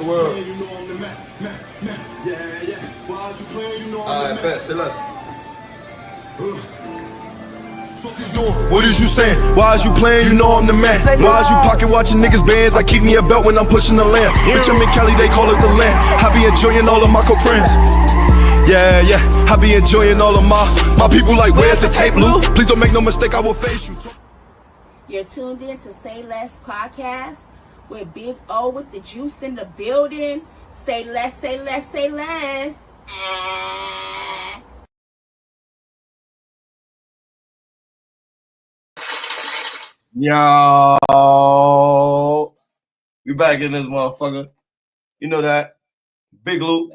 Word. Alright, bet. Say less. What is you saying? Why is you playing? You know I'm the man. Why is you pocket watching niggas bands? I keep me a belt when I'm pushing the lamp. Bitch, I'm in Cali, they call it the land. I be enjoying all of my co-friends. Yeah, I be enjoying all of my people like, where's the tape, Lou? Please don't make no mistake, I will face you. You're tuned in to SaylessPodcast with Big O with the juice in the building. Say less, say less, say less. Yo, we back in this motherfucker. You know that. Big Luke.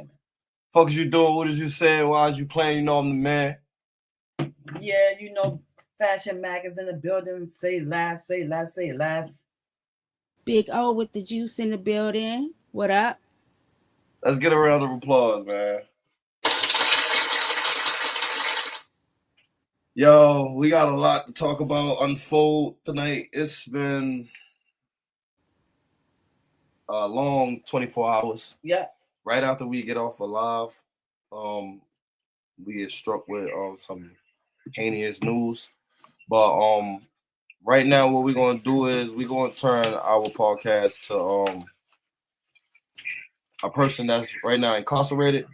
Fuck is you doing? What is you saying? Why is you playing? You know I'm the man. Yeah, you know, Fashion Mac is in the building. Say less, say less, say less. Big O with the juice in the building. What up? Let's get a round of applause, man. Yo, we got a lot to talk about, unfold tonight. It's been a long 24 hours. Yeah. Right after we get off Alive, we get struck with some heinous news. But right now what we're gonna do is we're gonna turn our podcast to a person that's right now incarcerated.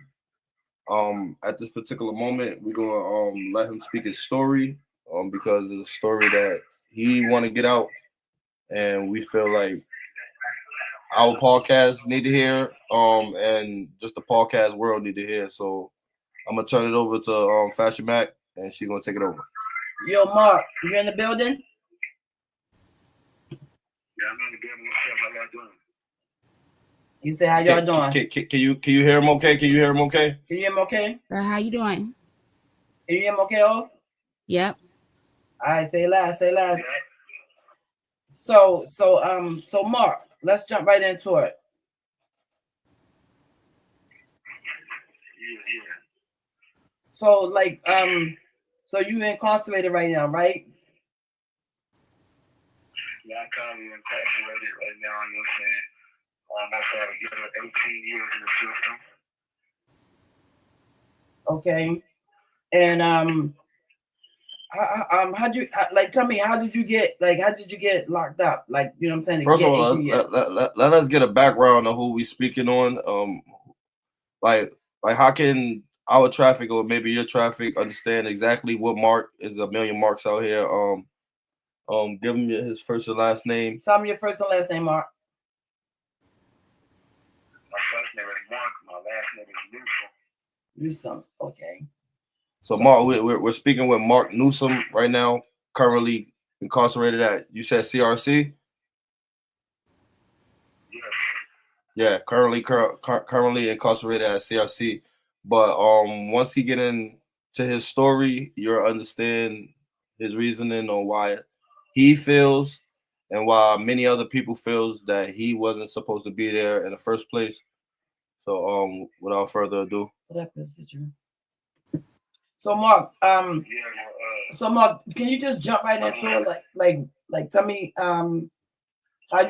At this particular moment, we're gonna let him speak his story, because it's a story that he want to get out, and we feel like our podcast need to hear, and just the podcast world need to hear. So I'm gonna turn it over to Fashion Mac, and she's gonna take it over. Yo, Mark, you in the building? Yeah, I'm in the building. What's up? How y'all doing? You say how y'all doing? Can you hear him okay? Can you hear him okay? Can you hear him okay? How you doing? Can you hear him okay, oh? Yep. All right, say less, say less. So Mark, let's jump right into it. Yeah. So you incarcerated right now, right? Yeah, I'm currently incarcerated right now, you know what I'm saying? I've had 18 years in the system. Okay. And tell me, how did you get locked up? Like, you know what I'm saying? First of all, let us get a background of who we speaking on. Like how can our traffic or maybe your traffic understand exactly what Mark is? A million Marks out here. Give him his first and last name. Tell me your first and last name, Mark. My first name is Mark. My last name is Newsom. Okay. So Mark, we're speaking with Mark Newsom right now, currently incarcerated at, you said CRC? Yes. Yeah, currently incarcerated at CRC. But once he get into his story, you'll understand his reasoning on why he feels and why many other people feels that he wasn't supposed to be there in the first place. So without further ado. What up, this picture? So Mark, can you just jump right into it? Like tell me how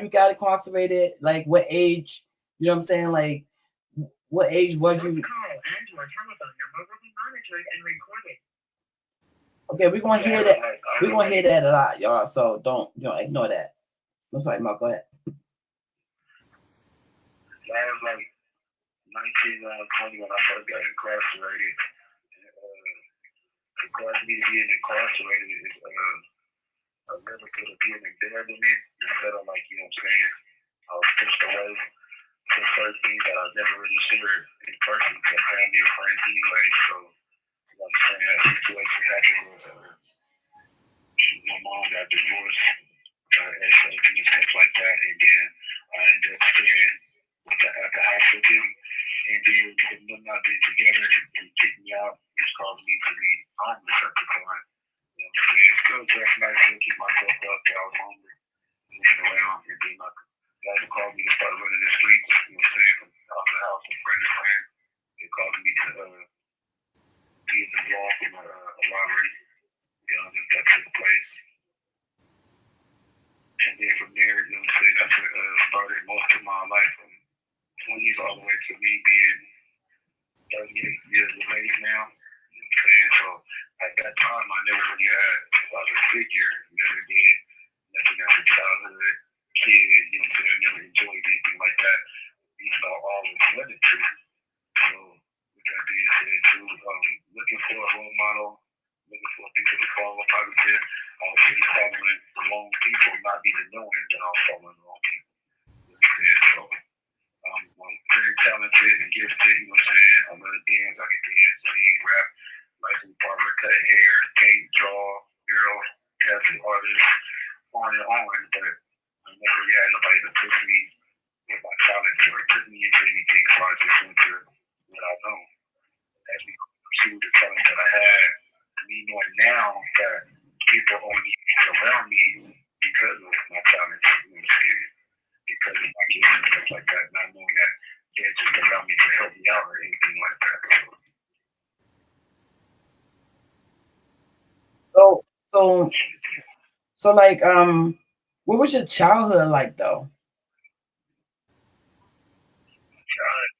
you got incarcerated, like what age, you know what I'm saying? Like what age was you? Okay, we're gonna hear that. We're gonna hear that a lot, y'all. So don't ignore that. I'm sorry, Mark, go ahead. I was like 19, 20 when I first got incarcerated. The course me being incarcerated is a little bit of being embezzlement instead of, like, you know what I'm saying, I was pushed away from certain things that I never really shared in person to family and friends anyway. So, you know what I'm saying, that situation happened with my mom got divorced, SLP and stuff like that, and then I ended up staying at the house with him, and then with them not being together and kicking me out, it's caused me to be homeless at the time. You know what I'm saying? Still just nice to keep myself up till I was hungry, moving around, and then guys called me to start running the streets, you know what I'm saying, from house to house, from friend to friend. They called me to be involved in a robbery, you know, and that took place. And then from there, you know what I'm saying, that's what started most of my life. 20s all the way to me being 38 years of age now. You know what I'm saying? So at that time, I never really had a father figure. Never did nothing as a childhood kid. You know what I'm saying? I never enjoyed anything like that. Even though I always wanted to. So with that being said, too, looking for a role model, looking for people to follow. Like I said, I was really following the wrong people, not even knowing that I was following the wrong people. You know what I'm saying? So I'm very talented and gifted, you know what I'm saying? I love to dance, I can dance, sing, rap, license barber, cut hair, paint, draw, mural, tattoo artist, on and on, but I never really had nobody to push me with my talent or put me into anything, so I just went to what I know. As we pursue the talent that I had, me knowing now that people only around me because of my talent, you know what I'm saying? Because of my gifts and stuff like that, not knowing that they're just around me to help me out or anything like that. So like, what was your childhood like though?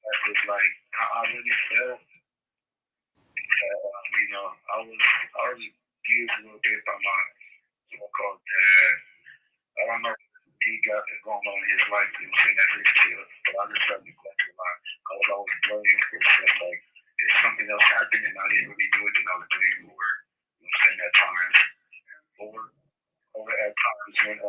That was like how I really felt. You know, I was abused a little bit by my so-called dad. I don't know if he got it going on in his life, you know, saying that his kid, but I just felt neglected a lot. I was always blamed for stuff like if something else happened and I didn't really do it, then I was blamed for it. You know, saying at times. Over at times when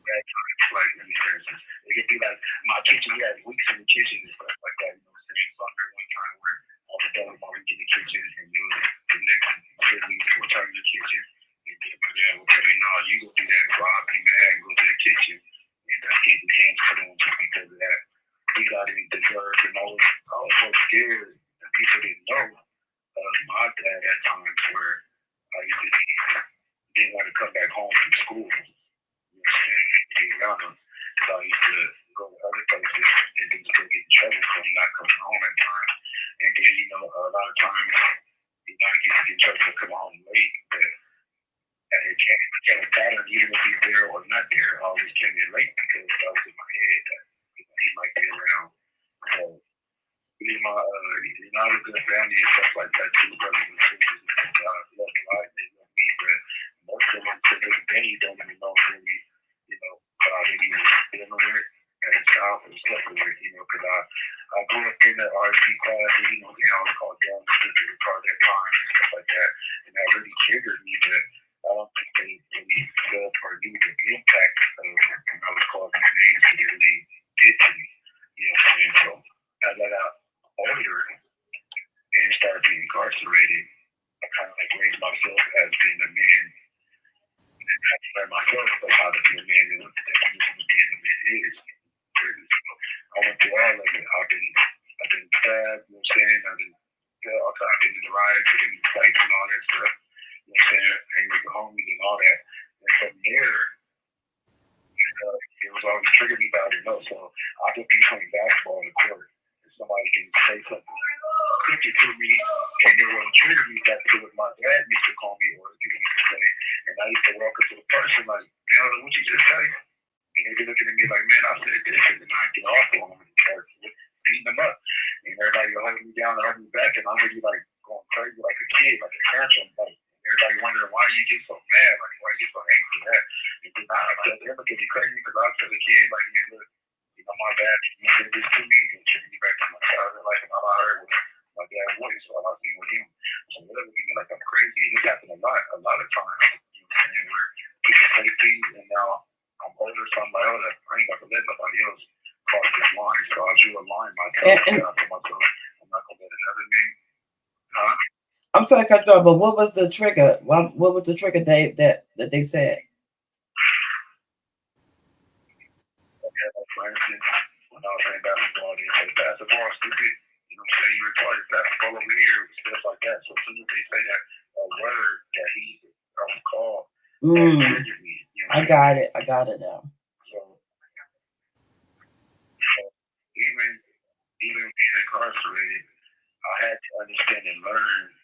bad times, like let me for instance, it could be like my kitchen, we had weeks in the kitchen and stuff like that, you know what I'm saying? So I remember one time where I was done with my week in the kitchen and it was the next week we'll turn to the kitchen and then my dad would tell me, no, you go do that, so I'll be mad and go to the kitchen and that's getting hands put on just because of that. He got any deserved and I was so scared that people didn't know my dad at times where I used to didn't want to come back home from school. You know what I'm saying? Around him. Because I used to go to other places and then still get in trouble from not coming home at times. And then, you know, a lot of times, you know, I get to get in trouble for coming home late. But it became a pattern, even if he's there or not there, I always came in late because that was in my head that you know, he might be around. So, you know, I have a good family and stuff like that, too, brothers and sisters. I love a lot. They love me, but most of them to this day don't even know really, you know, how I really was dealing with it as a child and stuff with it, you know, because I grew up in the RC class, and, you know, I was called down the stupid retard at times and stuff like that, and that really triggered me, but I don't think they really felt or knew the impact of when I was called these names that it really did to me, you know what I'm saying? So as I got older and started being incarcerated, I kind of like raised myself as being a man. I had to learn myself how to be a man and what the definition of being a man is. So I went through all of it. I've been stabbed, you know what I'm saying? I've been in the riots, I've been in fights and all that stuff. You know what I'm saying? Hanging with the homies and all that. And from there, it was always triggering me about it. So I could be playing basketball in the court. Somebody can say something crooked to me, and it will trigger me back to what my dad used to call me or he used to say. And I used to walk up to the person like, you know what you just say? And they'd be looking at me like, man, I said this, and then I get off on them and start beating them up. And everybody will hold me down and hold me back, and I'm really like going crazy like a kid, like a tantrum. Like everybody wondering why you get so mad, like why you get so angry for that. And then I tell them, look at me crazy because I tell the kid like, man, look, you know, my dad, he said this to me and took me back to my childhood life, and all I heard was my dad's voice, so all I seen with him. So whatever people like I'm crazy, and this happened a lot of times, you know what I'm saying, where people say things and now I'm older, so I'm like, oh, I ain't about to let nobody else cross this line. So I drew a line myself, and I told myself, I'm not gonna let another name. I'm sorry to cut you off, but what was the trigger? What was the trigger that they said? For instance, when I was playing basketball, they say basketball stupid. You know what I'm saying? You retarded basketball over here, stuff like that. So as soon as they say that a word that he called, that triggered me. You know I got it now. So even being incarcerated, I had to understand and learn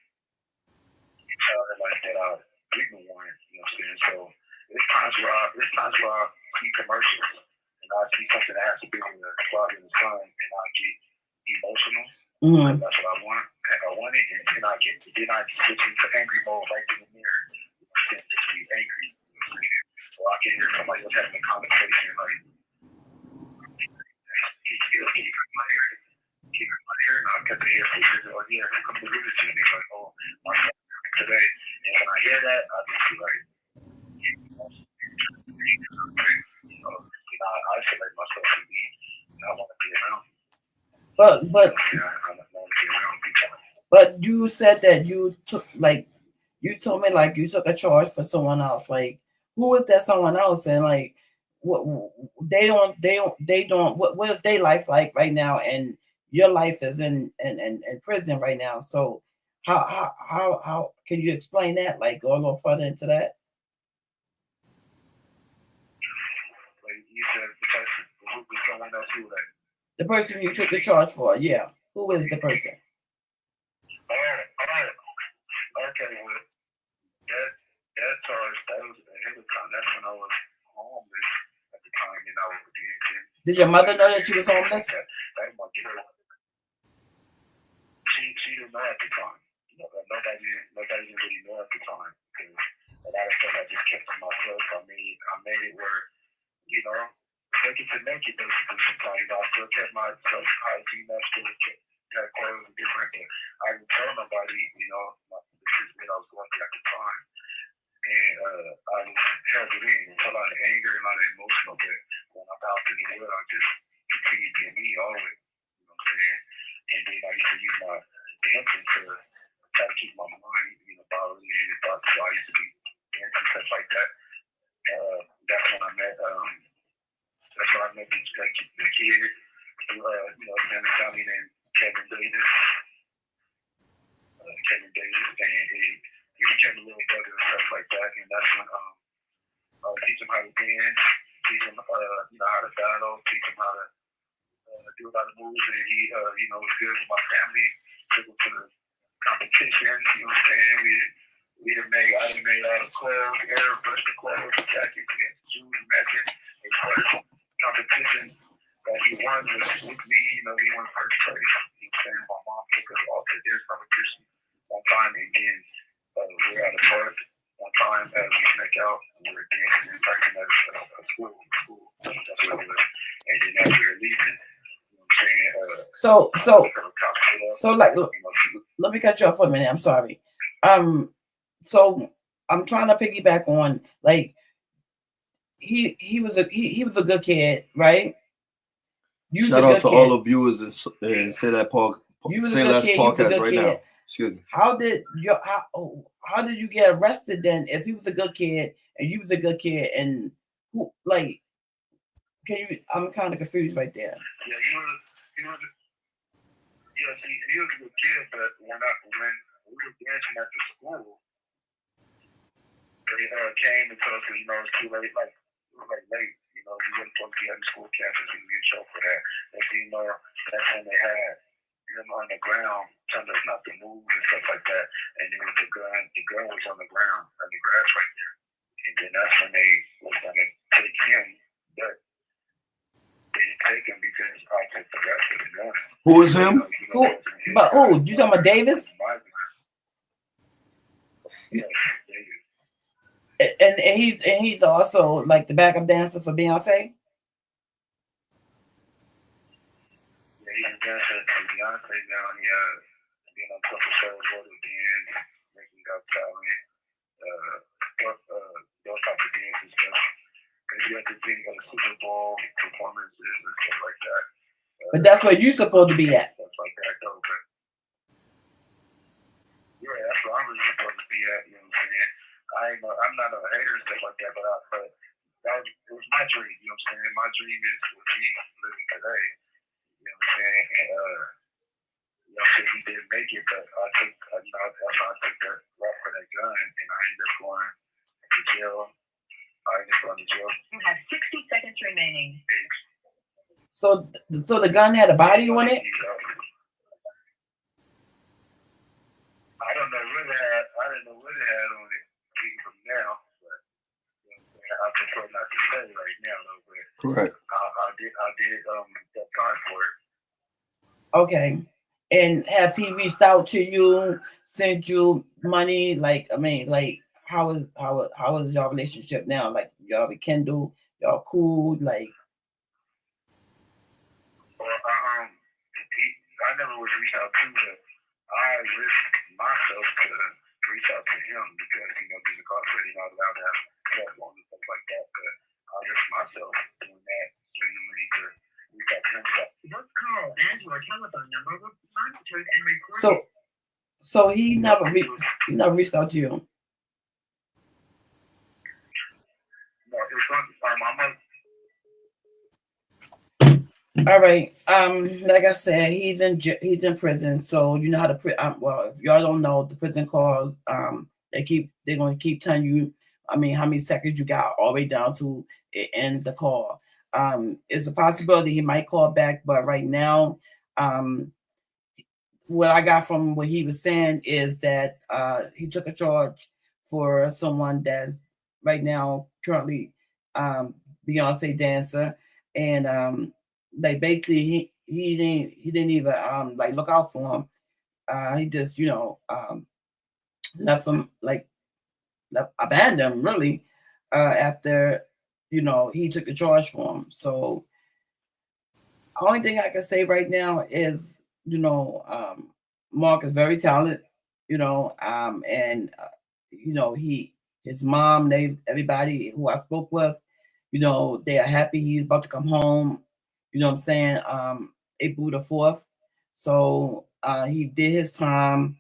the life that I didn't want. You know what I'm saying? So there's times where I see commercials. and I see something that has to do with the father and the son, and I get emotional. Mm-hmm. That's what I want. I want it, and then I switch into angry mode right in the mirror. Just be angry. So I can hear somebody else having a conversation like, keep my hair, and I'll cut the hair for you. Or yeah, come to visit you, and they're like, oh, my son today. And when I hear that, I just be like, I isolate myself from me. I want to be around. But you said that you took you told me like you took a charge for someone else. Like, who is that someone else? And like, what they don't. What is their life like right now? And your life is in prison right now. So how can you explain that? Like, go a little further into that. Like you said, someone else who like. The person you took the charge for, yeah. Who is the person? Okay, well, that charge, that was ahead of time. That's when I was homeless at the time, and I was with the kids. Did your mother know that you was homeless? She didn't know at the time. Nobody didn't really know at the time, because a lot of stuff I just kept to myself. I made it where, take it to make it, basically. Sometimes I still kept myself hygiene, I still got clothes and different, but I didn't tell nobody, the treatment I was going through at the time. And I just held it in. It's a lot of anger and a lot of emotional, but when I'm out in the world, I just continue being me always. You know what I'm saying? And then I used to use my dancing to try to keep my mind, bothering me and thoughts. So I used to be dancing, stuff like that. That's when I met these the kid, Sammy County named Kevin Davis. And he became a little brother and stuff like that. And that's when I would teach him how to dance, teach him how to battle, teach him how to do a lot of moves. And he was good with my family, took him to the competition. You know what I'm saying? I done made all the clothes, airbrushed the clothes, jackets, shoes, matching. His first competition that he won was with me. He won first place. You know what I'm saying? My mom took us all to their competition one time, and then we were at a park one time as we snuck out, and we were dancing and practicing at a school. That's what it was. And then as we were leaving, you know what I'm saying? So like, let me cut you off for a minute. I'm sorry. So I'm trying to piggyback on, like, he was a good kid, right? Shout out to all the viewers and Sayless Podcast right now. Excuse me. How did you get arrested then? If he was a good kid and you was a good kid, and who, like, I'm kind of confused right there. Yeah, he was a good kid, but when we were dancing at the school, they came and told us, it's too late. Like, it was like late. You weren't supposed to be at the school campus, and you get show for that. That's when they had him on the ground, telling us not to move and stuff like that. And then with the gun was on the ground, on the grass right there. And then that's when they was going to take him, but they didn't take him because I took the rest of the gun. Who is him? You talking about Davis? Yes, Davis. And he's also like the backup dancer for Beyonce. Yeah, he's a dancer for Beyonce now. Being on couple shows, Road Dance, Making Up Talent, those types of dances stuff. Because you have to think of Super Bowl performances and stuff like that. But that's where you're supposed to be at. Stuff like that, though. But yeah, that's where I'm really supposed to be at. You know what I'm saying? I'm not a hater and stuff like that, but it was my dream. You know what I'm saying? My dream is what he's living today. You know what I'm saying? And he didn't make it, but I took, that's how I took the rap for that gun, and I ended up going to jail. You have 60 seconds remaining. So the gun had a body on it? I don't know what it had. I didn't know what it had on it from now, but I prefer not to say right now, though. But correct. I did apply for it. Okay. And has he reached out to you, sent you money? Like, I mean, like, how is your relationship now? Like, y'all rekindle, y'all cool, like. Well, I never was reached out to, but I risked myself to reach out to him because, you know, being incarcerated, you're not allowed to have cell phone and stuff like that. But I risked myself doing that, spending money to reach out to him. This call and your telephone number will be monitored and recorded. So he never reached out to you. No, it's not my mother. All right. Like I said, he's in prison. So you know how well, if y'all don't know, the prison calls, they're gonna keep telling you, I mean, how many seconds you got all the way down to end the call. It's a possibility he might call back, but right now, what I got from what he was saying is that he took a charge for someone that's right now currently Beyonce dancer, and like basically he didn't even like look out for him. He just left him abandoned him really after he took the charge for him. So only thing I can say right now is Mark is very talented, and his mom, everybody who I spoke with, they are happy he's about to come home. You know what I'm saying? April the 4th. So he did his time,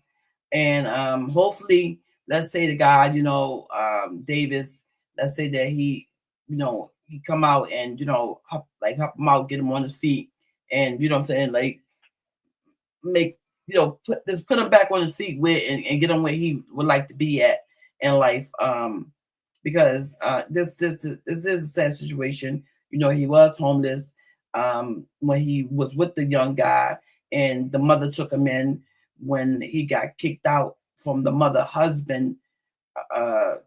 and hopefully, let's say the guy, Davis, let's say that he come out and help him out, get him on his feet, and you know what I'm saying, like make put him back on his feet and get him where he would like to be at in life. Because this is a sad situation. He was homeless when he was with the young guy, and the mother took him in when he got kicked out from the mother husband, the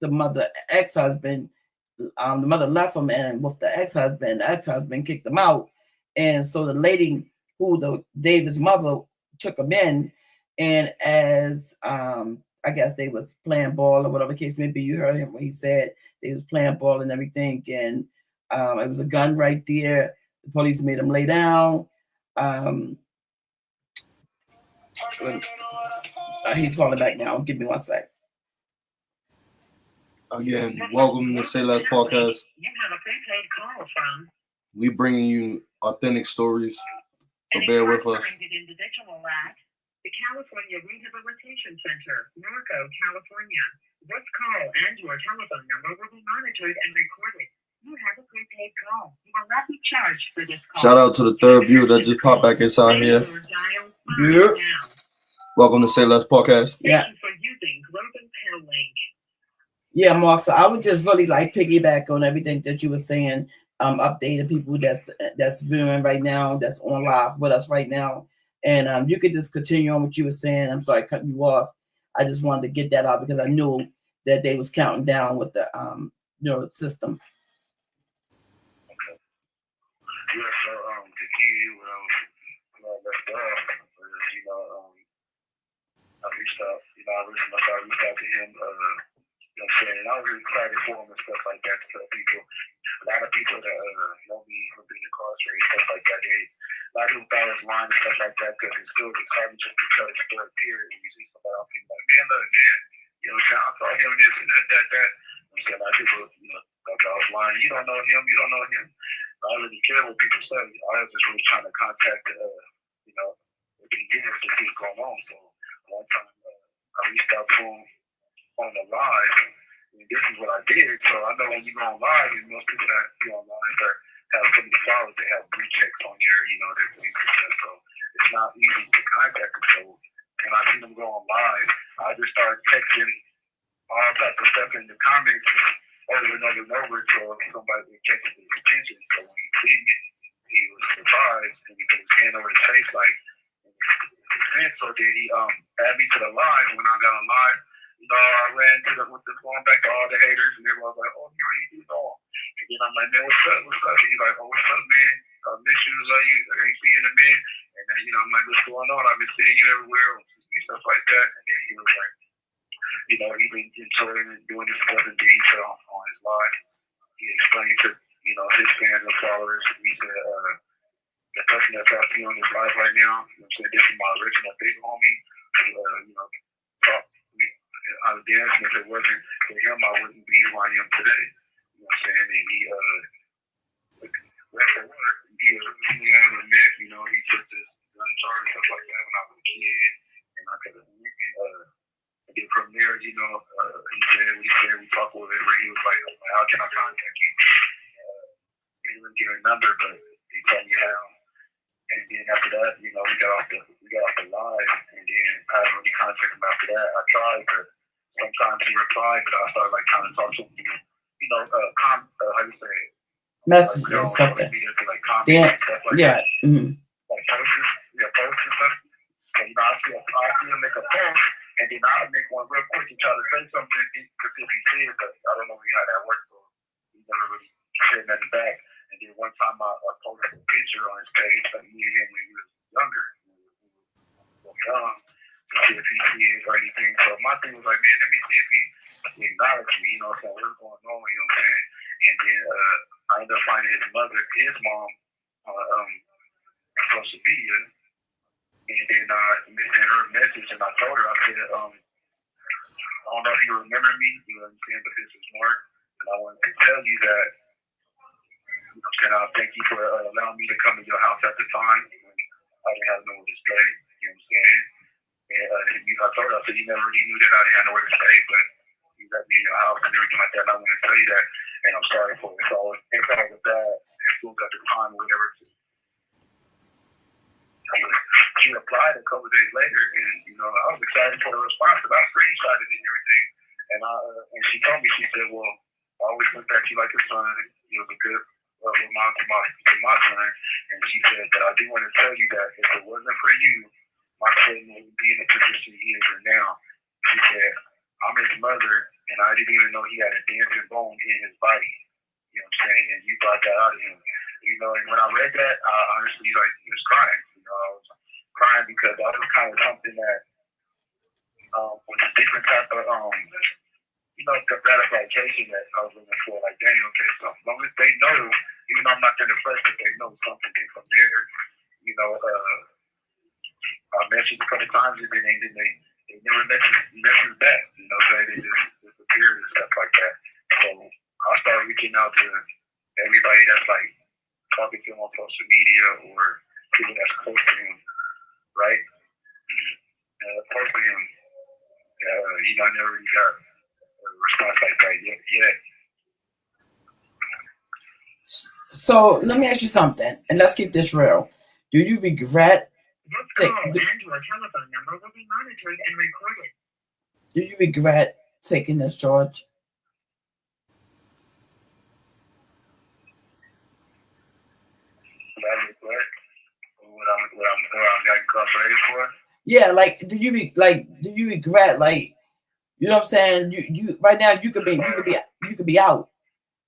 mother ex-husband. The mother left him, and with the ex-husband kicked him out. And so the lady who David's mother took him in, and as I guess they was playing ball or whatever case maybe, you heard him when he said they was playing ball and everything, and it was a gun right there. The police made him lay down. He's calling back now. Give me 1 sec. Again, welcome to SaylessPodcast. You have a prepaid call from. We bringing you authentic stories, so bear with us. Individual at the California Rehabilitation Center, Norco, California. This call and your telephone number will be monitored and recorded. You have a prepaid call. You will not be charged for this call. Shout out to the third viewer that just popped back inside here. Yeah. Welcome to SaylessPodcast. Yeah. Thank you for using Global Pill Link. Yeah, Mark. So I would just really like piggyback on everything that you were saying. Update the people that's viewing right now, that's on live with us right now, and you could just continue on what you were saying. I'm sorry, cut you off. I just wanted to get that out because I knew that they was counting down with the system. Yeah, so to key when I was left off, I reached out. I reached out to him. You know what I'm saying? And I was really excited for him and stuff like that to tell people. A lot of people that know me from being incarcerated, stuff like that, a lot of people thought I was lying and stuff like that because it's still exciting just to tell the story, period. When you see somebody else, people like, man, look, man, you know what I'm saying? I saw him and this and that. You know what I'm saying? A lot of people, thought I was lying. You don't know him. I don't really care what people say. I was just really trying to contact, the beginners to see what's going on. So one time I reached out to him on the live, and this is what I did. So I know when you go on live, and most people that be on live have so many followers, they have blue checks on their, their things and stuff. So it's not easy to contact them. So when I see them go on live, I just started texting all type of stuff in the comments over and over and over till somebody would catch his attention. So when he seen me, he was surprised, and he put his hand over his face like, so then he added me to the live. When I got on live, I ran to going back to all the haters, and everyone was like, oh, you do know. And then then I'm like, man, what's up? What's up? And he's like, oh, what's up, man? I miss you. Love you. I ain't seeing a man. And then, you know, I'm like, what's going on? I've been seeing you everywhere and stuff like that. And then he was like, you know, he been enjoying and doing his stuff in detail on his live. He explained to, you know, his fans and followers. He said, the person that's out here on his live right now, you know what I'm saying, this is my original big homie. You know, taught me how to dance, and if it wasn't for him, I wouldn't be who I am today. You know what I'm saying? And he, word for word, he was really out of the net, you know, he took this gun charge and stuff like that when I was a kid, and I could have, and then from there, you know, we talked with him, and he was like, how can I contact you? He didn't give a number, but he told me how. And then after that, you know, we got off the live, and then I didn't really contact him after that. I tried, but sometimes he replied, but I started like trying to talk to him, you know, how do you say it? Messages, like, something. Like comments Yeah, and stuff like yeah. that. Mm-hmm. Like posts and stuff. So, you know, I see him make a post, and then I'll make one real quick and try to say something because if he said, but I don't know how that works. So he never really said nothing back. And then one time I posted a picture on his page of me and him when he was younger, young, to see if he sees or anything. So my thing was like, man, let me see if he acknowledge me, you know what I'm saying, what's going on, you know what I'm saying? And then I ended up finding his mom on social media, and then sent her a message, and I told her, I said, I don't know if you remember me, you know what I'm saying, but this is Mark, and I wanted to tell you that, you know what I'm saying, thank you for allowing me to come to your house at the time when I didn't have nowhere to stay, you know what I'm saying? And I told her, I said, you never really knew that I didn't have nowhere to stay, but you let me in your house and everything like that, and I want to tell you that, and I'm sorry for it. So if I was bad, and school at the time or whatever, she replied a couple of days later, and, you know, I was excited for the response, because I screenshotted it and everything, and she told me, she said, well, I always looked at you like a son, you was a good role model to my son, and she said that I do want to tell you that if it wasn't for you, my son wouldn't be in the position he is in now. She said, I'm his mother, and I didn't even know he had a dancing bone in his body. You know what I'm saying? And you brought that out of him. You know, and when I read that, I honestly, like, was crying. You know, I was crying because that was kind of something that was a different type of, you know, gratification that I was looking for. Like, dang, okay, so as long as they know, even though I'm not in the flesh, but they know something. Then from there, you know, I messaged a couple times, and then they never messaged back. You know, so they just disappeared and stuff like that. So I started reaching out to everybody that's like talking to him on social media or people that's close to him, right? Close to him. You know, I never really got a response like that yet. So let me ask you something, and let's keep this real. Do you regret? This call and your telephone number will be monitored and recorded. Do you regret taking this charge? What I'm got incarcerated for? Yeah, like do you regret, like, you know what I'm saying? You right now you could be out.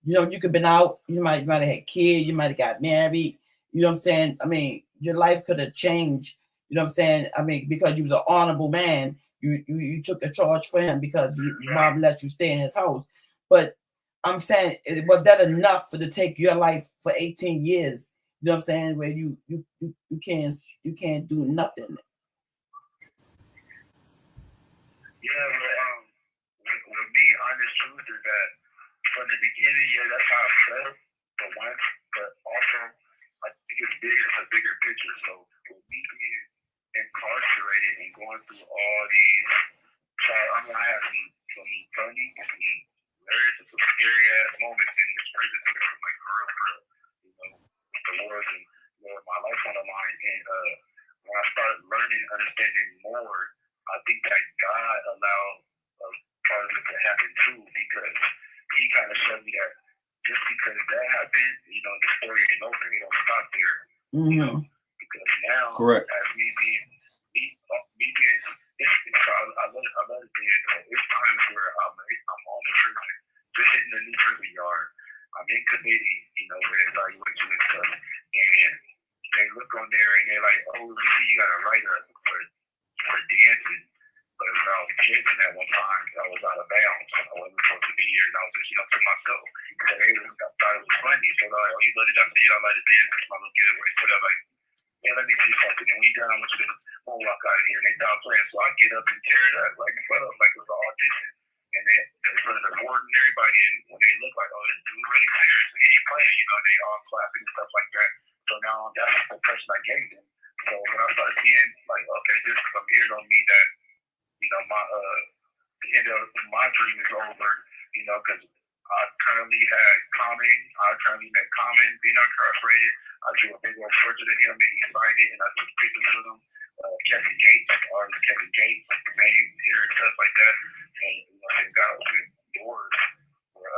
You know, you could have been out, you might have had kids, you might have got married, you know what I'm saying? I mean, your life could have changed, you know what I'm saying? I mean, because you was an honorable man, you took a charge for him because your mom let you stay in his house. But I'm saying, was that enough to take your life for 18 years? You know what I'm saying? Where you can't do nothing. Yeah, with me, honest truth is that from the beginning, yeah, that's how I felt, but also I think it's a bigger picture. So with me being incarcerated and going through all these, I mean, I had some funny, some hilarious, and some scary ass moments in this prison system, like for real, you know, with the wars and, you know, my life on the line. And when I started learning, understanding more, I think that God allowed a part of it to happen too, because he kind of showed me that just because that happened, you know, the story ain't over. It don't stop there. Mm-hmm. You know, because now, correct, as me being, I love it being, it's times where I'm on the prison, just hitting the new prison yard. I I'm in committee, for evaluation and stuff, and they look on there and they're like, oh, we see you got a writer for dancing. But when I was dancing at one time, I was out of bounds. I wasn't supposed to be here, and I was just, to myself. So they thought it was funny. So they're like, oh, you let it up to you, I like to dance, that's my little getaway. So they're like, yeah, let me see something. And when you done, I want you to walk out of here. And they thought playing, so I get up and tear it up, like in front of them, like it was an audition. And then in front of the board and everybody, and when they look like, oh, this dude really serious, he ain't playing, and they all clapping and stuff like that. So now that's the impression I gave them. So when I started seeing, like, okay, this from here don't mean that, my the end of my dream is over, because I currently had Common, I currently met Common being incarcerated. I drew a big old portrait of him and he signed it, and I took pictures with him. Kevin Gates, artist Kevin Gates, name here and stuff like that. And thank God opened doors where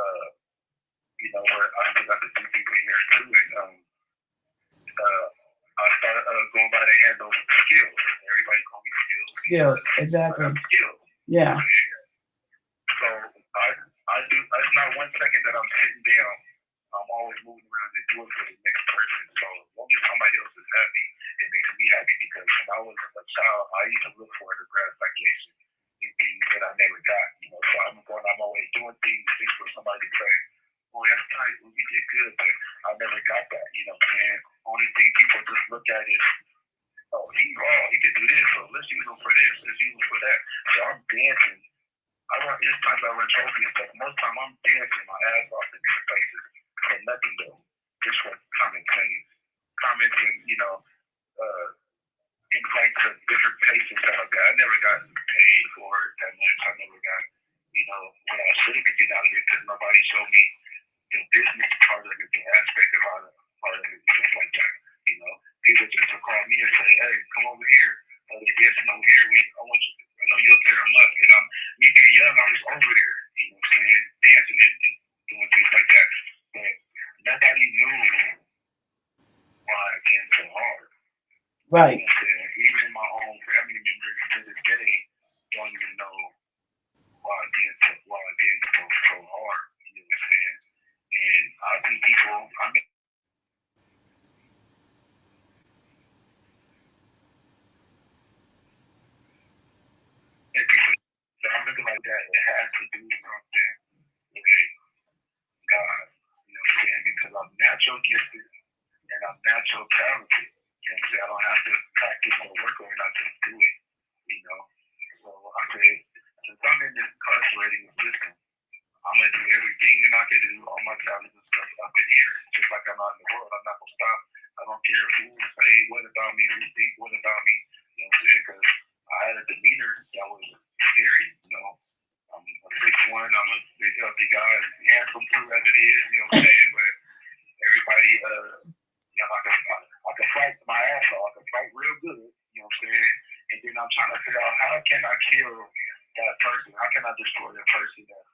where I still got to see people here too. And I started going by the handle Skills. Everybody call me Skills. Skills, exactly. Skills. Yeah. So I do. It's not 1 second that I'm sitting down. I'm always moving around and doing for the next person. So as long as somebody else is happy, it makes me happy, because when I was a child, I used to look for the gratification in things that I never got. So I'm going on my way doing things just for somebody to say, "Oh, that's tight. Well, you did good," but I never got that. And only thing people just look at is, "Oh, he's raw. He can do this. So let's use him for this. Let's use him for that." So I'm dancing. There's times I run trophy and stuff. Most time I'm dancing my ass off in different places for nothing though, just for comments and invite to different places that I got. I never got paid for it that much. I never got what I should have been getting out of it, because nobody showed me the business part of it, the aspect of part of it, stuff like that. People just would call me and say, "Hey, come over here. They're dancing over here. I want you. I know you'll tear them up." And me being young, I was over there, dancing and doing things like that. But nobody knew why I danced so hard. Right. Even my own family members to this day don't even know why I danced so hard. You know what I'm saying? And I see people. So I'm looking like that. It has to do something with God. You know what I'm saying? Because I'm natural gifted and I'm natural talented. I don't have to practice or work on it. I just do it. So I said, since I'm in this incarcerating system, I'm gonna do everything that I can do, all my talents and stuff up in here. Just like I'm out in the world, I'm not gonna stop. I don't care who say what about me, who think what about me. You know what I'm saying? Because I had a demeanor that was scary. I'm a 6'1", I'm a big healthy guy, handsome too as it is. You know what I'm saying? But everybody, I can fight my ass off. I can fight real good. You know what I'm saying? And then I'm trying to figure out, how can I kill that person? How can I destroy that person that's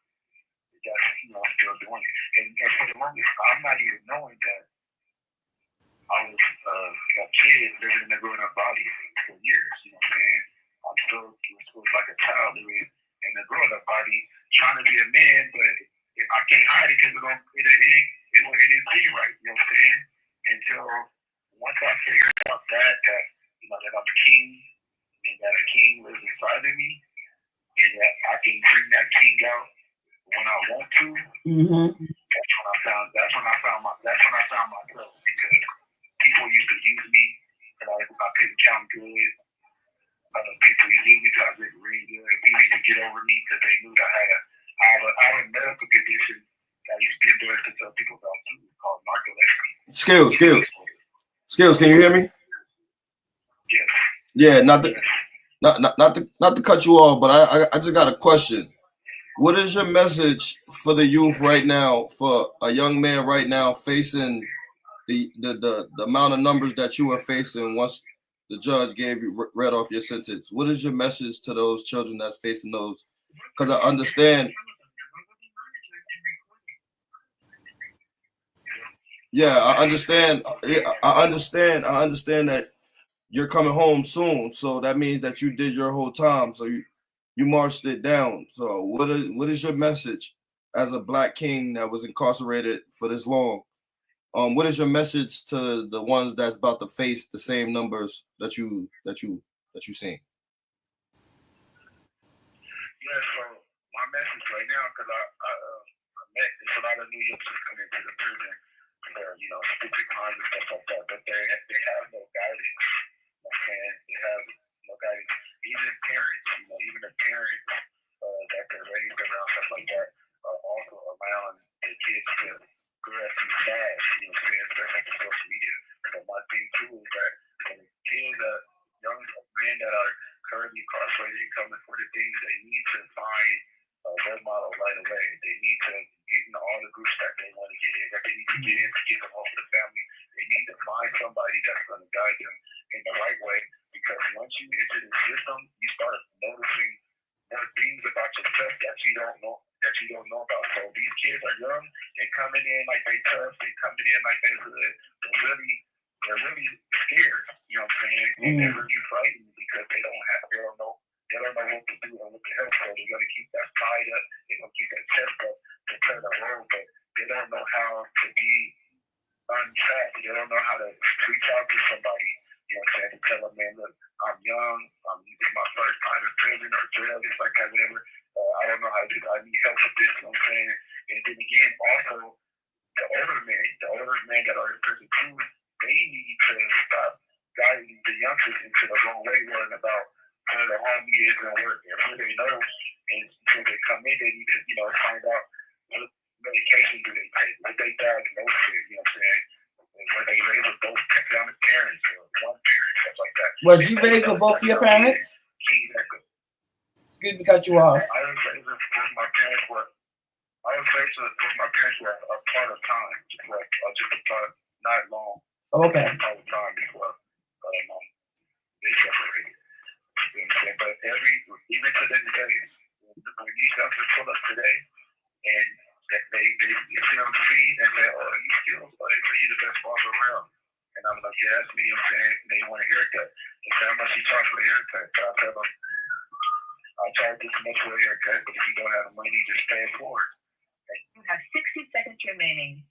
still doing it? And for the longest, I'm not even knowing that I was a kid living in a grown-up body for years. You know what I'm saying? I'm still like a child living in a grown-up body, trying to be a man, but I can't hide it because it didn't see right. You know what I'm saying? Until once I figured out that I'm a king, and that a king lives inside of me, and that I can bring that king out when I want to. Mm-hmm. That's when I found myself, because people used to use me, and I couldn't count good. People used me because I didn't read good. People used to get over me because they knew that I have a medical condition that I used to give to tell people about too, called narcolepsy. Skills, can you hear me? Yes. Yeah, not to cut you off, but I just got a question. What is your message for the youth right now, for a young man right now facing the amount of numbers that you are facing once the judge read off your sentence? What is your message to those children that's facing those? Because I understand. Yeah, I understand. I understand that you're coming home soon, so that means that you did your whole time. So you marched it down. So what is your message as a Black king that was incarcerated for this long, what is your message to the ones that's about to face the same numbers that you seen? Yeah, so my message right now, because I met a lot of New Yorkers coming into the prison for, stupid crimes and stuff like that, but they have no guidance. You know what I'm saying? They have no guidance. Even parents, even the parents that they're raised around, stuff like that, are also allowing the kids to grow up too fast, you know what I'm saying? Especially on social media. So my thing too is that when the kids, young men that are currently incarcerated and coming for the things, they need to find a role model right away. They need to get in all the groups that they want to get in, that they need to get in to get them home to the family. They need to find somebody that's going to guide them in the right way, because once you enter the system, you start noticing more things about yourself that you don't know about. So these kids are young, they're coming in like they tough, they're coming in like they hood. They're really scared, you know what I'm saying? And they're really frightened because they don't know what to do and what to help. So they're gonna keep that pride up, they're gonna keep that chest up to play the role, but they don't know how to be untrapped. They don't know how to reach out to somebody, you know what I'm saying, to tell them, man, look, I'm young, this is my first time in prison or jail, just like that, whatever. I don't know how to do that. I need help with this, you know what I'm saying? And then again, also, the older men that are in prison too, they need to stop guiding the youngsters into the wrong way, worrying about where the homie is and work and who they know. And until they come in, they need to, find out what medication do they take, what they diagnose with, you know what I'm saying? And were they raised with both parents or one parent, stuff like that. Was you raised with both of your parents? Excuse me, cut you off. I was raised with my parents were a part of time, just a part, not long. Okay. A part of time before they separated. You know what I'm saying? But even to this day, when these youngsters pull up today and they see on the feed and say, oh, you still you the best barber around. And I'm like, yeah, that's me, you know what I'm saying? And they want a haircut. They say, how much you charge for a haircut? So I tell them, I charge this much for a haircut, but if you don't have the money, just pay it forward. You have 60 seconds remaining.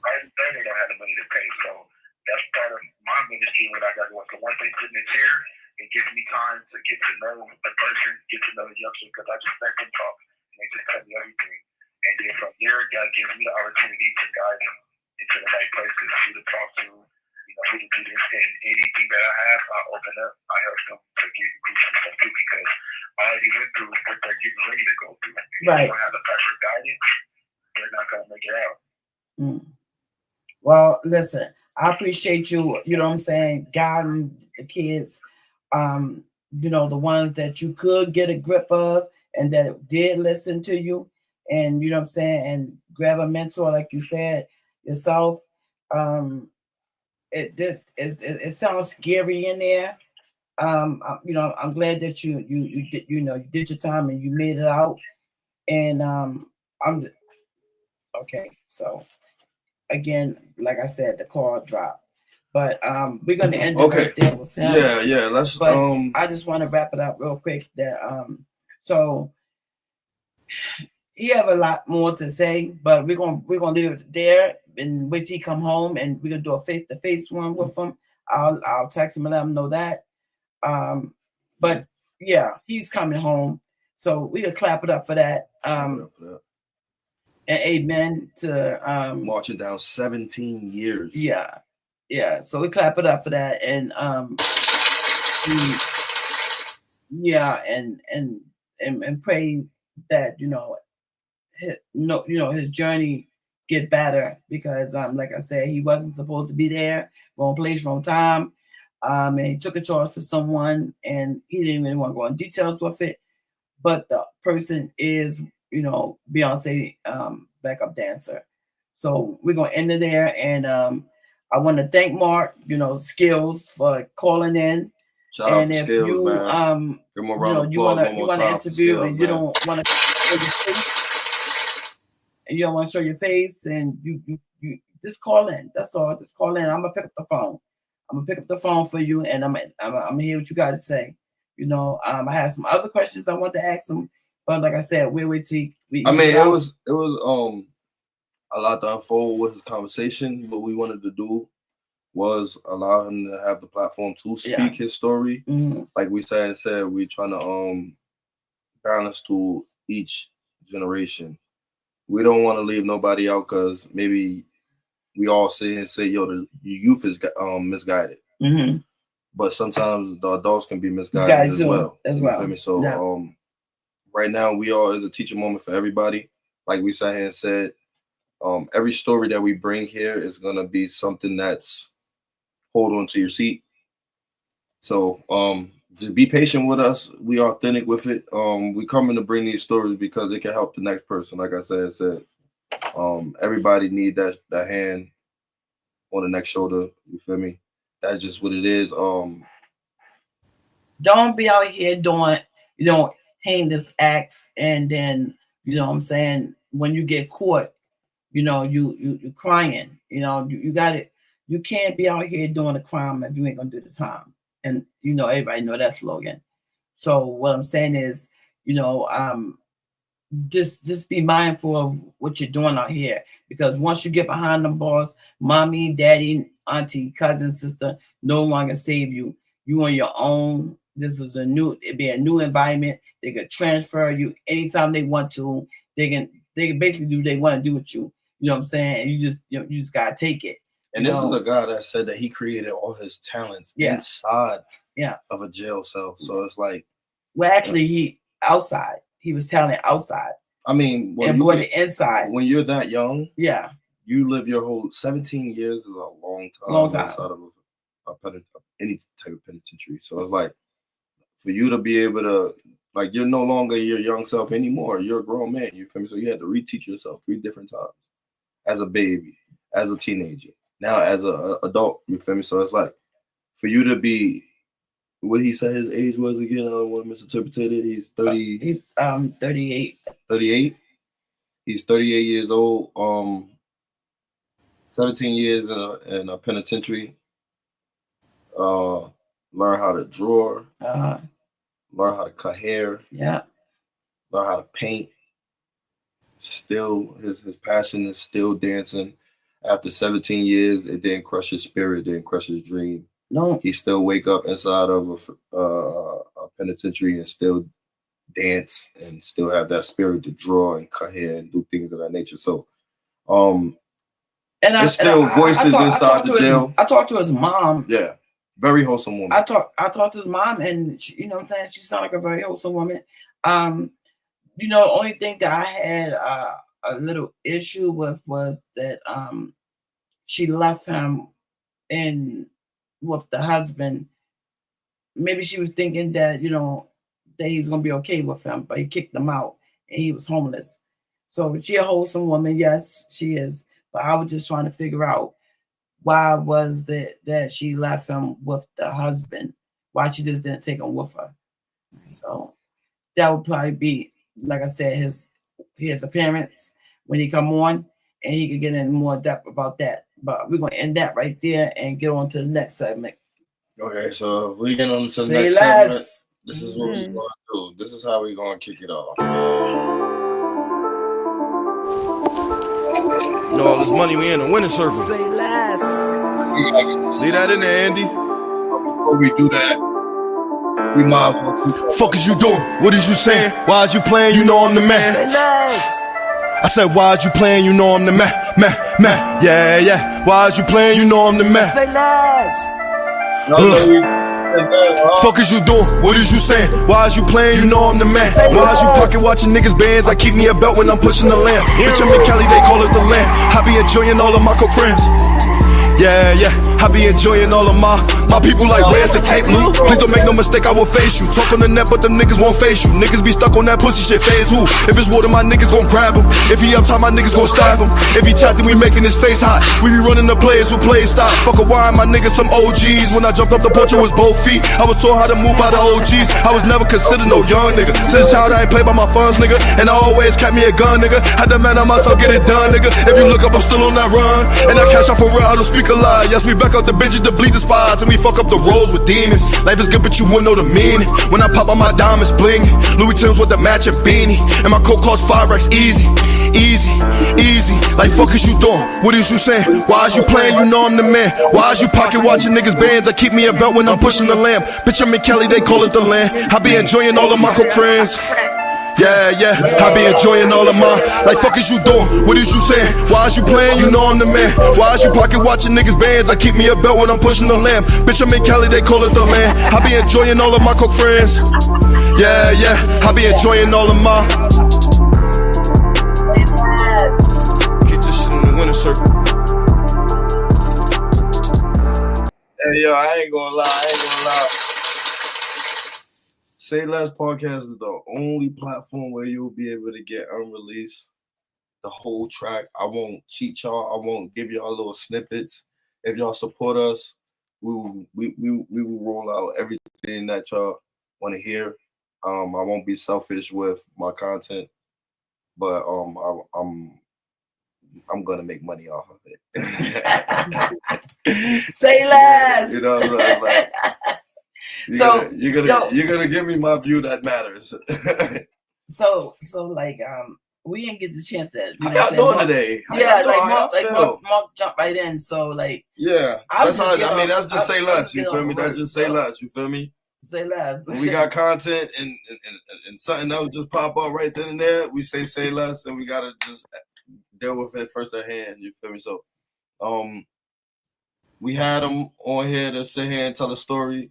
I don't have the money to pay, so that's part of my ministry when I got going. So once they sit in the chair, it gives me time to get to know the person, get to know the youngster, because I just let them talk and they just tell me everything. And then from there, God gives me the opportunity to guide them into the right places, who to talk to, who to do this. And anything that I have, I open up, I help them to get through some stuff too, because I already went through what they're getting ready to go through. And if right. They don't have the proper guidance, they're not going to make it out. Well, listen, I appreciate you, you know what I'm saying, guiding the kids, the ones that you could get a grip of and that did listen to you, and you know what I'm saying, and grab a mentor like you said yourself. It sounds scary in there. I'm glad that you did, you did your time and you made it out. And I'm okay. So again, like I said, the call dropped. But we're gonna end it right there with him. Yeah. Let's. But I just want to wrap it up real quick. That so he have a lot more to say, but we're gonna leave it there and wait till he come home, and we're gonna do a face-to-face one with him. I'll text him and let him know that. But yeah, he's coming home, so we'll clap it up for that. And amen to marching down 17 years. Yeah. So we clap it up for that, and and pray that his journey get better, because like I said, he wasn't supposed to be there, wrong place, wrong time, and he took a charge for someone, and he didn't even want to go in details with it, but the person is Beyonce backup dancer. So we're gonna end it there, and I want to thank Mark, Skills, for calling in. Shout out to Skills, you, man. Give him a round of applause. You want to interview, Skills, and you don't want to show your face, and you don't want to show your face, and you just call in. That's all. Just call in. I'm gonna pick up the phone. I'm gonna pick up the phone for you, and I'm gonna hear what you got to say. I have some other questions I want to ask him, But like I said, we would take. It was a lot to unfold with his conversation. What we wanted to do was allow him to have the platform to speak his story. Mm-hmm. Like we said, we're trying to balance to each generation. We don't want to leave nobody out because maybe we all sit and say, yo, the youth is misguided. Mm-hmm. But sometimes the adults can be misguided as well. You feel me? So right now is a teaching moment for everybody. Like we sat here and said, every story that we bring here is gonna be something that's hold on to your seat. So just be patient with us. We are authentic with it. We coming to bring these stories because it can help the next person. Like I said, everybody need that hand on the next shoulder. You feel me? That's just what it is. Don't be out here doing, heinous acts, and then what I'm saying, when you get caught, you crying. You got it. You can't be out here doing a crime if you ain't gonna do the time. And everybody know that slogan. So what I'm saying is, just be mindful of what you're doing out here, because once you get behind them bars, mommy, daddy, auntie, cousin, sister no longer save you. You on your own. It'd be a new environment. They can transfer you anytime they want to. They can basically do what they want to do with you. You know what I'm saying? And you just gotta take it. And this is a guy that said that he created all his talents inside of a jail cell. So it's like, well, actually, he outside. He was telling it outside. I mean, and brought it inside. When you're that young, you live your whole 17 years is a long time. Outside of any type of penitentiary. So it's like, for you to be able to, like, you're no longer your young self anymore. You're a grown man. You feel me? So you had to reteach yourself 3 different times, as a baby, as a teenager, now as an adult. You feel me? So it's like, for you to be, what he said his age was again, I don't want to misinterpret it. He's 30. He's 38. 38. He's 38 years old. 17 years in a penitentiary. Learn how to draw. Learn how to cut hair. Yeah. Learn how to paint. Still, his passion is still dancing. After 17 years, it didn't crush his spirit, didn't crush his dream. No. He still wake up inside of a penitentiary and still dance and still have that spirit to draw and cut hair and do things of that nature. So, there's still voices inside the jail. I talked to his mom. Yeah. Very wholesome woman. I talked to his mom, and she, what I'm saying, she sounded like a very wholesome woman. The only thing that I had a little issue with was that she left him with the husband. Maybe she was thinking that that he was gonna be okay with him, but he kicked him out and he was homeless. So she a wholesome woman, yes, she is. But I was just trying to figure out, why was that she left him with the husband? Why she just didn't take him with her? So that would probably be, like I said, his appearance when he come on, and he could get in more depth about that. But we're gonna end that right there and get on to the next segment. Okay, so we get on to the next segment. This is what we're gonna do. This is how we're gonna kick it off. All this money, we in the winning circle. Say less. Leave that in there, Andy. Before we do that, we might as well. Fuck is you doing? What is you saying? Why is you playing? You know I'm the man. Say less. I said, why is you playing? You know I'm the man. Yeah. Why is you playing? You know I'm the man. Say less. Fuck is you doing? What is you saying? Why is you playing? You know I'm the man. Why is you pocket watching niggas bands? I keep me a belt when I'm pushing the lamp. Bitch, I'm in Cali, they call it the land. I be enjoying all of my co-friends. Yeah, I be enjoying all of my people like, where's the tape, Luke? Please don't make no mistake, I will face you. Talk on the net, but them niggas won't face you. Niggas be stuck on that pussy shit, phase who? If it's water, my niggas gon' grab him. If he uptight, my niggas gon' stab him. If he chat, then we making his face hot. We be running the players who play stop. Fuck a wine, my niggas some OGs. When I jumped up the porch, it was both feet. I was taught how to move by the OGs. I was never considered no young nigga. Since a child, I ain't played by my funds, nigga. And I always kept me a gun, nigga. Had to man on myself, get it done, nigga. If you look up, I'm still on that run. And I cash out for real, I don't speak a lie. Yes, we back out the bitches to bleed the spots, and we fuck up the roads with demons. Life is good, but you wouldn't know the meaning. When I pop on my diamonds bling, Louis Tim's with the matching beanie, and my coat cost 5 racks easy. Like fuck is you doing? What is you saying? Why is you playing? You know I'm the man. Why is you pocket watching niggas bands? I keep me a belt when I'm pushing the lamb. Bitch, I'm in Cali, they call it the land. I be enjoying all of my coke friends. Yeah, I be enjoying all of my. Like fuck is you doing? What is you saying? Why is you playing? You know I'm the man. Why is you pocket watching niggas bands? I keep me a belt when I'm pushing the lamb. Bitch, I'm in Cali, they call it the land. I be enjoying all of my coke friends. Yeah, I be enjoying all of my. Keep this shit in the winner circle. Hey, yo, I ain't gonna lie. SaylessPodcast is the only platform where you'll be able to get unreleased, the whole track. I won't cheat y'all. I won't give y'all little snippets. If y'all support us, we will roll out everything that y'all want to hear. I won't be selfish with my content, but I'm gonna make money off of it. Say less. You know what I'm like, you're gonna give me my view that matters. so like we didn't get the chance to. How y'all doing today? Mark jumped right in. So like that's how. I mean, that's just say less. You feel me? That's just say less. You feel me? Say less. When we got content and something else just pop up right then and there, we say less, and we gotta just deal with it first at hand. You feel me? So, we had him on here to sit here and tell a story.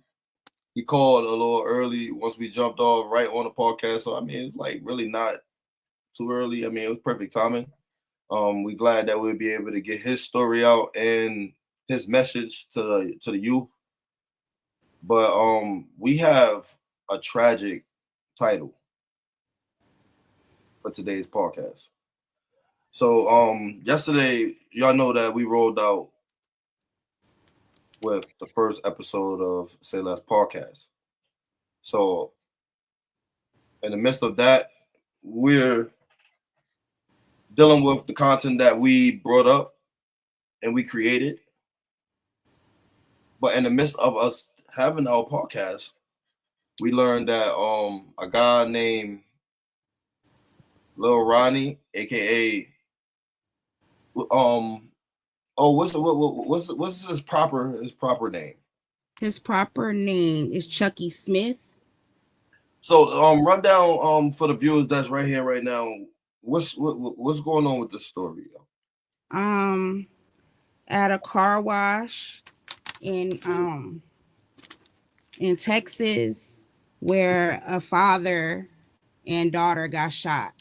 He called a little early once we jumped off right on the podcast. So I mean, it's like really not too early. I mean, it was perfect timing. We glad that we'll be able to get his story out and his message to the youth. But we have a tragic title for today's podcast. So yesterday, y'all know that we rolled out with the first episode of SaylessPodcast. So in the midst of that, we're dealing with the content that we brought up and we created. But in the midst of us having our podcast, we learned that a guy named Lil Ronnie, aka what's his proper name? His proper name is Chucky Smith. So run down for the viewers that's right here right now. What's going on with this story? At a car wash in Texas where a father and daughter got shot.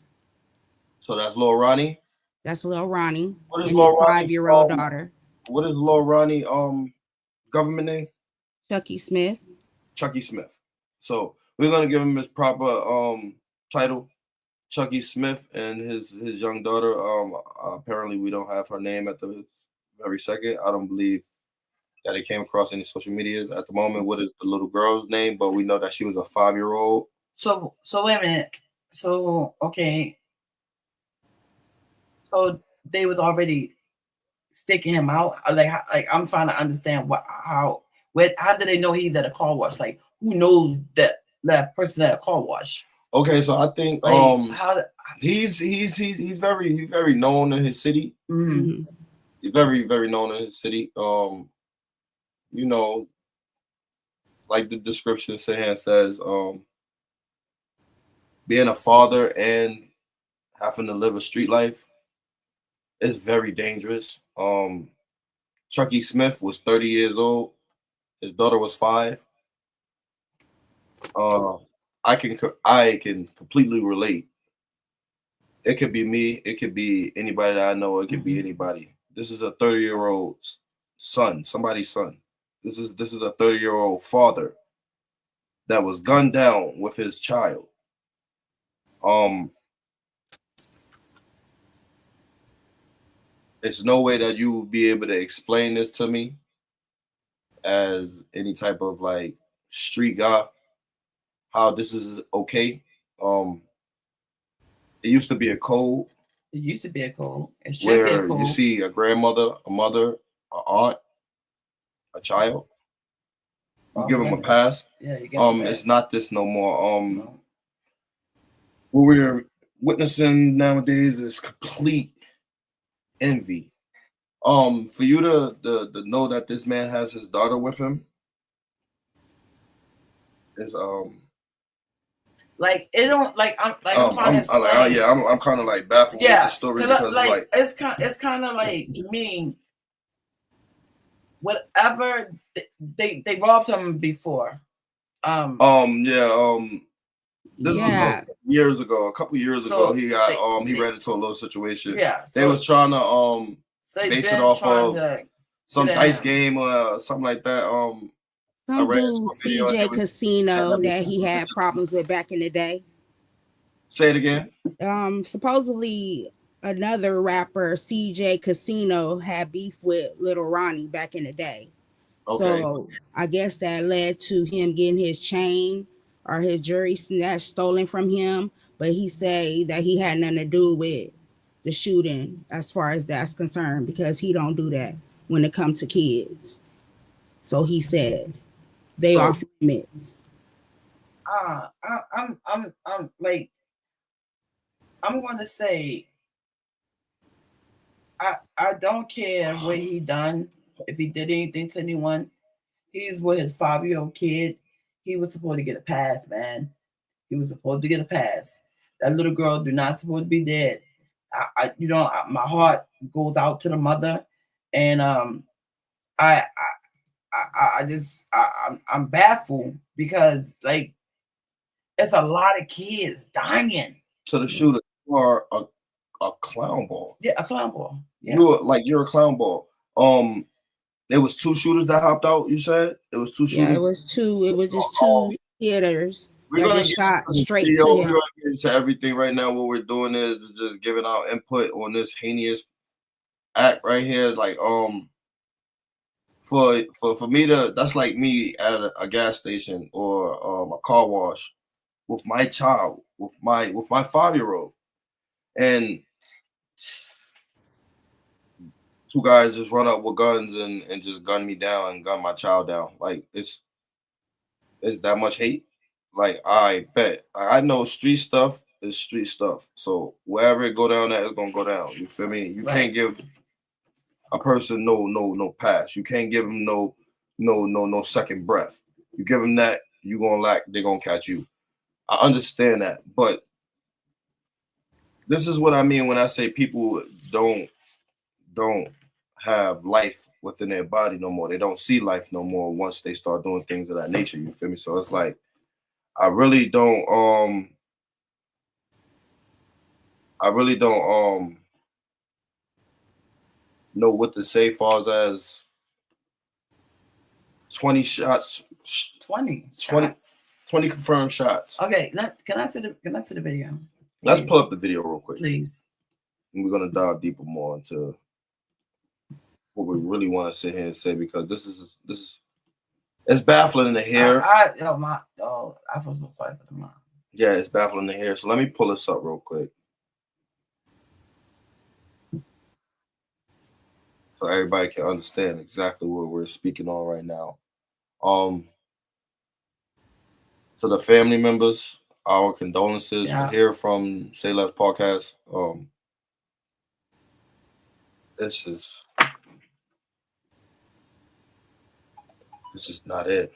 So that's Lil Ronnie? That's Lil Ronnie. What is and Lil his Ronnie? 5-year-old daughter. What is Lil Ronnie government name? Chucky Smith. Chucky Smith. So we're gonna give him his proper title, Chucky Smith, and his young daughter. Apparently we don't have her name at the very second. I don't believe that it came across any social medias at the moment. What is the little girl's name? But we know that she was a 5-year-old. So wait a minute. So okay. So they was already staking him out. Like I'm trying to understand how did they know he's at a car wash? Like who knows that person at a car wash? Okay, so I think he's very known in his city. Mm-hmm. He's very, very known in his city. You know, like the description says, being a father and having to live a street life is very dangerous. Chucky Smith was 30 years old. His daughter was 5. I can completely relate. It could be me. It could be anybody that I know. It could be anybody. This is a 30-year-old son, somebody's son. This is a 30-year-old father that was gunned down with his child. There's no way that you will be able to explain this to me as any type of like street guy, how this is okay. It used to be a code. It used to be a code. Where you see a grandmother, a mother, an aunt, a child. You Oh, give them a pass. Yeah, you give them a pass. It's not this no more. What we're witnessing nowadays is complete envy. For you to know that this man has his daughter with him is like it don't like I'm trying to explain. I'm kind of like baffled with the story because like it's kind of like me. Whatever they robbed him before. This is a couple years ago. He got he ran into a little situation. Yeah, they was trying to base it off of some dice game or something like that. Some dude CJ Casino that he had problems with back in the day. Say it again. Supposedly another rapper, CJ Casino, had beef with Little Ronnie back in the day. Okay. So I guess that led to him getting his chain or his jewelry stolen from him. But he said that he had nothing to do with the shooting as far as that's concerned, because he don't do that when it comes to kids. So he said they are limits. I'm going to say I don't care what he done. If he did anything to anyone, he's with his 5-year-old kid. He was supposed to get a pass, man. He was supposed to get a pass. That little girl do not supposed to be dead. My heart goes out to the mother, and I'm baffled because like it's a lot of kids dying. To the shooter, you are a clown ball. Yeah, a clown ball. Yeah. You're a clown ball. There was 2 shooters that hopped out. You said it was 2 shooters. Yeah, it was 2. It was just 2 hitters that just shot straight to him. We're gonna get into everything right now. What we're doing is just giving our input on this heinous act right here. Like for me that's like me at a gas station or a car wash with my child, with my 5-year-old, and 2 guys just run up with guns and just gun me down and gun my child down. Like it's that much hate. Like I bet I know street stuff is street stuff. So wherever it go down, that is gonna go down. You feel me? You can't give a person no pass. You can't give them no second breath. You give them that, you gonna lack. They're gonna catch you. I understand that, but this is what I mean when I say people don't have life within their body no more. They don't see life no more once they start doing things of that nature. You feel me? So it's like I really don't know what to say far as 20 shots. 20 confirmed shots. Okay, can I see the video? Please. Let's pull up the video real quick. Please. And we're gonna dive deeper more into what we really want to sit here and say, because this is it's baffling to hear. I feel so sorry for the mom. Yeah, it's baffling to hear. So let me pull this up real quick so everybody can understand exactly what we're speaking on right now. To the family members, our condolences here from SaylessPodcast. This is not it.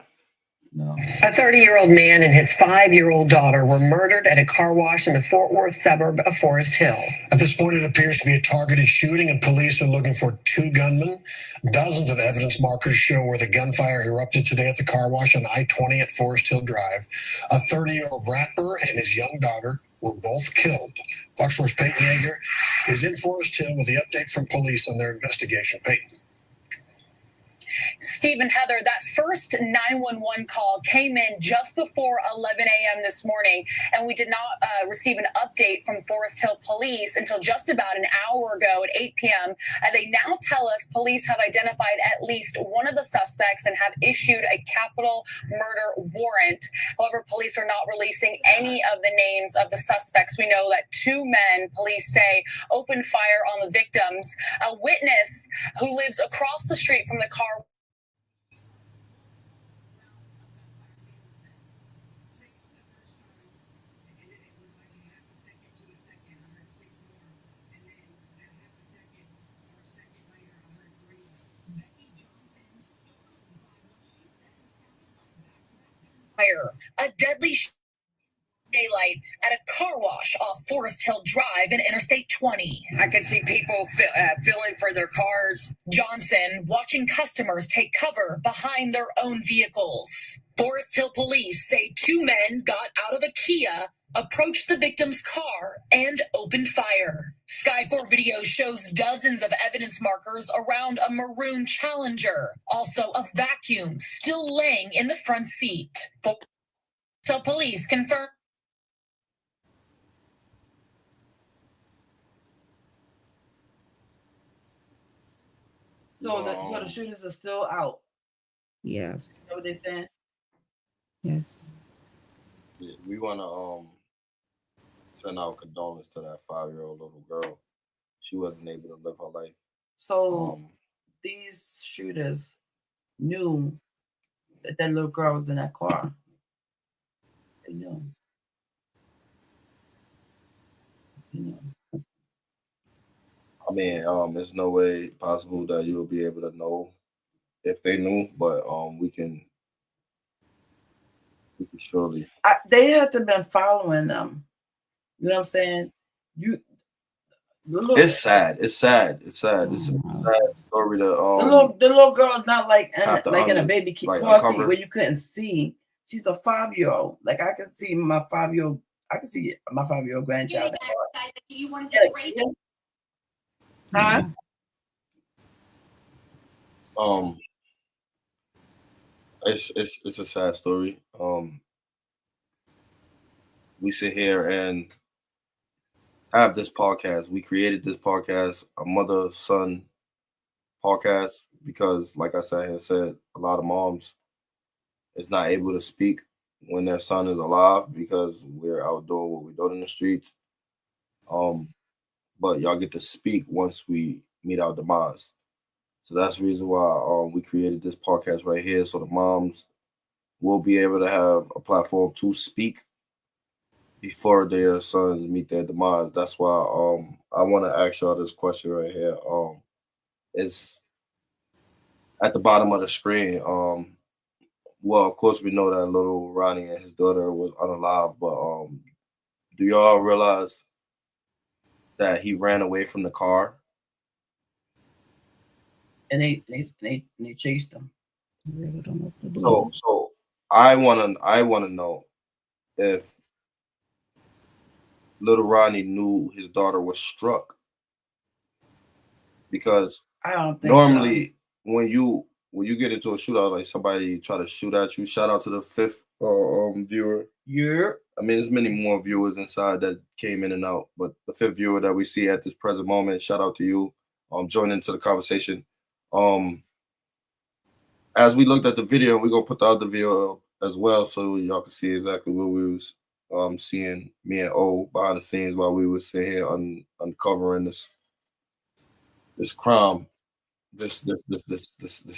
No. A 30-year-old man and his 5-year-old daughter were murdered at a car wash in the Fort Worth suburb of Forest Hill. At this point, it appears to be a targeted shooting, and police are looking for 2 gunmen. Dozens of evidence markers show where the gunfire erupted today at the car wash on I-20 at Forest Hill Drive. A 30-year-old rapper and his young daughter were both killed. Fox 4's Peyton Yeager is in Forest Hill with the update from police on their investigation. Peyton. Steve and Heather, that first 911 call came in just before 11 a.m. this morning, and we did not receive an update from Forest Hill Police until just about an hour ago at 8 p.m. They now tell us police have identified at least one of the suspects and have issued a capital murder warrant. However, police are not releasing any of the names of the suspects. We know that 2 men, police say, opened fire on the victims. A witness who lives across the street from the car fire. A deadly daylight at a car wash off Forest Hill Drive and Interstate 20. I could see people filling for their cars. Johnson watching customers take cover behind their own vehicles. Forest Hill police say 2 men got out of a Kia, approached the victim's car, and opened fire. Sky 4 video shows dozens of evidence markers around a maroon Challenger. Also, a vacuum still laying in the front seat. So police confirm. So the shooters are still out. Yes. Is that what they're saying? Yes. Yeah, we want to send our condolences to that 5-year-old little girl. She wasn't able to live her life. So these shooters knew that little girl was in that car. They knew. I mean, there's no way possible that you'll be able to know if they knew, but we can surely. They had to been following them. You know what I'm saying? It's sad. It's sad. It's sad. It's a sad story to the little girl is not like in a baby car seat where you couldn't see. She's a 5-year-old. Like I can see my 5-year-old. I can see my 5-year-old grandchild. Guys, you want to get great? Huh? It's a sad story. We sit here and have this podcast. We created this podcast, a mother-son podcast, because, like I said, a lot of moms is not able to speak when their son is alive because we're out doing what we're doing in the streets. But y'all get to speak once we meet our demise. So that's the reason why we created this podcast right here, so the moms will be able to have a platform to speak before their sons meet their demise. That's why I want to ask y'all this question right here. It's at the bottom of the screen. Well, of course, we know that little Ronnie and his daughter was unalived, but do y'all realize that he ran away from the car? And they chased him. Really don't know what to do. So I wanna know if little Ronnie knew his daughter was struck, because I don't think normally so. when you get into a shootout, like somebody try to shoot at you, shout out to the 5th viewer. Yeah. I mean, there's many more viewers inside that came in and out, but the 5th viewer that we see at this present moment, shout out to you. Join into the conversation. As we looked at the video, we're gonna put the other video up as well, so y'all can see exactly what we was seeing me and O behind the scenes while we were sitting here uncovering this crime, this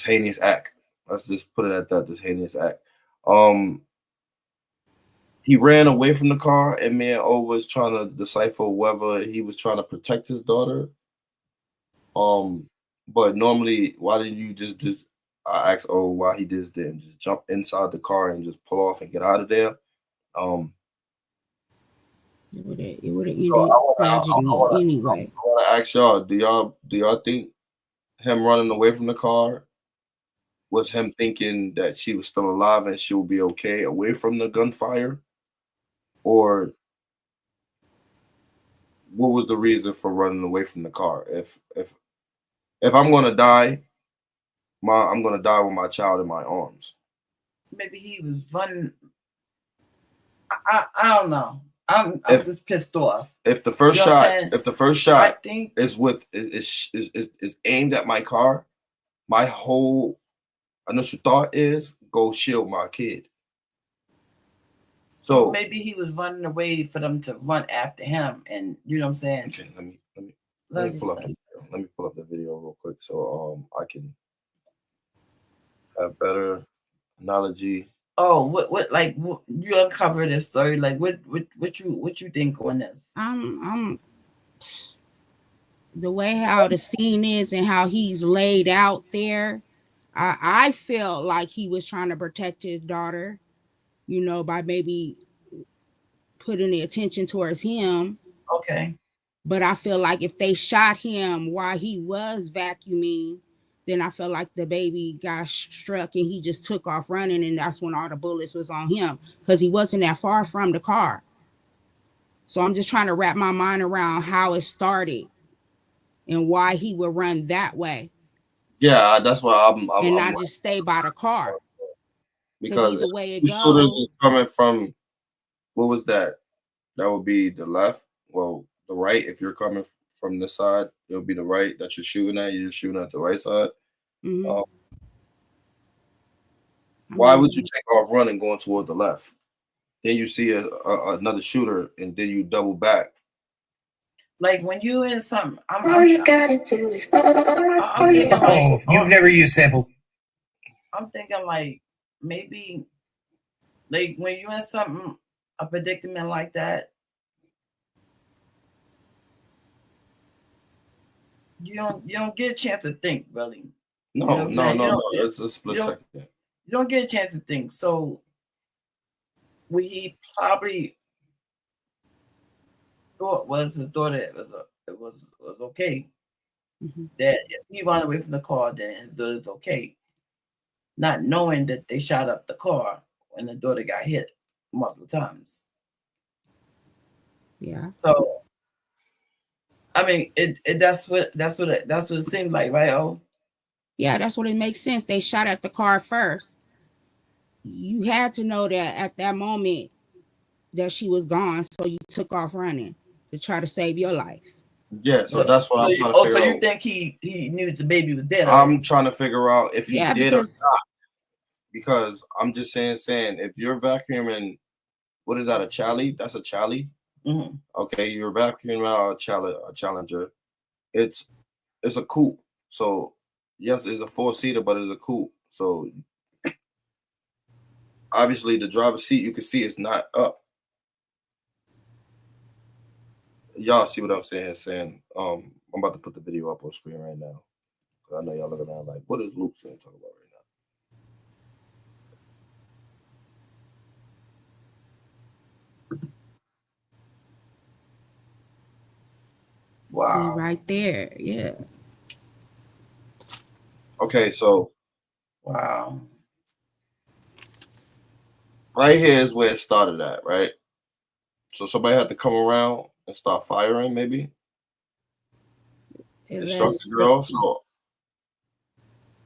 heinous act. Let's just put it at that. This heinous act. He ran away from the car, and me and O was trying to decipher whether he was trying to protect his daughter. But normally, why didn't you just I asked O why he just didn't just jump inside the car and just pull off and get out of there. It would have ended tragedy anyway. I want to ask y'all, do y'all think him running away from the car was him thinking that she was still alive and she will be okay away from the gunfire? Or what was the reason for running away from the car? If I'm gonna die, I'm gonna die with my child in my arms. Maybe he was running. I don't know. I'm just pissed off. If the first shot is aimed at my car, my whole initial thought is go shield my kid. So maybe he was running away for them to run after him, and you know what I'm saying. Okay, let me pull up the video. Let me pull up the video real quick so I can have better analogy. Oh, what you uncover this story? Like what you think on this? The way how the scene is and how he's laid out there, I felt like he was trying to protect his daughter. by maybe putting the attention towards him. Okay. But I feel like if they shot him while he was vacuuming, then I feel like the baby got struck and he just took off running, and that's when all the bullets was on him because he wasn't that far from the car. So I'm just trying to wrap my mind around how it started and why he would run that way. Yeah, that's why I'm not just stay by the car. Because either way it the shooters goes, is coming from, what was that? That would be the left. Well, the right. If you're coming from this side, it'll be the right that you're shooting at. You're shooting at the right side. mm-hmm. Why would you take off running going toward the left? Then you see another shooter, and then you double back. Like when you in something, you gotta do is you've never used samples. I'm thinking like maybe like when you in something, a predicament like that, you don't get a chance to think, really. No. It's a split second. You don't get a chance to think. So we probably thought was his daughter it was okay. Mm-hmm. That if he ran away from the car, then his daughter's okay. Not knowing that they shot up the car when the daughter got hit multiple times. Yeah. So I mean, that's what it seems like, right? Oh, yeah, that's what it makes sense. They shot at the car first. You had to know that at that moment that she was gone, so you took off running to try to save your life. Yeah, so that's what I'm trying to figure out. So you think he knew the baby was dead? I'm trying to figure out if he did or not. Because I'm just saying if you're vacuuming, what is that, a Charlie? That's a Charlie? Mm-hmm. Okay, you're vacuuming out a Challenger. It's a coupe. So yes, it's a 4-seater, but it's a coupe. So obviously the driver's seat, you can see it's not up. Y'all see what I'm saying? I'm about to put the video up on screen right now. I know y'all looking at like, what is Luke saying talking about right now? Wow. Right there. Yeah. Okay, so wow. Right here is where it started at, right? So somebody had to come around and start firing, maybe. Instruct the girl. So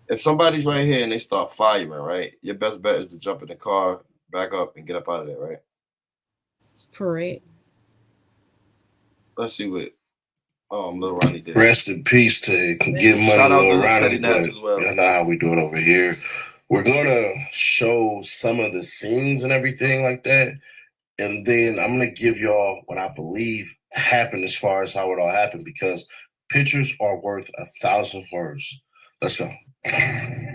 if somebody's right here and they start firing, right, your best bet is to jump in the car, back up, and get up out of there, right? Correct. Let's see what Lil Ronnie did. Rest in peace to Get Money, Lil Ronnie. But you know how we do it over here. We're gonna show some of the scenes and everything like that, and then I'm gonna give y'all what I believe happened as far as how it all happened, because pictures are worth 1,000 words. Let's go.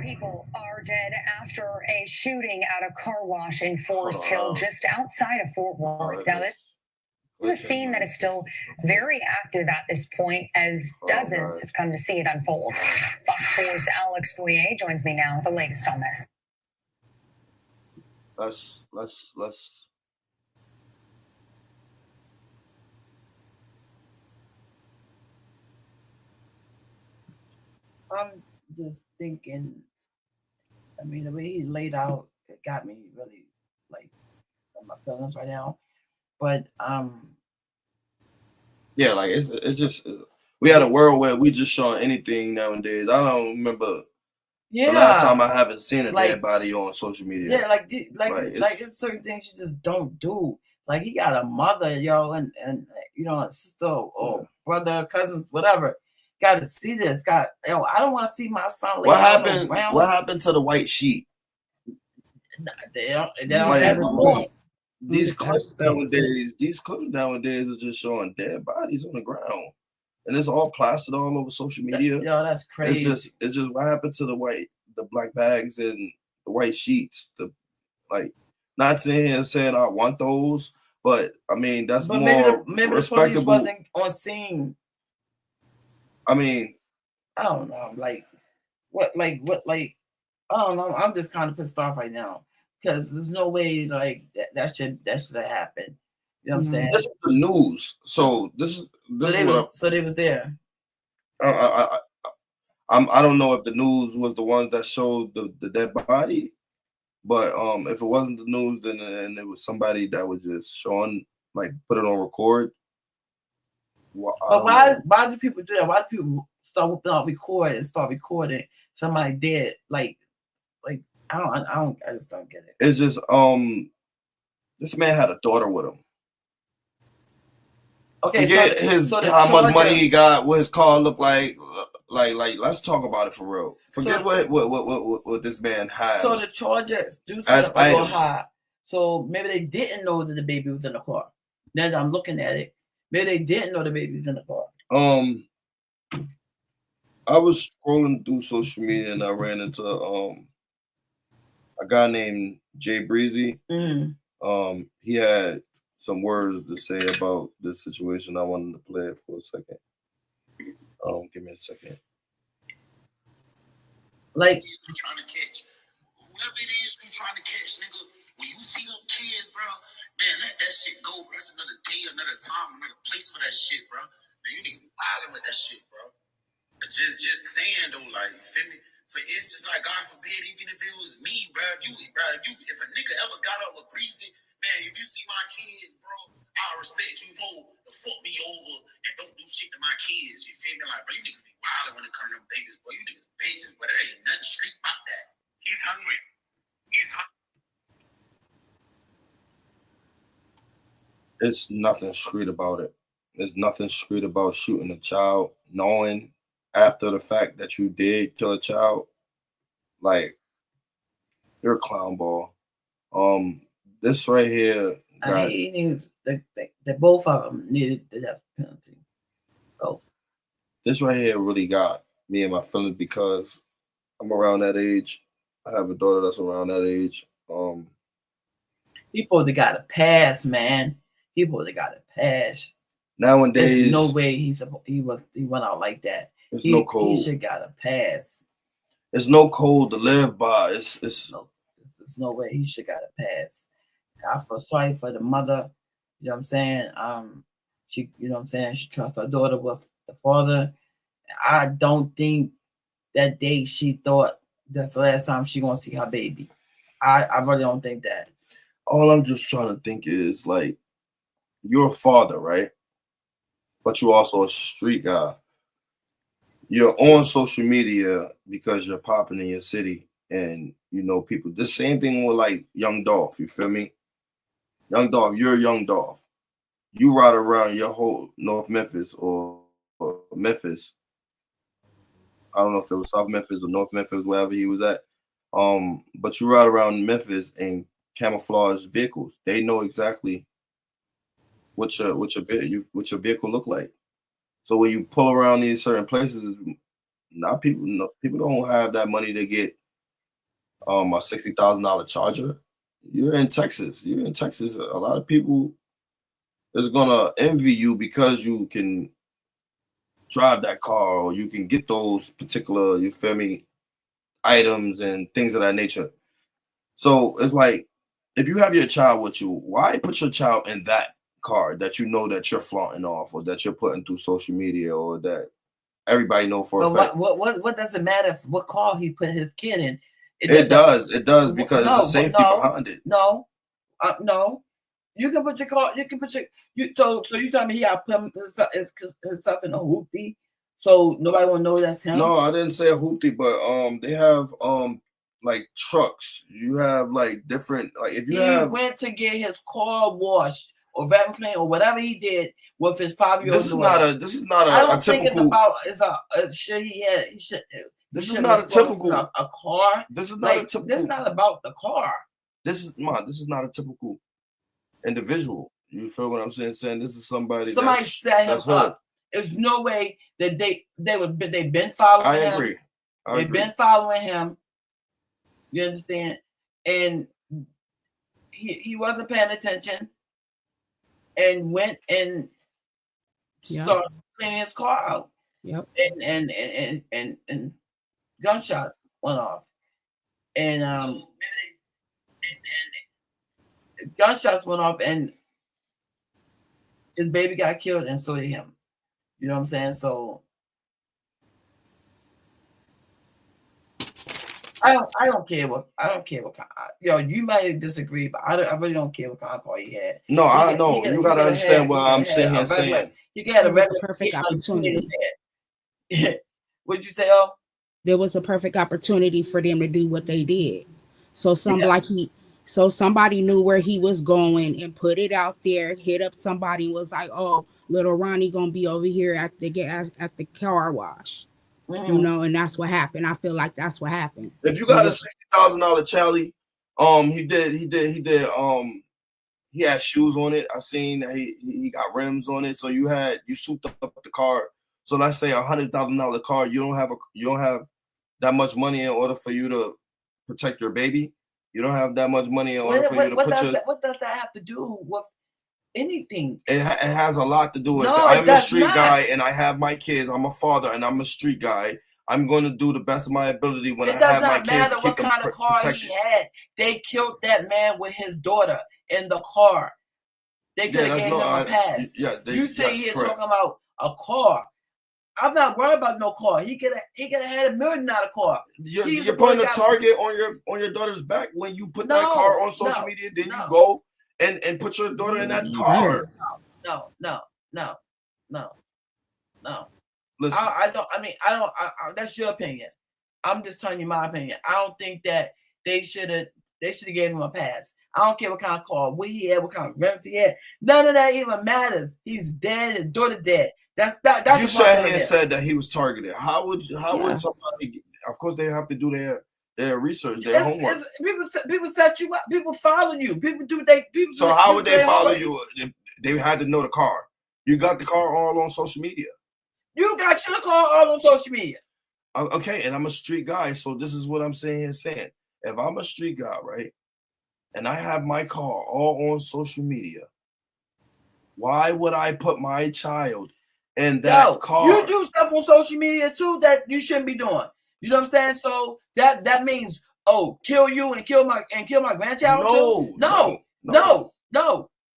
People are dead after a shooting at a car wash in Forest Hill, just outside of Fort Worth. Now, this is a scene that is still very active at this point, as dozens have come to see it unfold. Fox 4's Alex Boyer joins me now with the latest on this. Let's. I'm just thinking. I mean, the way he laid out, it got me really like in my feelings right now. But yeah, like it's just we had a world where we just showing anything nowadays. I don't remember the last time I haven't seen a dead body on social media. Yeah, like it's certain things you just don't do. Like he got a mother, yo, and you know, a sister or brother, cousins, whatever. Got to see this. I don't want to see my son. What happened? What happened to the white sheet? They don't have These clips nowadays are just showing dead bodies on the ground, and it's all plastered all over social media. Yo, that's crazy. It's just what happened to the black bags and the white sheets. Not sitting here saying I want those, but I mean that's more maybe respectable. The police wasn't on scene. I mean, I don't know. What? I don't know. I'm just kind of pissed off right now. because there's no way like that should have happened. You know what I'm saying? This is the news. So this is so they was there. I don't know if the news was the ones that showed the dead body, but if it wasn't the news, then and it was somebody that was just showing, like, put it on record. But why do people do that? Why do people start recording somebody dead? Like I just don't get it. It's just this man had a daughter with him. Okay, forget how much money he got, what his car looked like. Like let's talk about it for real. Forget what this man has. So the charges do seem a little high. So maybe they didn't know that the baby was in the car. Now that I'm looking at it, maybe they didn't know the baby was in the car. I was scrolling through social media and I ran into a guy named Jay Breezy. Mm-hmm. He had some words to say about this situation. I wanted to play it for a second. Give me a second. Like, I'm trying to catch whoever it is you trying to catch, nigga. When you see them kids, bro, man, let that shit go. Bro. That's another day, another time, another place for that shit, bro. Man, you niggas be wildin' with that shit, bro. Just saying though, like, you feel me? For instance, like, God forbid, even if it was me, bro, if a nigga ever got up with Breezy, man, if you see my kids, bro, I'll respect you more to fuck me over and don't do shit to my kids. You feel me? Like, bro, you niggas be wildin' when it comes to them babies, boy. You niggas bitches, but there ain't nothing street about that. He's hungry. It's nothing street about it. There's nothing street about shooting a child, knowing after the fact that you did kill a child. Like, you're a clown ball. This right here. Both of them needed the death penalty. Both. This right here really got me in my feelings because I'm around that age. I have a daughter that's around that age. He supposed to got a pass, man. He supposed to got a pass. Nowadays, there's no way he went out like that. There's no code. He should got a pass. There's no code to live by. There's no way he should got a pass. I feel sorry for the mother. You know what I'm saying? She, you know what I'm saying? She trusts her daughter with the father. I don't think that day she thought that's the last time she gonna see her baby. I really don't think that. All I'm just trying to think is, like, you're a father, right? But you're also a street guy. You're on social media because you're popping in your city and you know people. The same thing with, like, Young Dolph, you feel me? Young Dolph, you're Young Dolph. You ride around your whole North Memphis or Memphis. I don't know if it was South Memphis or North Memphis, wherever he was at. But you ride around Memphis in camouflage vehicles. They know exactly what your vehicle look like. So when you pull around these certain places, now people don't have that money to get a $60,000 Charger. You're in Texas. A lot of people is gonna envy you because you can drive that car or you can get those particular, you feel me, items and things of that nature. So it's like, if you have your child with you, why put your child in that car that you know that you're flaunting off or that you're putting through social media or that everybody know for a fact? What does it matter what car he put his kid in? It does because the safety behind it. No. You can put your car. You can put your. So you tell me he got put himself in a hoopty, so nobody will know that's him. No, I didn't say a hoopty, but they have like trucks. You have like different, like if you went to get his car washed or vacuum or whatever he did with his 5-year-old. This is not a typical. I don't think it's about. He should. This is not a typical a car. This is not a typical. This is not about the car. This is not a typical individual. You feel what I'm saying? Saying this is somebody set him up. There's no way that they've been following him. I agree. They've been following him. You understand? And he wasn't paying attention and went and started cleaning his car out. Yep. And gunshots went off. And gunshots went off and his baby got killed, and so did him. You know what I'm saying? So I don't care what you might disagree, but I really don't care what kind of car he had. No, I know. You gotta understand what I'm sitting here saying. You can have a regular perfect opportunity. What'd you say? Oh, there was a perfect opportunity for them to do what they did. So somebody knew where he was going and put it out there, hit up somebody and was like, "Oh, little Ronnie gonna be over here at the car wash." You know, and that's what happened. I feel like that's what happened. If you got a $60,000 Charlie, he had shoes on it. I seen that he got rims on it. So you souped up the car. So let's say $100,000 car. You don't have that much money in order for you to protect your baby. You don't have that much money in order for you to what does that have to do with anything? It has a lot to do with it. I'm a street guy and I have my kids. I'm a father and I'm a street guy. I'm going to do the best of my ability when I have my kids. It does not matter what kind of car he had. They killed that man with his daughter in the car. They could have gave him a pass. You say he's talking about a car. I'm not worried about no car. He could have had $1 million car. You're putting a target on your daughter's back when you put that car on social media. Then you go and put your daughter in that car. No. Listen, I don't. That's your opinion. I'm just telling you my opinion. I don't think that they should have gave him a pass. I don't care what kind of car, what he had, what kind of rims he had. None of that even matters. He's dead. His daughter dead. That's you said that he was targeted. How would somebody? Of course, they have to do their research, their homework. People set you up. People follow you. People do. So how would they follow you if they had to know the car? You got the car all on social media. You got your car all on social media. Okay, and I'm a street guy, so this is what I'm saying. If I'm a street guy, right, and I have my car all on social media, why would I put my child in that car? You do stuff on social media too that you shouldn't be doing. You know what I'm saying? So that means kill you and kill my grandchild too? No.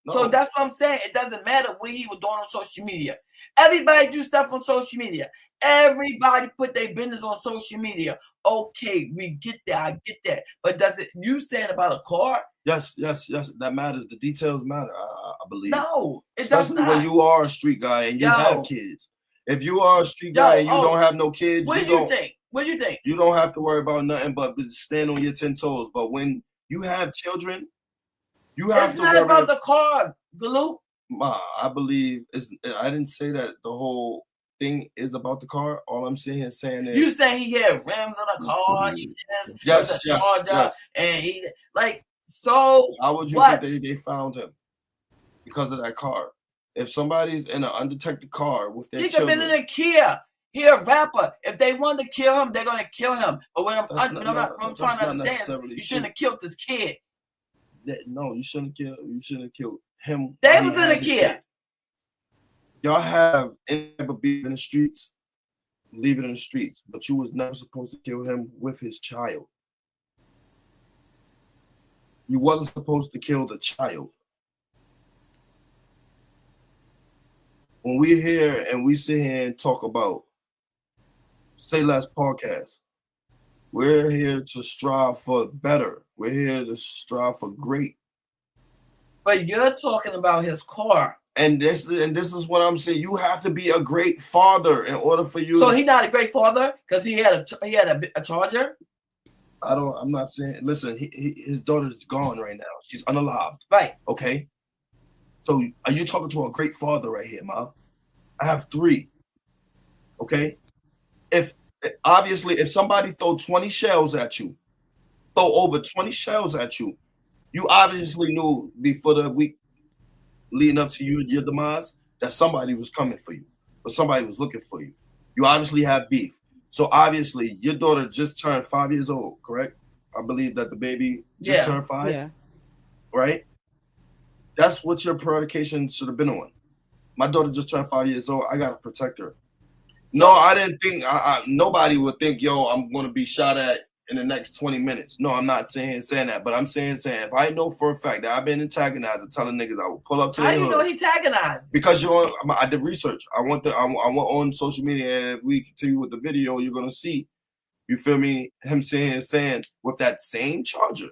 So that's what I'm saying. It doesn't matter what he was doing on social media. Everybody do stuff on social media. Everybody put their business on social media. Okay, we get that. I get that. But you saying about a car? Yes. That matters. The details matter, I believe. No, it does not. Especially when you are a street guy and you have kids. If you are a street guy and you don't have no kids, what do you think? What do you think? You don't have to worry about nothing but stand on your 10 toes. But when you have children, you have to worry. It's not about the car, Galoo. I believe I didn't say that the whole thing is about the car. All I'm saying is you say he had rims on the car. Yes. And he so. How would you think they found him? Because of that car. If somebody's in an undetected car with their children, he could have been in a Kia. He a rapper. If they want to kill him, they're gonna kill him. But what I'm trying to understand, you shouldn't have killed this kid. No, you shouldn't have killed him. They was in a Kia. Y'all have any type of beef in the streets, leave it in the streets. But you was never supposed to kill him with his child. You wasn't supposed to kill the child. When we're here and we sit here and talk about SaylessPodcast, we're here to strive for better. We're here to strive for great. But you're talking about his car. And this is what I'm saying. You have to be a great father in order for you. So he's not a great father because he had a Charger. I'm not saying. Listen, his daughter's gone right now. She's unalived. Right. Okay. So are you talking to a great father right here, Ma? I have 3. Okay. If somebody throw 20 shells at you, throw over 20 shells at you, you obviously knew before the week leading up to your demise that somebody was coming for you, or somebody was looking for you. You obviously have beef. So obviously your daughter just turned 5 years old, correct? I believe that the baby just turned 5. Yeah. Right? That's what your predication should have been on. My daughter just turned 5 years old. I gotta protect her. No, I didn't think nobody would think, I'm gonna be shot at in the next 20 minutes. No, I'm not saying that, but I'm saying if I know for a fact that I've been antagonized and telling niggas I will pull up to How the you hood. know he antagonized? Because I did research. I went on social media, and if we continue with the video, you're gonna see, you feel me, him saying with that same charger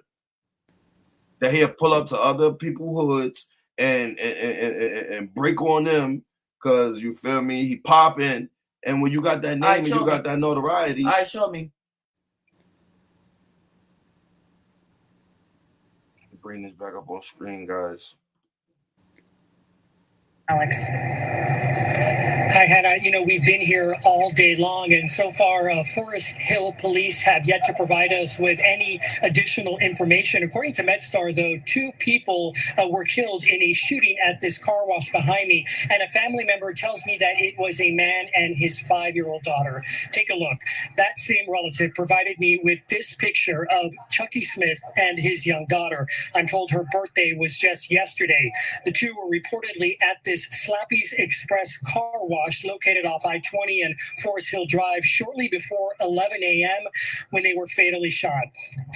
that he'll pull up to other people's hoods and break on them, because you feel me, he popping, and when you got that name and you got that notoriety. All right, show me. Bring this back up on screen, guys. Alex. Hi, Hannah. We've been here all day long, and so far, Forest Hill Police have yet to provide us with any additional information. According to MedStar, though, 2 people were killed in a shooting at this car wash behind me, and a family member tells me that it was a man and his 5-year-old daughter. Take a look. That same relative provided me with this picture of Chucky Smith and his young daughter. I'm told her birthday was just yesterday. The 2 were reportedly at this Slappy's Express car wash located off I-20 and Forest Hill Drive shortly before 11 a.m. when they were fatally shot.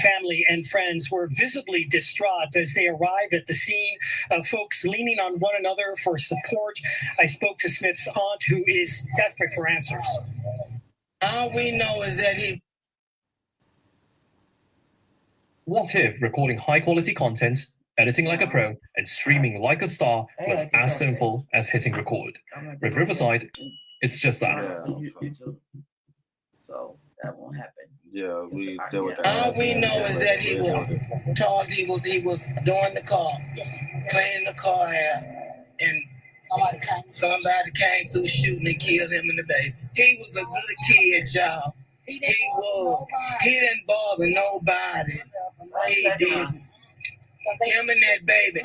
Family and friends were visibly distraught as they arrived at the scene, folks leaning on one another for support. I spoke to Smith's aunt, who is desperate for answers. All we know is that he... What if recording high-quality content, editing like a pro, and streaming like a star was as simple as hitting record? With Riverside, it's just that. So that won't happen. Yeah, we deal with that. All we know is that he was charged. He was doing the car, cleaning the car out, and somebody came through shooting and killed him and the baby. He was a good kid, y'all. He was. He didn't bother nobody. He did. Him and that baby.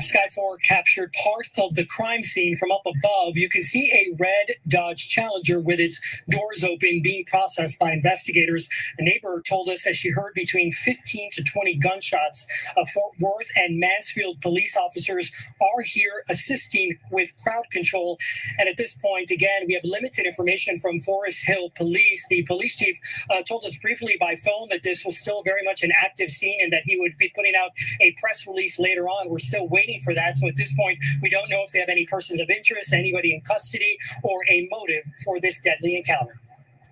Sky 4 captured part of the crime scene from up above. You can see a red Dodge Challenger with its doors open being processed by investigators. A neighbor told us that she heard between 15 to 20 gunshots. Fort Worth and Mansfield police officers are here assisting with crowd control. And at this point, again, we have limited information from Forest Hill Police. The police chief told us briefly by phone that this was still very much an active scene and that he would be putting out a press release later on. We're still waiting for that. So at this point, we don't know if they have any persons of interest, anybody in custody, or a motive for this deadly encounter.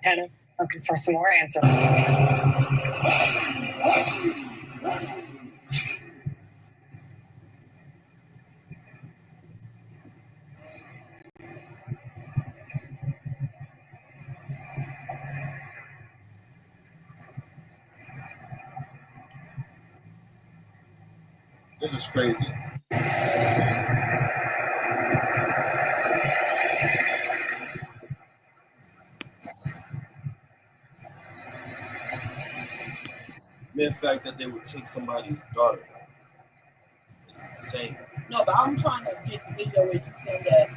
Hannah? Looking for some more answer. This is crazy. Mere fact that they would take somebody's daughter. It's insane. No, but I'm trying to get the video where you said that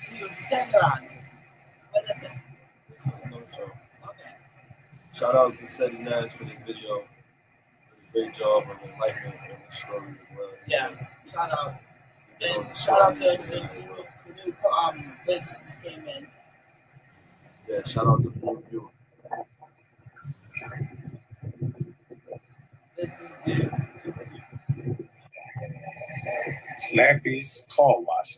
he was terrorizing. What is it? This is no show. Okay. Shout out to Seti Nash for the video. Great job of enlightenment on the story as well. Yeah, shout out. And shout out to the new business that came in. Yeah, shout out to the new viewer. Slappy's Car Wash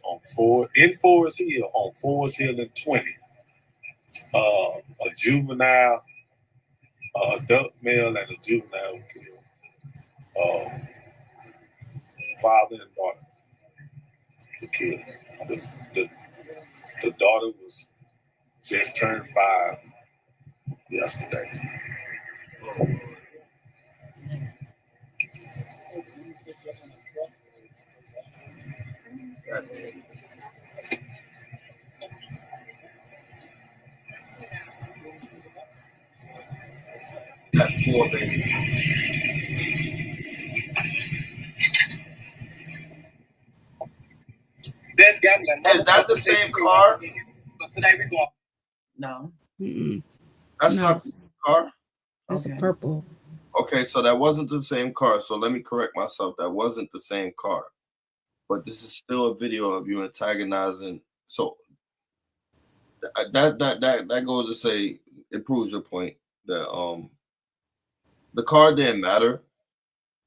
in Forest Hill on Forest Hill and 20. A juvenile, adult male, and a juvenile were killed. Father and daughter were killed. The daughter was just turned 5 yesterday. That poor baby. Best gambling. Is that the same car? Today we go. No. That's not the same car? It's a purple. Okay, so that wasn't the same car. So let me correct myself. That wasn't the same car. But this is still a video of you antagonizing. So that goes to say, it proves your point. that the car didn't matter.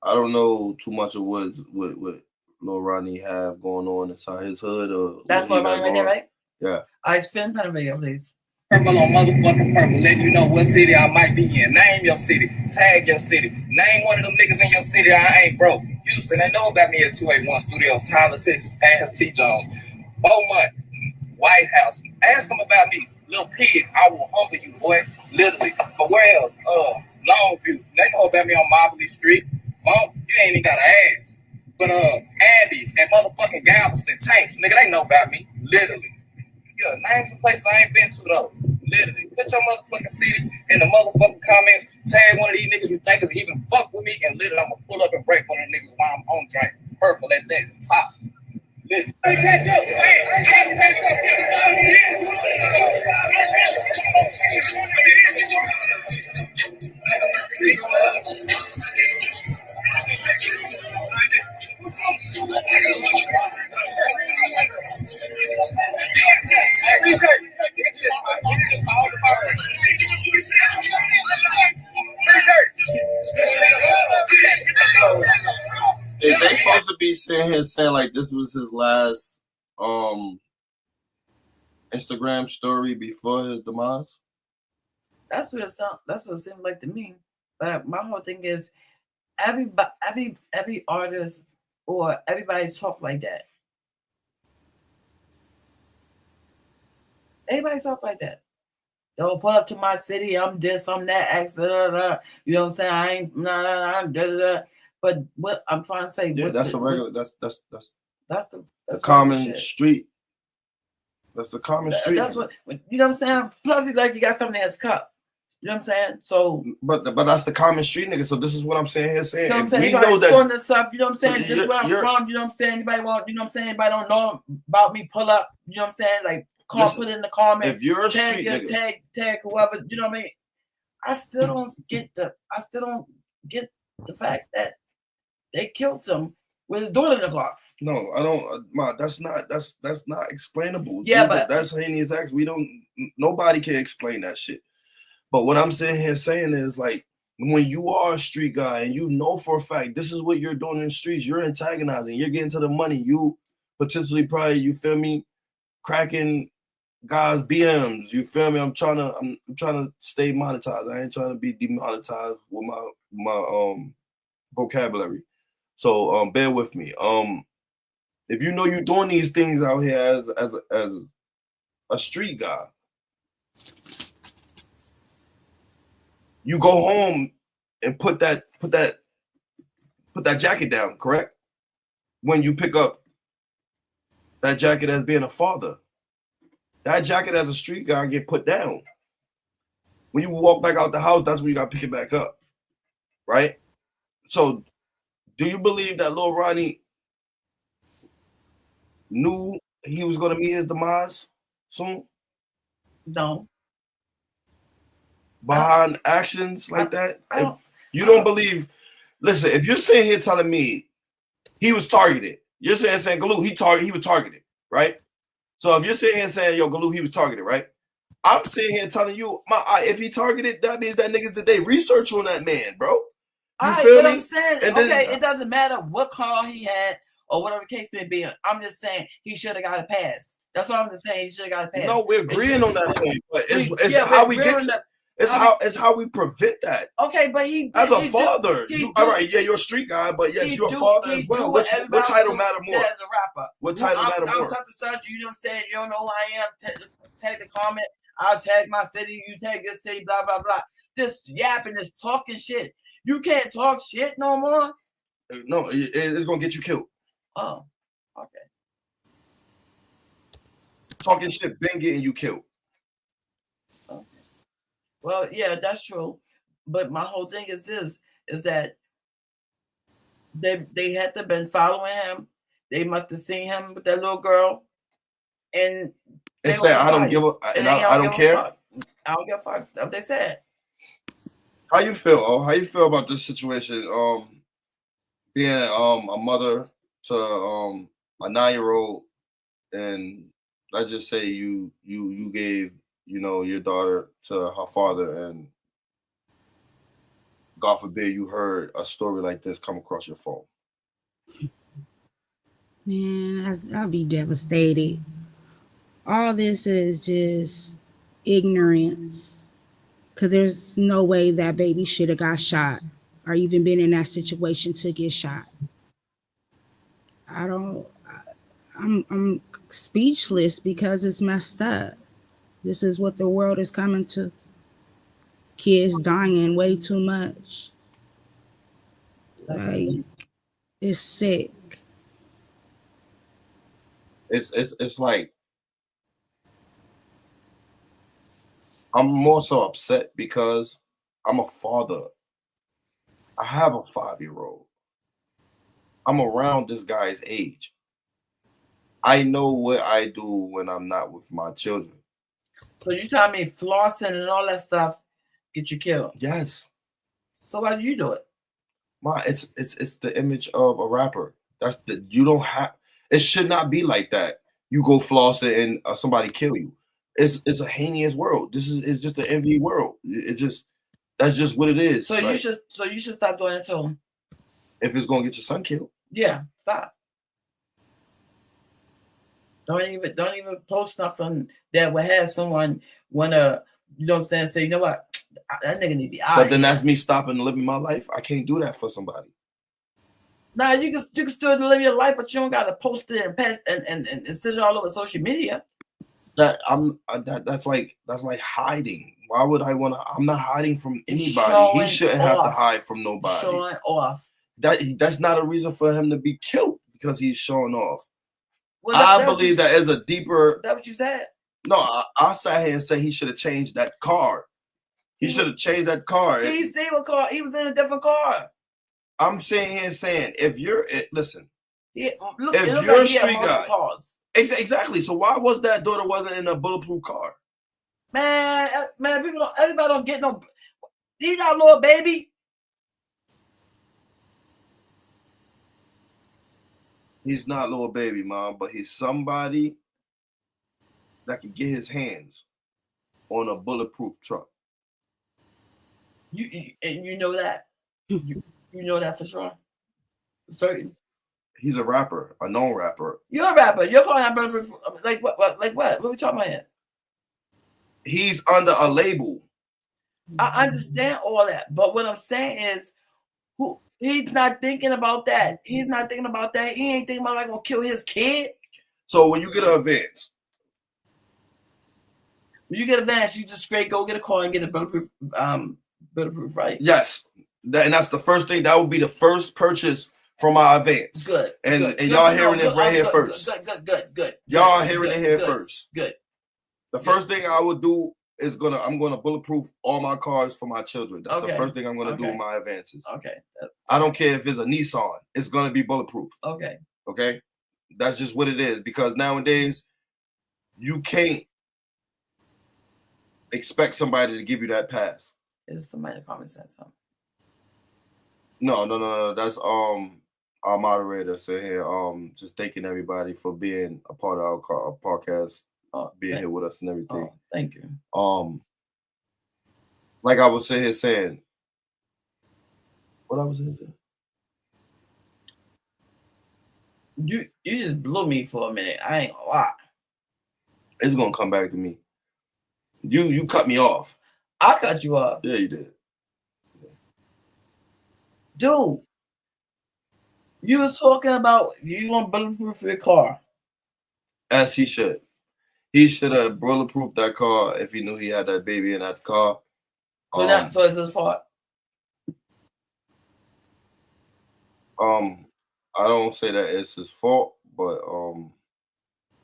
I don't know too much of what Lil Ronnie have going on inside his hood or that's what Ronnie right there, right? Yeah. I spin pen video, please. Purple on motherfucking purple, letting you know what city I might be in. Name your city, tag your city, name one of them niggas in your city. I ain't broke. Houston, they know about me at 281 Studios, Tyler, Texas, Ask T. Jones, Beaumont, White House. Ask them about me, Lil Pig. I will humble you, boy, literally. But where else? Longview. They know about me on Mobley Street. Monk, you ain't even got an ass. But Abby's and motherfucking Galveston tanks, nigga, they know about me, literally. Yeah, name some places I ain't been to though. Literally. Put your motherfucking city in the motherfucking comments. Tag one of these niggas who think is even fuck with me, and literally I'm gonna pull up and break one of them niggas while I'm on drink. Purple at that top. Literally. Is they supposed to be sitting here saying like this was his last Instagram story before his demise? That's what it sounds. That's what it seems like to me. But my whole thing is, every artist or everybody talk like that. Everybody talk like that. They'll pull up to my city. I'm this. I'm that. You know what I'm saying? I ain't. I'm da da da. But what I'm trying to say, yeah, that's a regular. That's the common street. That's the common street. That's what you know what I'm saying. Plus, you got something that's cut. You know what I'm saying? So, but that's the common street nigga. So this is what I'm saying here. Saying, you know what I'm saying? We know that this stuff. You know what I'm saying? Just where I'm from. You know what I'm saying? Anybody want? You know what I'm saying? Anybody don't know about me? Pull up. You know what I'm saying? Like, put it in the comment. If you're a street nigga, tag whoever. You know what I mean? I still don't get the fact that they killed him with his daughter in the block. No, I don't. That's not explainable. Yeah, dude, but that's heinous acts. Nobody can explain that shit. But what I'm sitting here saying is like, when you are a street guy and you know for a fact this is what you're doing in the streets, you're antagonizing, you're getting to the money, you potentially probably, you feel me, cracking guys' BMs. You feel me? I'm trying to stay monetized. I ain't trying to be demonetized with my vocabulary. So bear with me. If you know you're doing these things out here as a street guy, you go home and put that jacket down, correct? When you pick up that jacket as being a father, that jacket as a street guy get put down. When you walk back out the house, that's when you got to pick it back up, right? So, do you believe that Lil Ronnie knew he was going to meet his demise soon? No. Behind actions like that? If you don't believe, listen, if you're sitting here telling me he was targeted, you're saying Galoo, he was targeted, right? So if you're sitting here saying, yo, Galoo, he was targeted, right? I'm sitting here telling you, if he targeted, that means that niggas did they research on that man, bro. You feel me? What I'm saying, it doesn't matter what car he had or whatever the case may be. I'm just saying he should have got a pass. That's what I'm just saying. He should have got a pass. No, we're agreeing on that point, but it's how we get to. It's how we prevent that. Okay, but he as a father, all right, yeah, you're a street guy, but yes, you're a father as well. What title matter more? As a rapper, what title matter more? I'm to search. You know what I'm saying? You don't know who I am. Tag the comment. I'll tag my city. You tag this city. Blah blah blah. This yapping, this talking shit. You can't talk shit no more. No, it's gonna get you killed. Oh, okay. Talking shit been getting you killed. Okay. Well, yeah, that's true. But my whole thing is this: is that they had to have been following him. They must have seen him with that little girl, and they said, "I don't give a, and I don't care. I don't give a fuck." That's what they said. How you feel? How you feel about this situation? Being a mother to a 9-year-old, and let's just say you gave your daughter to her father, and God forbid, you heard a story like this come across your phone? Man, I'll be devastated. All this is just ignorance. Because there's no way that baby should have got shot or even been in that situation to get shot. I'm speechless because it's messed up. This is what the world is coming to. Kids dying way too much. Like, it's sick. It's like I'm more so upset because I'm a father. I have a 5-year-old. I'm around this guy's age. I know what I do when I'm not with my children. So you tell me flossing and all that stuff get you killed? Yes. So why do you do it? It's the image of a rapper. You don't have. It should not be like that. You go flossing and somebody kill you. It's a heinous world. It's just an envy world. That's just what it is. So you should stop doing it too. If it's gonna get your son killed. Yeah, stop. Don't even post nothing that would have someone wanna, you know what I'm saying, say, you know what, that nigga need to be out. But then that's me stopping living my life. I can't do that for somebody. Nah, you can still live your life, but you don't gotta post it and send it all over social media. That's like hiding. Why would I want to? I'm not hiding from anybody. He shouldn't have to hide from nobody. Showing off. That's not a reason for him to be killed because he's showing off. Well, I believe that is a deeper. That's what you said. No, I sat here and said he should have changed that car. He should have changed that car. He seen what car. He was in a different car. I'm sitting here saying, if you're listen, if you're a street guy, exactly. So why was that daughter wasn't in a bulletproof car? Man, everybody don't get no. He got a little baby. He's not little baby, Mom, but he's somebody that can get his hands on a bulletproof truck. You know that. You know that for sure. Certain. He's a rapper, a known rapper. You're a rapper. You're calling him bulletproof. Like what? Like what? What are we talking about here? He's under a label. I understand all that, but what I'm saying is, he's not thinking about that. He's not thinking about that. He ain't thinking about like gonna kill his kid. So when you get an advance, you just straight go get a car and get a bulletproof, right? Yes, and that's the first thing. That would be the first purchase from my advance. Good. And y'all hearing it right here first. Good. Y'all hearing it here first. Good. The first thing I would do is I'm gonna bulletproof all my cars for my children. That's the first thing I'm gonna do with my advances. Okay. I don't care if it's a Nissan, it's gonna be bulletproof. Okay. That's just what it is, because nowadays you can't expect somebody to give you that pass. Is somebody common sense, huh? No. That's our moderator sitting here just thanking everybody for being a part of our podcast. Being here with us and everything. Thank you. Like I was sitting here saying, what I was saying? You just blew me for a minute. I ain't gonna lie. It's gonna come back to me. You cut me off. I cut you off. Yeah, you did. Dude, you was talking about you want bulletproof your car. As he should. He should have bulletproofed that car if he knew he had that baby in that car. So it's his fault. I don't say that it's his fault, but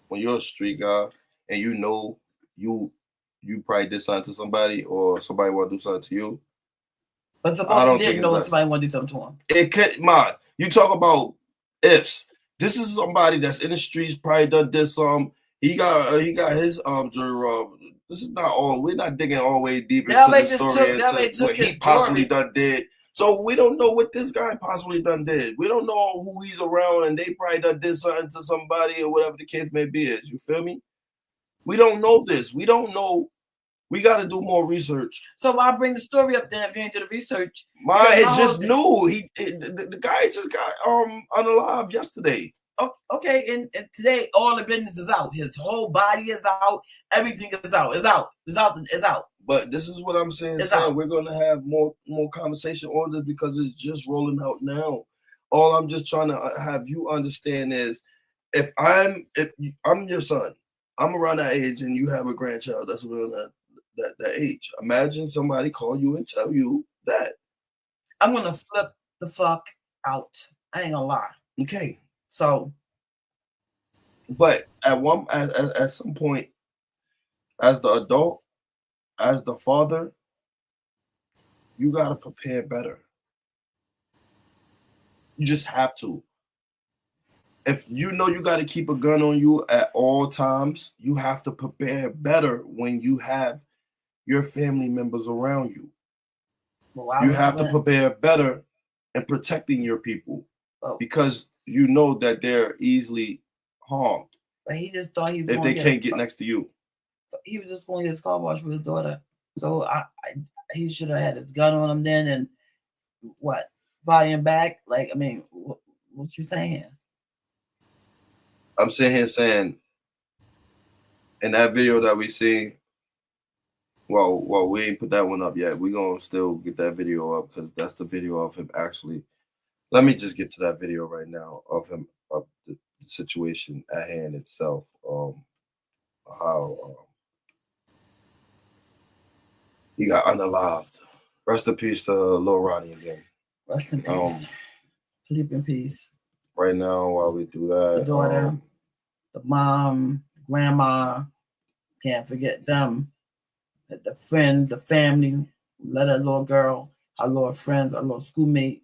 when you're a street guy and you know you probably did something to somebody or somebody want to do something to you. But suppose he didn't know somebody want to do something to him. It could, man. You talk about ifs. This is somebody that's in the streets, probably did some. He got his jury robbed. This is not all. We're not digging all the way deep into the story into what he possibly done did. So we don't know what this guy possibly done did. We don't know who he's around, and they probably done did something to somebody or whatever the case may be. You feel me? We don't know this. We don't know We got to do more research. So why bring the story up then if you ain't do the research? It just knew the guy just got unalive yesterday. Okay, and today all the business is out. His whole body is out. Everything is out. It's out. But this is what I'm saying. We're gonna have more conversation on this because it's just rolling out now. All I'm just trying to have you understand is if I'm your son, I'm around that age, and you have a grandchild that's around that age. Imagine somebody call you and tell you that. I'm gonna flip the fuck out. I ain't gonna lie. Okay. So, but at some point, as the adult, as the father, you gotta prepare better. You just have to. If you know you gotta keep a gun on you at all times, you have to prepare better when you have your family members around you. You have to prepare better in protecting your people because you know that they're easily harmed. But he just thought he was if they can't get next to you. He was just going to get his car washed with his daughter. So he should have had his gun on him then and volume back. Like, I mean, what you saying? I'm sitting here saying in that video that we see, well, we ain't put that one up yet. We're going to still get that video up because that's the video of him actually. Let me just get to that video right now of him, of the situation at hand itself. How he got unalived. Rest in peace to Lil Ronnie again. Rest in peace. Sleep in peace. Right now, while we do that, the daughter, the mom, grandma, can't forget them. The friend, the family, let our little girl, our little friends, our little schoolmates.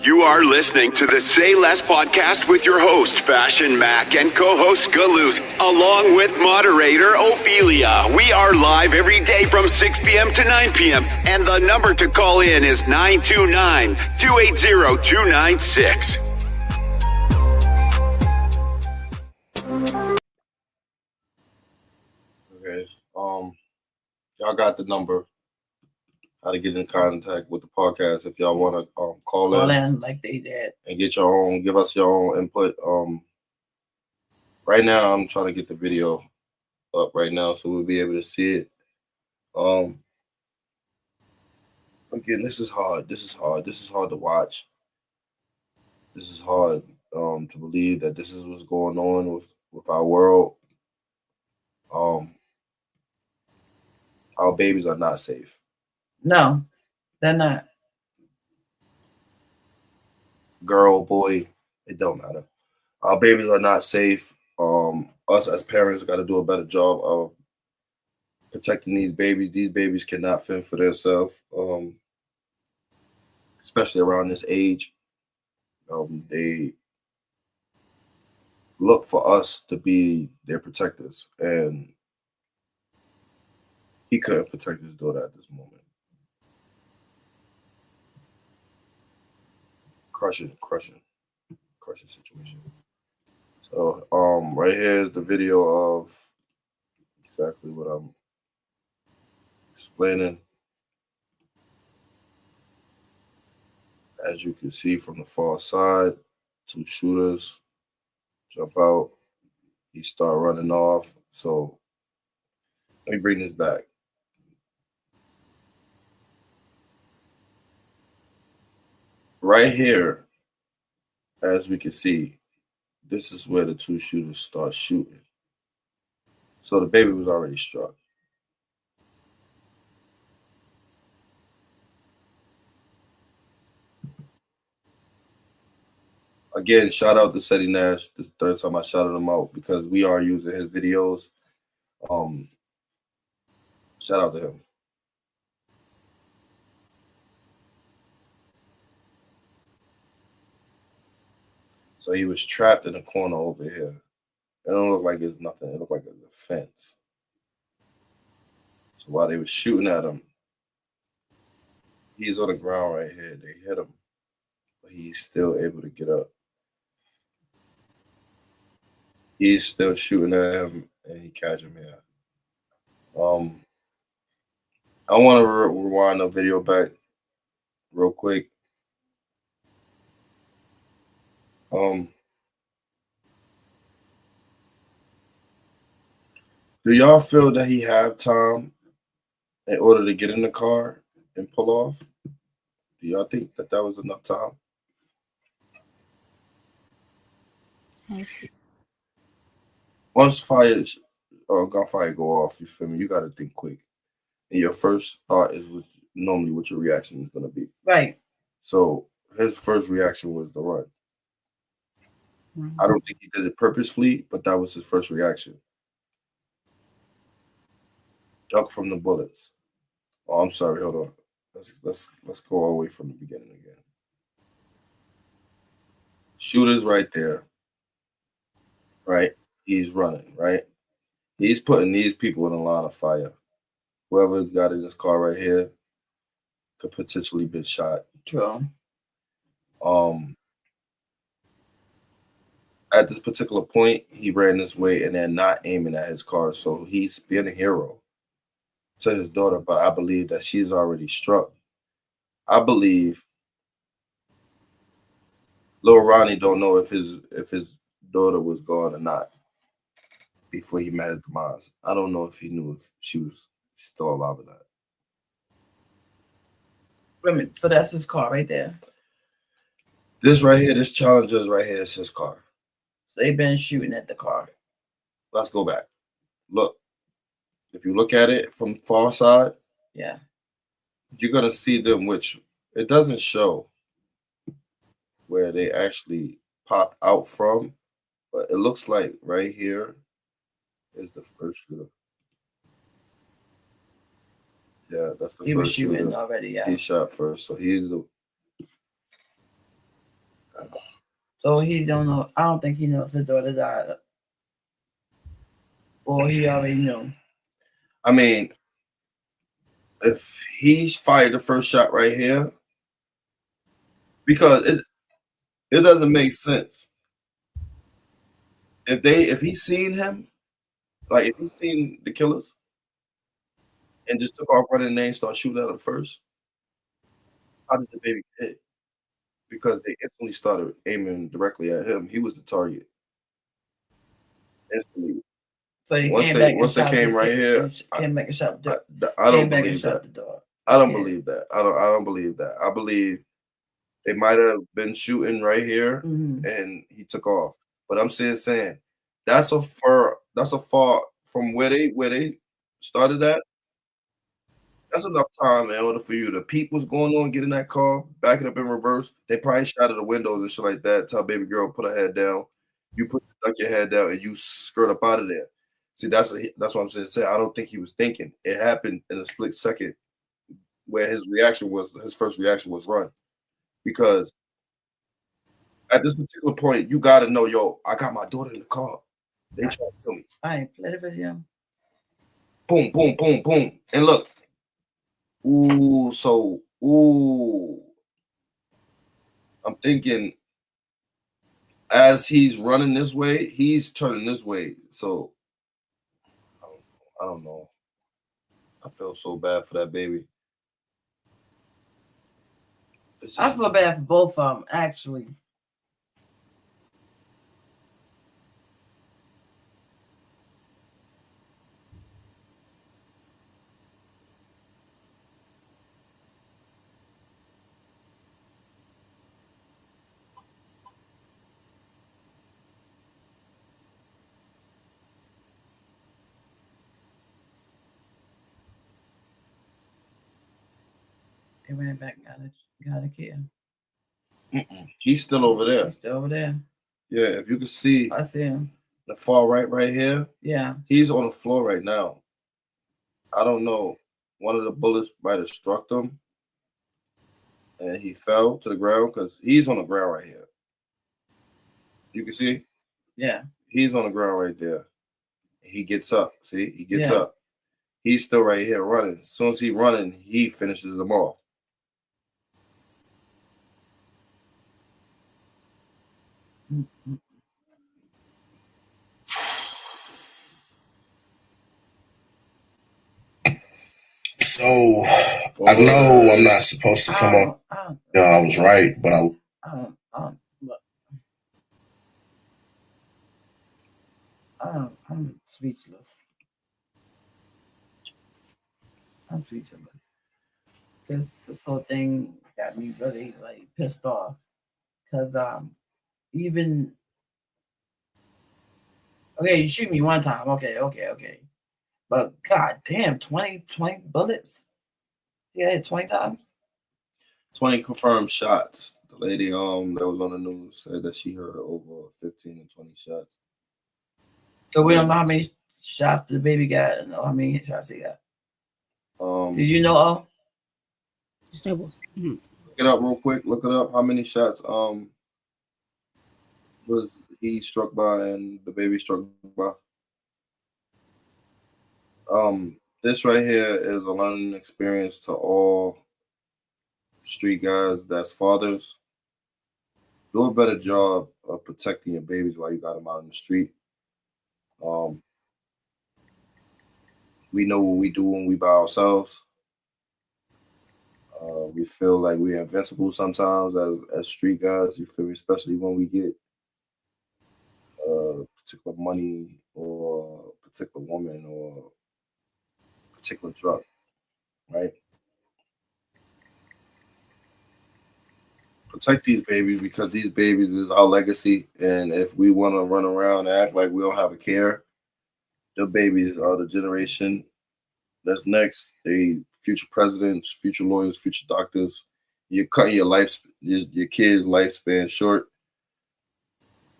You are listening to the Say Less podcast with your host, Fashion Mac, and co-host Galoot, along with moderator Ophelia. We are live every day from 6 p.m. to 9 p.m., and the number to call in is 929-280-296. Okay, y'all got the number. How to get in contact with the podcast if y'all want to call in like they did and get your own, give us your own input. Right now I'm trying to get the video up right now so we'll be able to see it. Again, this is hard. This is hard to watch. This is hard to believe that this is what's going on with our world. Our babies are not safe. No, they're not. Girl, boy, it don't matter. Our babies are not safe. Us as parents got to do a better job of protecting these babies. These babies cannot fend for themselves, especially around this age. They look for us to be their protectors, and he couldn't protect his daughter at this moment. Crushing situation. So right here is the video of exactly what I'm explaining. As you can see from the far side, two shooters jump out. He start running off. So let me bring this back. Right here, as we can see, this is where the two shooters start shooting. So the baby was already struck. Again, shout out to Seti Nash. This is the third time I shouted him out because we are using his videos. Shout out to him. So he was trapped in a corner over here. It don't look like it's nothing. It looked like it's a fence. So while they were shooting at him, he's on the ground right here. They hit him, but he's still able to get up. He's still shooting at him, and he catch him here. I want to rewind the video back real quick. Do y'all feel that he have time in order to get in the car and pull off? Do y'all think that was enough time? Once gunfire go off, you feel me? You got to think quick, and your first thought is normally what your reaction is going to be. Right. So his first reaction was to run. I don't think he did it purposefully, but that was his first reaction. Duck from the bullets. Oh, I'm sorry. Hold on. Let's go all the way from the beginning again. Shooter's right there. Right? He's running, right? He's putting these people in a line of fire. Whoever got in this car right here could potentially be shot. True. At this particular point, he ran this way and they're not aiming at his car. So he's being a hero to his daughter, but I believe that she's already struck. I believe Lil Ronnie don't know if his daughter was gone or not before he met his demise. I don't know if he knew if she was still alive or not. Wait a minute. So that's his car right there. This right here, this Challenger's right here is his car. So they've been shooting at the car. Let's go back. Look. If you look at it from far side, yeah, you're gonna see them, which it doesn't show where they actually pop out from, but it looks like right here is the first shooter. Yeah, that's the he first was shooting shooter. already. Yeah, he shot first, so he's the. So he don't know. I don't think he knows his daughter died, or he already knew. I mean, if he fired the first shot right here, because it doesn't make sense. If he's seen him, like if he's seen the killers and just took off running and they start shooting at him first, how did the baby hit? Because they instantly started aiming directly at him. He was the target. Instantly. So he once came they back came right here, came back and shot the I don't believe that. I don't believe that. I don't believe that. I believe they might have been shooting right here and he took off. But I'm saying that's a far from where they started at. That's enough time in order for you to peep what's going on, get in that car, back it up in reverse. They probably shot at the windows and shit like that. Tell baby girl put her head down. You duck your head down and you skirt up out of there. See, that's what I'm saying. I don't think he was thinking. It happened in a split second where his first reaction was run. Because at this particular point, you got to know, yo, I got my daughter in the car. They trying to kill me. I ain't played the video. Boom, boom, boom, boom. And look. I'm thinking as he's running this way, he's turning this way. So I don't know. I feel so bad for that baby. I feel bad for both of them, actually. They ran back and got a kid. He's still over there. He's still over there. Yeah, if you can see, I see him. The far right here. Yeah. He's on the floor right now. I don't know. One of the bullets might have struck him. And he fell to the ground because he's on the ground right here. You can see? Yeah. He's on the ground right there. He gets up. See? He gets up. He's still right here running. As soon as he's running, he finishes them off. So I know I'm not supposed to come on. No, I was right, but I'm speechless. I'm speechless. This whole thing got me really like pissed off. Cause even okay, you shoot me one time, okay. But god damn, 20 bullets. Yeah, 20 times. 20 confirmed shots. The lady that was on the news said that she heard over 15 and 20 shots. So we don't know how many shots the baby got and how many shots he got. Do you know? Look it up real quick. Look it up. How many shots was he struck by and the baby struck by? This right here is a learning experience to all street guys that's fathers. Do a better job of protecting your babies while you got them out in the street. We know what we do when we by ourselves. We feel like we're invincible sometimes as street guys. You feel me? Especially when we get particular money or particular woman or particular drug, right? Protect these babies because these babies is our legacy. And if we want to run around and act like we don't have a care, the babies are the generation that's next. They future presidents, future lawyers, future doctors. You're cutting your kids' lifespan short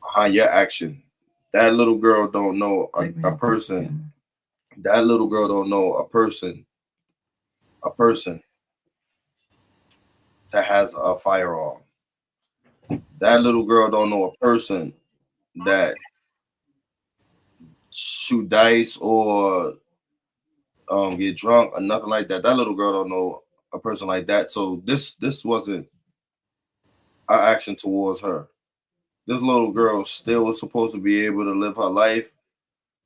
behind your action. That little girl don't know a person. That little girl don't know a person that has a firearm. That little girl don't know a person that shoot dice or get drunk or nothing like that. That little girl don't know a person like that. So this wasn't our action towards her. This little girl still was supposed to be able to live her life,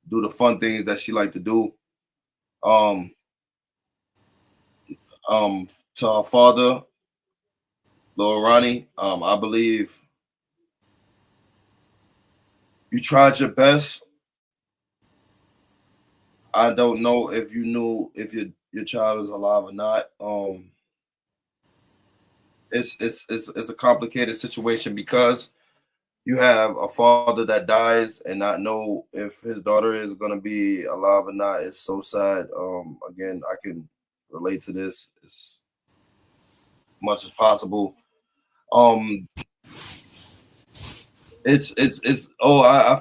do the fun things that she liked to do. To her father, Lil Ronnie, I believe you tried your best. I don't know if you knew if your child is alive or not. It's a complicated situation because you have a father that dies and not know if his daughter is gonna be alive or not. It's so sad. Again, I can relate to this as much as possible. I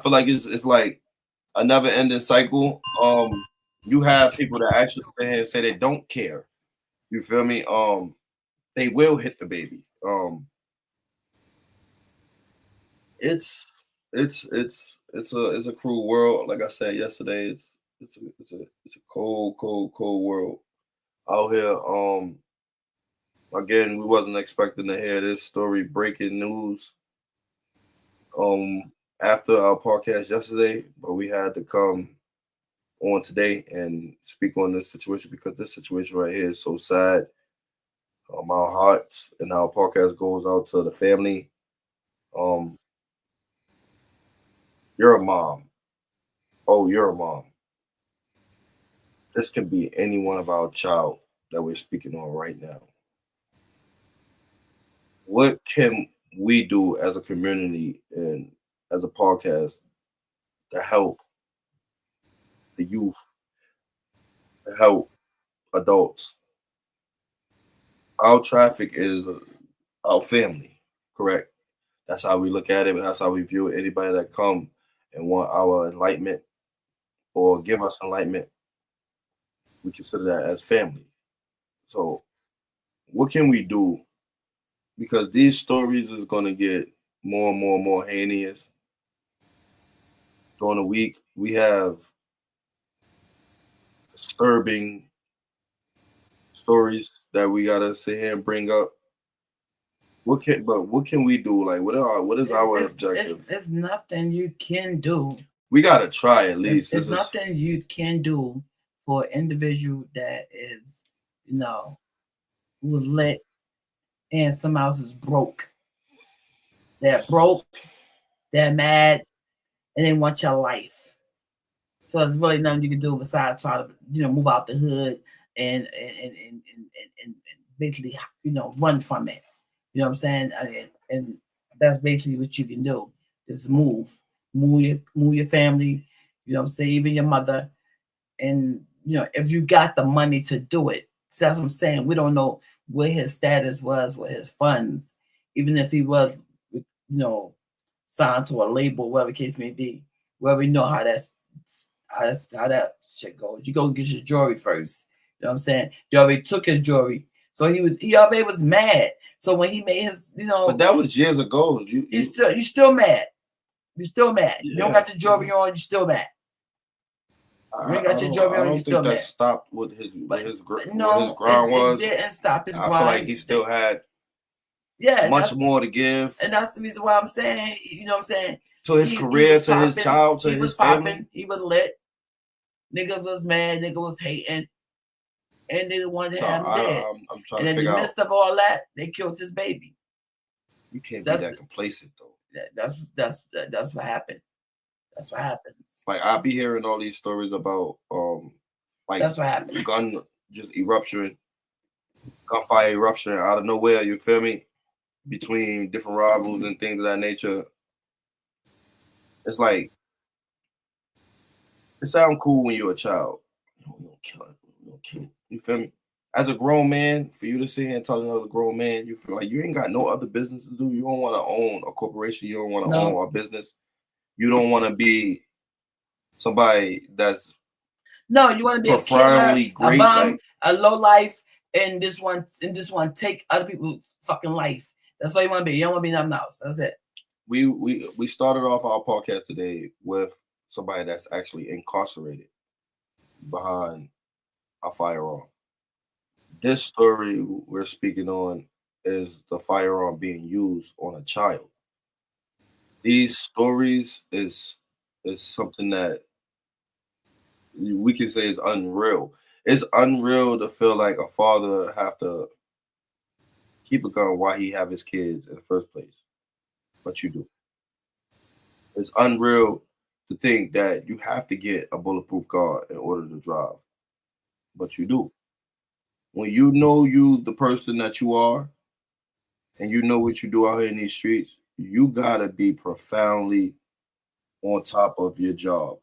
feel like it's like a never ending cycle. You have people that actually sit here and say they don't care. You feel me? They will hit the baby. It's a cruel world. Like I said yesterday, it's a cold world out here. Again, we wasn't expecting to hear this story. Breaking news. After our podcast yesterday, but we had to come on today and speak on this situation because this situation right here is so sad. Our hearts and our podcast goes out to the family. You're a mom. Oh, you're a mom. This can be any one of our child that we're speaking on right now. What can we do as a community and as a podcast to help the youth, to help adults? Our traffic is our family, correct? That's how we look at it. That's how we view it. Anybody that come and want our enlightenment or give us enlightenment, we consider that as family. So what can we do? Because these stories is going to get more and more heinous. During the week, we have disturbing stories that we got to sit here and bring up. What can we do? Like, what is our objective? There's nothing you can do. We got to try at least. There's nothing you can do for an individual that is you know, who was lit, and somebody else is broke. They're broke, they're mad, and they want your life. So there's really nothing you can do besides try to, move out the hood and basically, run from it. You know what I'm saying? And that's basically what you can do. Just move your family. You know what I'm saying? Even your mother. And if you got the money to do it. So that's what I'm saying. We don't know what his status was with his funds, even if he was, signed to a label, whatever the case may be. Well, we know how that shit goes. You go get your jewelry first. You know what I'm saying? He already took his jewelry, so he already was mad. So when he made his, but that was years ago. You still mad. You're still mad. Yeah. You don't got the jewelry on. You're still mad. You ain't got your jewelry on. You're still mad. I don't think that stopped what his ground was. It didn't stop his grind. I feel like he still had much more to give, and that's the reason why I'm saying. You know what I'm saying? To his career, to his child, to his family. He was lit. Nigga was mad. Nigga was hating. And they wanted to have him dead. I'm trying to figure out. And in the midst of all that, they killed his baby. You can't be that complacent, though. That's what happened. That's what happens. Like, I'll be hearing all these stories about, that's what happened. Gunfire eruption out of nowhere. You feel me? Between different rivals and things of that nature. It's like, it sounds cool when you're a child. We don't kill it. We don't kill it. You feel me? As a grown man, for you to sit here and tell another grown man, you feel like you ain't got no other business to do. You don't want to own a corporation. You don't want to own a business. You don't want to be somebody that's you want to be a killer, great, a bomb, a low life, and this one take other people's fucking life. That's all you want to be. You don't want to be nothing else. That's it. We started off our podcast today with somebody that's actually incarcerated behind a firearm. This story we're speaking on is the firearm being used on a child. These stories is something that we can say is unreal. It's unreal to feel like a father have to keep a gun while he have his kids in the first place. But you do. It's unreal to think that you have to get a bulletproof car in order to drive. But you do. When you know you the person that you are, and you know what you do out here in these streets, you gotta be profoundly on top of your job.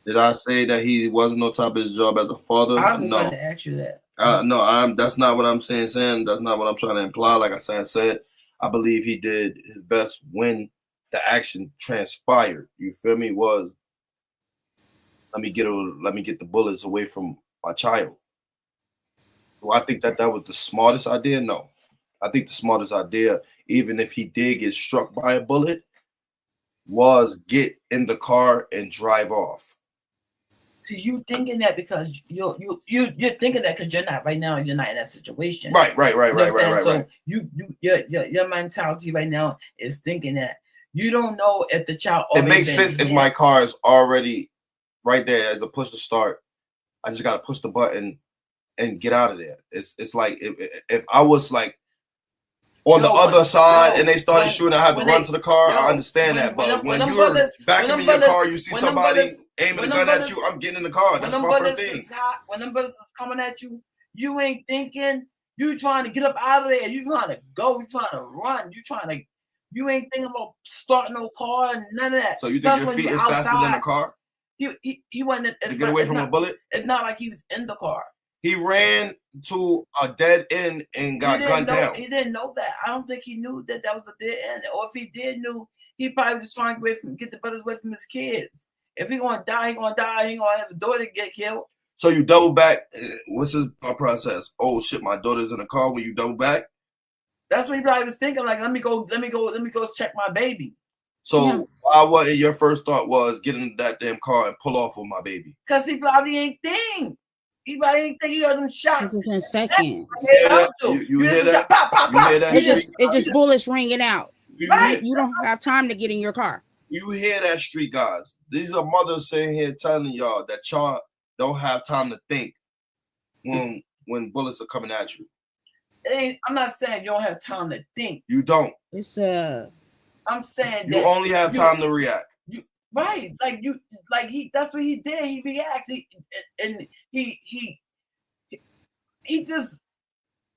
Did I say that he wasn't on top of his job as a father? I'm going to ask you that. No, that's not what I'm saying. That's not what I'm trying to imply. Like I said, I believe he did his best when the action transpired. You feel me? Was let me get the bullets away from my child. Do I think that was the smartest idea? No. I think the smartest idea, even if he did get struck by a bullet, was get in the car and drive off. So you thinking that because you're thinking that because you're not right now. You're not in that situation. Right. So your mentality right now is thinking that you don't know if the child. It makes sense if my car is already right there as a push to start. I just got to push the button and get out of there. It's like if I was like on the other side and they started shooting, I had to run to the car. I understand that, but when you're back in your car, you see somebody aiming a gun at you, I'm getting in the car. That's my first thing. When them bullets is coming at you, you ain't thinking. You trying to get up out of there. You trying to go. You trying to run. You ain't thinking about starting no car and none of that. So you think your feet is faster than the car? He wasn't to get away from a bullet. It's not like he was in the car. He ran to a dead end and got gunned down. He didn't know that. I don't think he knew that was a dead end. Or if he did knew, he probably was trying to get the bullets away from his kids. If he gonna die, he gonna die. He ain't gonna have his daughter get killed. So you double back. What's his process? Oh shit, my daughter's in the car. When you double back, that's what he probably was thinking. Like, let me go check my baby. So why wasn't your first thought was get in that damn car and pull off with my baby? Because he probably ain't think. He probably ain't think he heard them shots. In seconds. You hear that? Pop, pop, you hear that? It just bullets ringing out. You don't have time to get in your car. You hear that, street guys? These are mothers sitting here telling y'all that y'all don't have time to think when when bullets are coming at you. I'm not saying you don't have time to think. You don't. It's I'm saying you only have time to react. Right, that's what he did. He reacted, and he just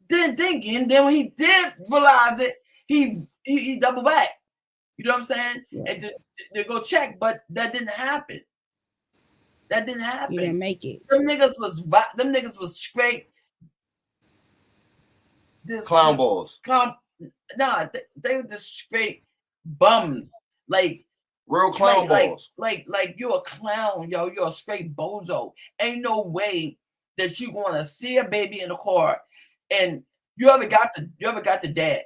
didn't think. And then when he did realize it, he doubled back. You know what I'm saying? Yeah. And to go check, but that didn't happen. That didn't happen. You didn't make it. Them niggas was straight. Clown balls. Nah, they were just straight bums. Like real clown balls. Like you're a clown, yo. You're a straight bozo. Ain't no way that you gonna see a baby in the car and you ever got the dad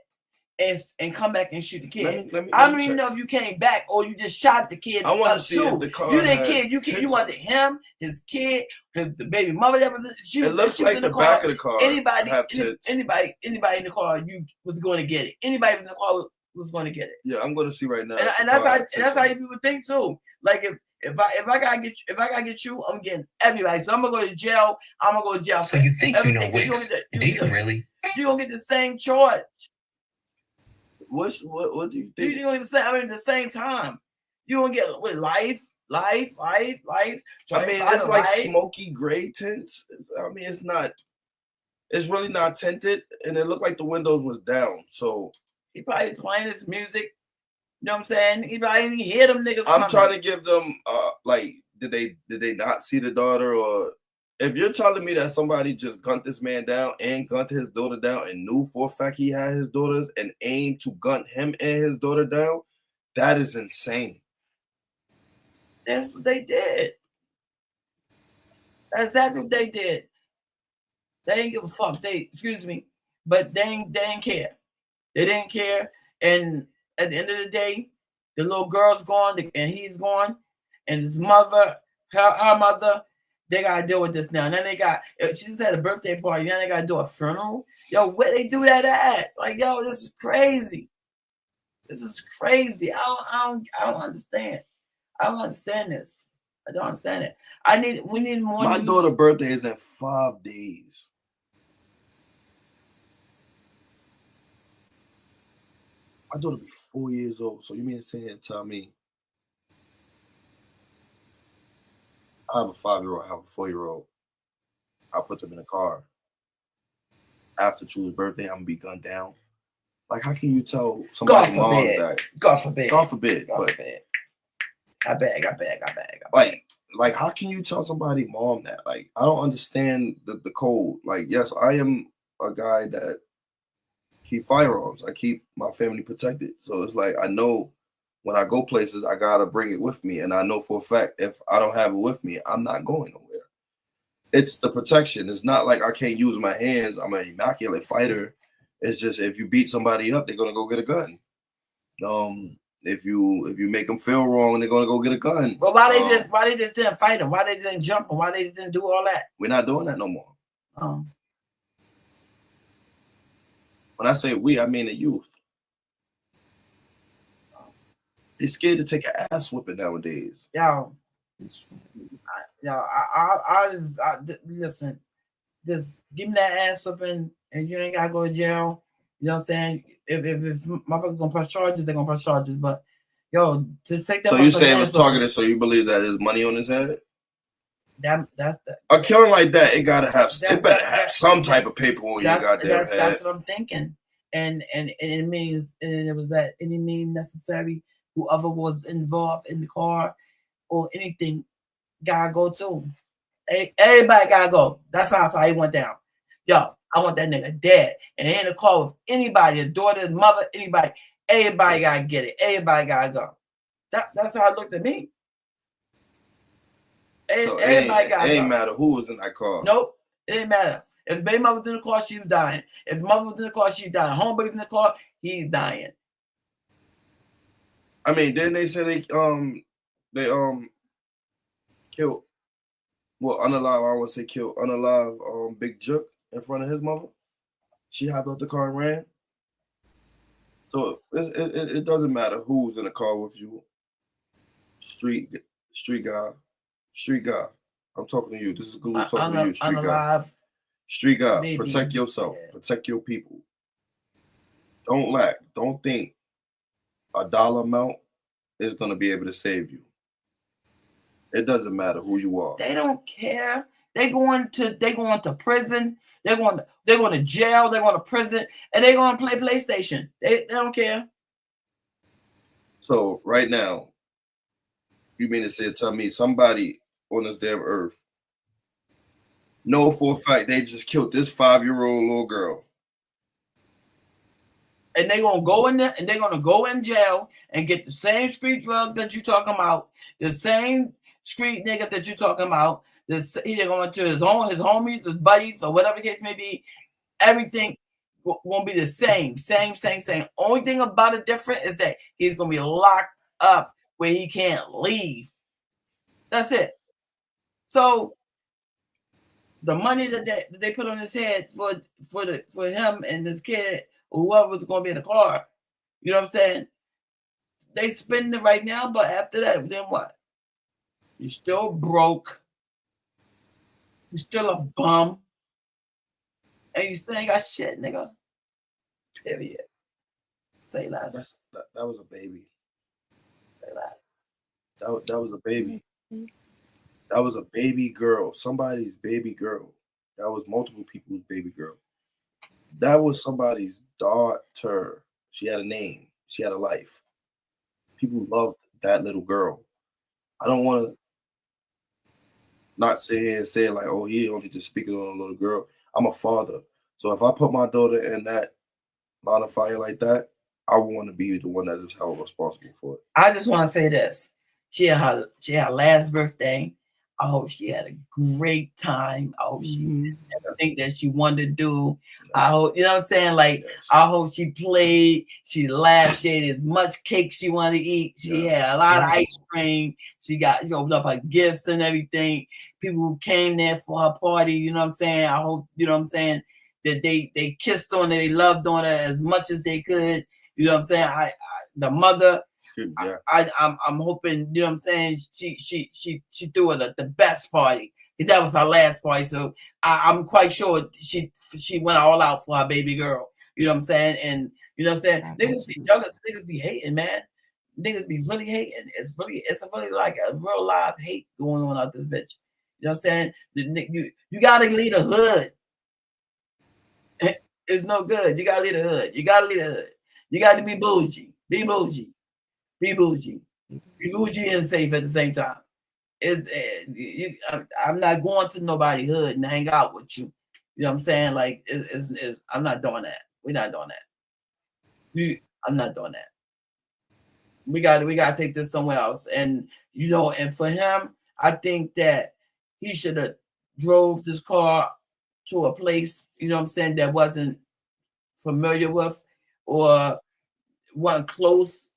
and come back and shoot the kid. I don't even know if you came back or you just shot the kid. I want to see if the car. You didn't care. You wanted him, his kid, the baby mother. It looks like the back of the car. Anybody in the car, you was going to get it. Anybody in the car was going to get it. Yeah, I'm going to see right now. And that's how you would think too. Like if I gotta get you, I'm getting everybody. So I'm gonna go to jail. I'm gonna go to jail. So you think you know Wicks? Do you really? You gonna get the same charge. What do you think? You're gonna get the same. I mean, at the same time, you gonna get with life. I mean, it's like smoky gray tints. It's not. It's really not tinted, and it looked like the windows was down. So he probably playing his music. You know what I'm saying? He probably didn't hear them niggas. I'm trying to give them did they not see the daughter? Or if you're telling me that somebody just gunned this man down and gunned his daughter down and knew for a fact he had his daughters and aimed to gun him and his daughter down, that is insane. That's what they did. That's exactly what they did. They didn't give a fuck. But they didn't care. They didn't care. And at the end of the day, the little girl's gone and he's gone. And his mother, her mother, they gotta deal with this now. And then she just had a birthday party. Now they gotta do a funeral. Yo, where they do that at? Like, yo, this is crazy. This is crazy. I don't understand. I don't understand this. I don't understand it. We need more. My daughter's birthday is in 5 days. My daughter be 4 years old. So you mean to sit here and tell me I have a 5-year-old, I have a 4-year-old. I put them in a car. After Drew's birthday, I'm gonna be gunned down. Like, how can you tell somebody's mom that? God forbid. God forbid. I beg. Like, how can you tell somebody mom that? Like, I don't understand the code. Like, yes, I am a guy that keep firearms. I keep my family protected. So it's like, I know when I go places, I gotta bring it with me. And I know for a fact, if I don't have it with me, I'm not going nowhere. It's the protection. It's not like I can't use my hands. I'm an immaculate fighter. It's just, if you beat somebody up, they're gonna go get a gun. If you make them feel wrong, they're gonna go get a gun. But why they just didn't fight them? Why they didn't jump them? Why they didn't do all that? We're not doing that no more. When I say we, I mean the youth. They're scared to take an ass whipping nowadays. Yo, listen. Just give me that ass whipping, and you ain't gotta go to jail. You know what I'm saying? If motherfuckers gonna press charges, they're gonna press charges. But yo, just take that. So you say it was targeted? So you believe that there's money on his head? That's a killing like that. It gotta have. It better have some type of paper on your goddamn head. That's what I'm thinking. And it means, and it was that any means necessary. Whoever was involved in the car or anything gotta go too. Everybody gotta go. That's how it probably went down. Yo, I want that nigga dead. And in the car with anybody, his daughter, his mother, anybody. Everybody gotta get it. Everybody gotta go. That's how it looked at me. So everybody gotta go. It ain't matter who was in that car. Nope, it didn't matter. If baby mother was in the car, she was dying. If mother was in the car, she was dying. Homeboy was in the car, he's dying. I mean, didn't they say they killed, well, Unalive, I would say killed Unalive Big Jook in front of his mother? She hopped out the car and ran. So it doesn't matter who's in the car with you. Street guy. I'm talking to you. This is Galu talking to you, street guy. Street guy, Maybe. protect yourself, protect your people. Don't lack. Don't think a dollar amount is going to be able to save you. It doesn't matter who you are. They don't care. They going to prison. They're going to jail. They're going to prison, and they're going to play PlayStation. They don't care. So right now, you mean to say, tell me somebody on this damn earth know for a fact they just killed this 5-year-old little girl, and they're gonna go in there and they're gonna go in jail and get the same street drug that you talking about, the same street nigga that you talking about. They're going to his homies, his buddies, or whatever the case may be. Everything won't be the same. Only thing about it different is that he's gonna be locked up where he can't leave. That's it. So the money that they put on his head for him and his kid or whoever's gonna be in the car, you know what I'm saying? They spend it right now, but after that, then what? You're still broke. You're still a bum. And you still ain't got shit, nigga. Period. Say less. That was a baby. Say less. That was a baby. That was a baby girl. Somebody's baby girl. That was multiple people's baby girl. That was somebody's daughter. She had a name. She had a life. People loved that little girl. I don't want to not sit here and say like, oh, he only just speaking on a little girl. I'm a father. So if I put my daughter in that line of fire like that, I want to be the one that is held responsible for it. I just want to say this. She had her last birthday. I hope she had a great time. I hope she did everything that she wanted to do. I hope, you know what I'm saying? Like, I hope she played, she laughed, she ate as much cake she wanted to eat. She had a lot of ice cream. She got, opened up her gifts and everything. People who came there for her party, you know what I'm saying? I hope, you know what I'm saying, that they kissed on her, they loved on her as much as they could. You know what I'm saying? The mother, I'm hoping, you know what I'm saying, she threw her the best party. That was her last party, so I'm quite sure she went all out for her baby girl. You know what I'm saying? And you know what I'm saying? Niggas be hating, man. Niggas be really hating. It's really like a real live hate going on out this bitch. You know what I'm saying? You gotta leave the hood. It's no good. You gotta leave the hood. You gotta be bougie. Be bougie. Be bougie. Be bougie and safe at the same time. I'm not going to nobody's hood and hang out with you. You know what I'm saying? Like, I'm not doing that. We're not doing that. I'm not doing that. We gotta take this somewhere else. And and for him, I think that he should have drove this car to a place, you know what I'm saying, that wasn't familiar with or wasn't close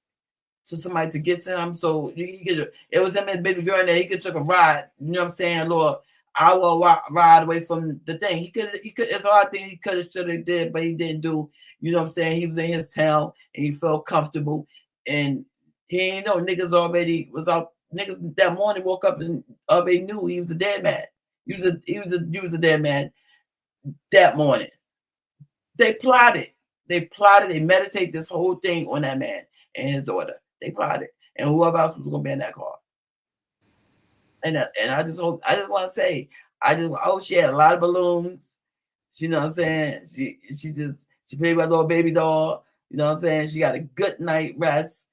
to somebody to get to him. So it was him and baby girl in there. He could took a ride, you know what I'm saying, Lord, hour ride away from the thing. He could it's a lot of things he could have should have did, but he didn't do. You know what I'm saying? He was in his town and he felt comfortable. And he ain't know niggas already was out. Niggas that morning woke up and already knew he was a dead man. He was a dead man that morning. They plotted. They meditate this whole thing on that man and his daughter. They plotted. And whoever else was gonna be in that car. And I just want to say, I hope she had a lot of balloons. You know what I'm saying? She played with her little baby doll. You know what I'm saying? She got a good night rest,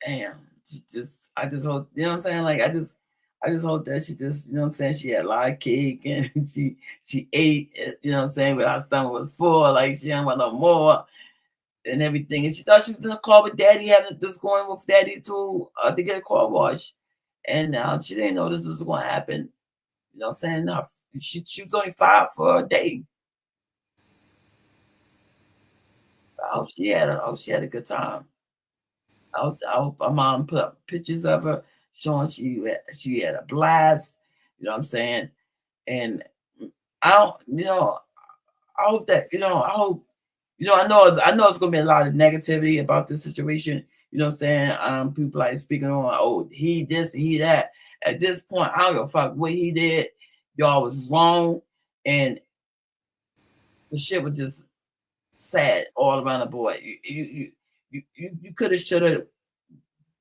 and I just hope, you know what I'm saying? Like I just hope that she just, you know what I'm saying, she had a lot of cake and she ate, you know what I'm saying, but her stomach was full, like she didn't want no more and everything. And she thought she was gonna call with daddy, having this going with daddy to get a car wash. And she didn't know this was gonna happen. You know what I'm saying? She was only 5 for a day. I hope she had a good time. I hope my mom put up pictures of her showing she had a blast. You know what I'm saying? And I hope that, I know it's gonna be a lot of negativity about this situation. You know what I'm saying? People like speaking on, oh, he this, he that. At this point, I don't give a fuck what he did. Y'all was wrong, and the shit was just sad all around the board. You could have, should have,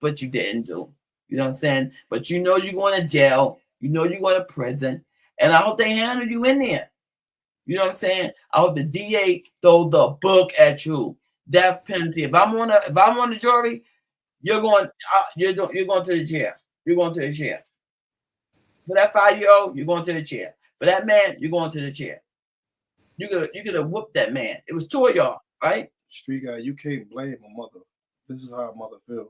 but you didn't do. You know what I'm saying? But you know you're going to jail. You know you're going to prison, and I hope they handle you in there. You know what I'm saying? I hope the DA throw the book at you. Death penalty. If I'm on the jury, you're going to the jail. You're going to the jail. For that 5-year-old, you're going to the chair. For that man, you're going to the chair. You could have whooped that man. It was 2 of y'all, right? Street guy, you can't blame a mother. This is how a mother feels.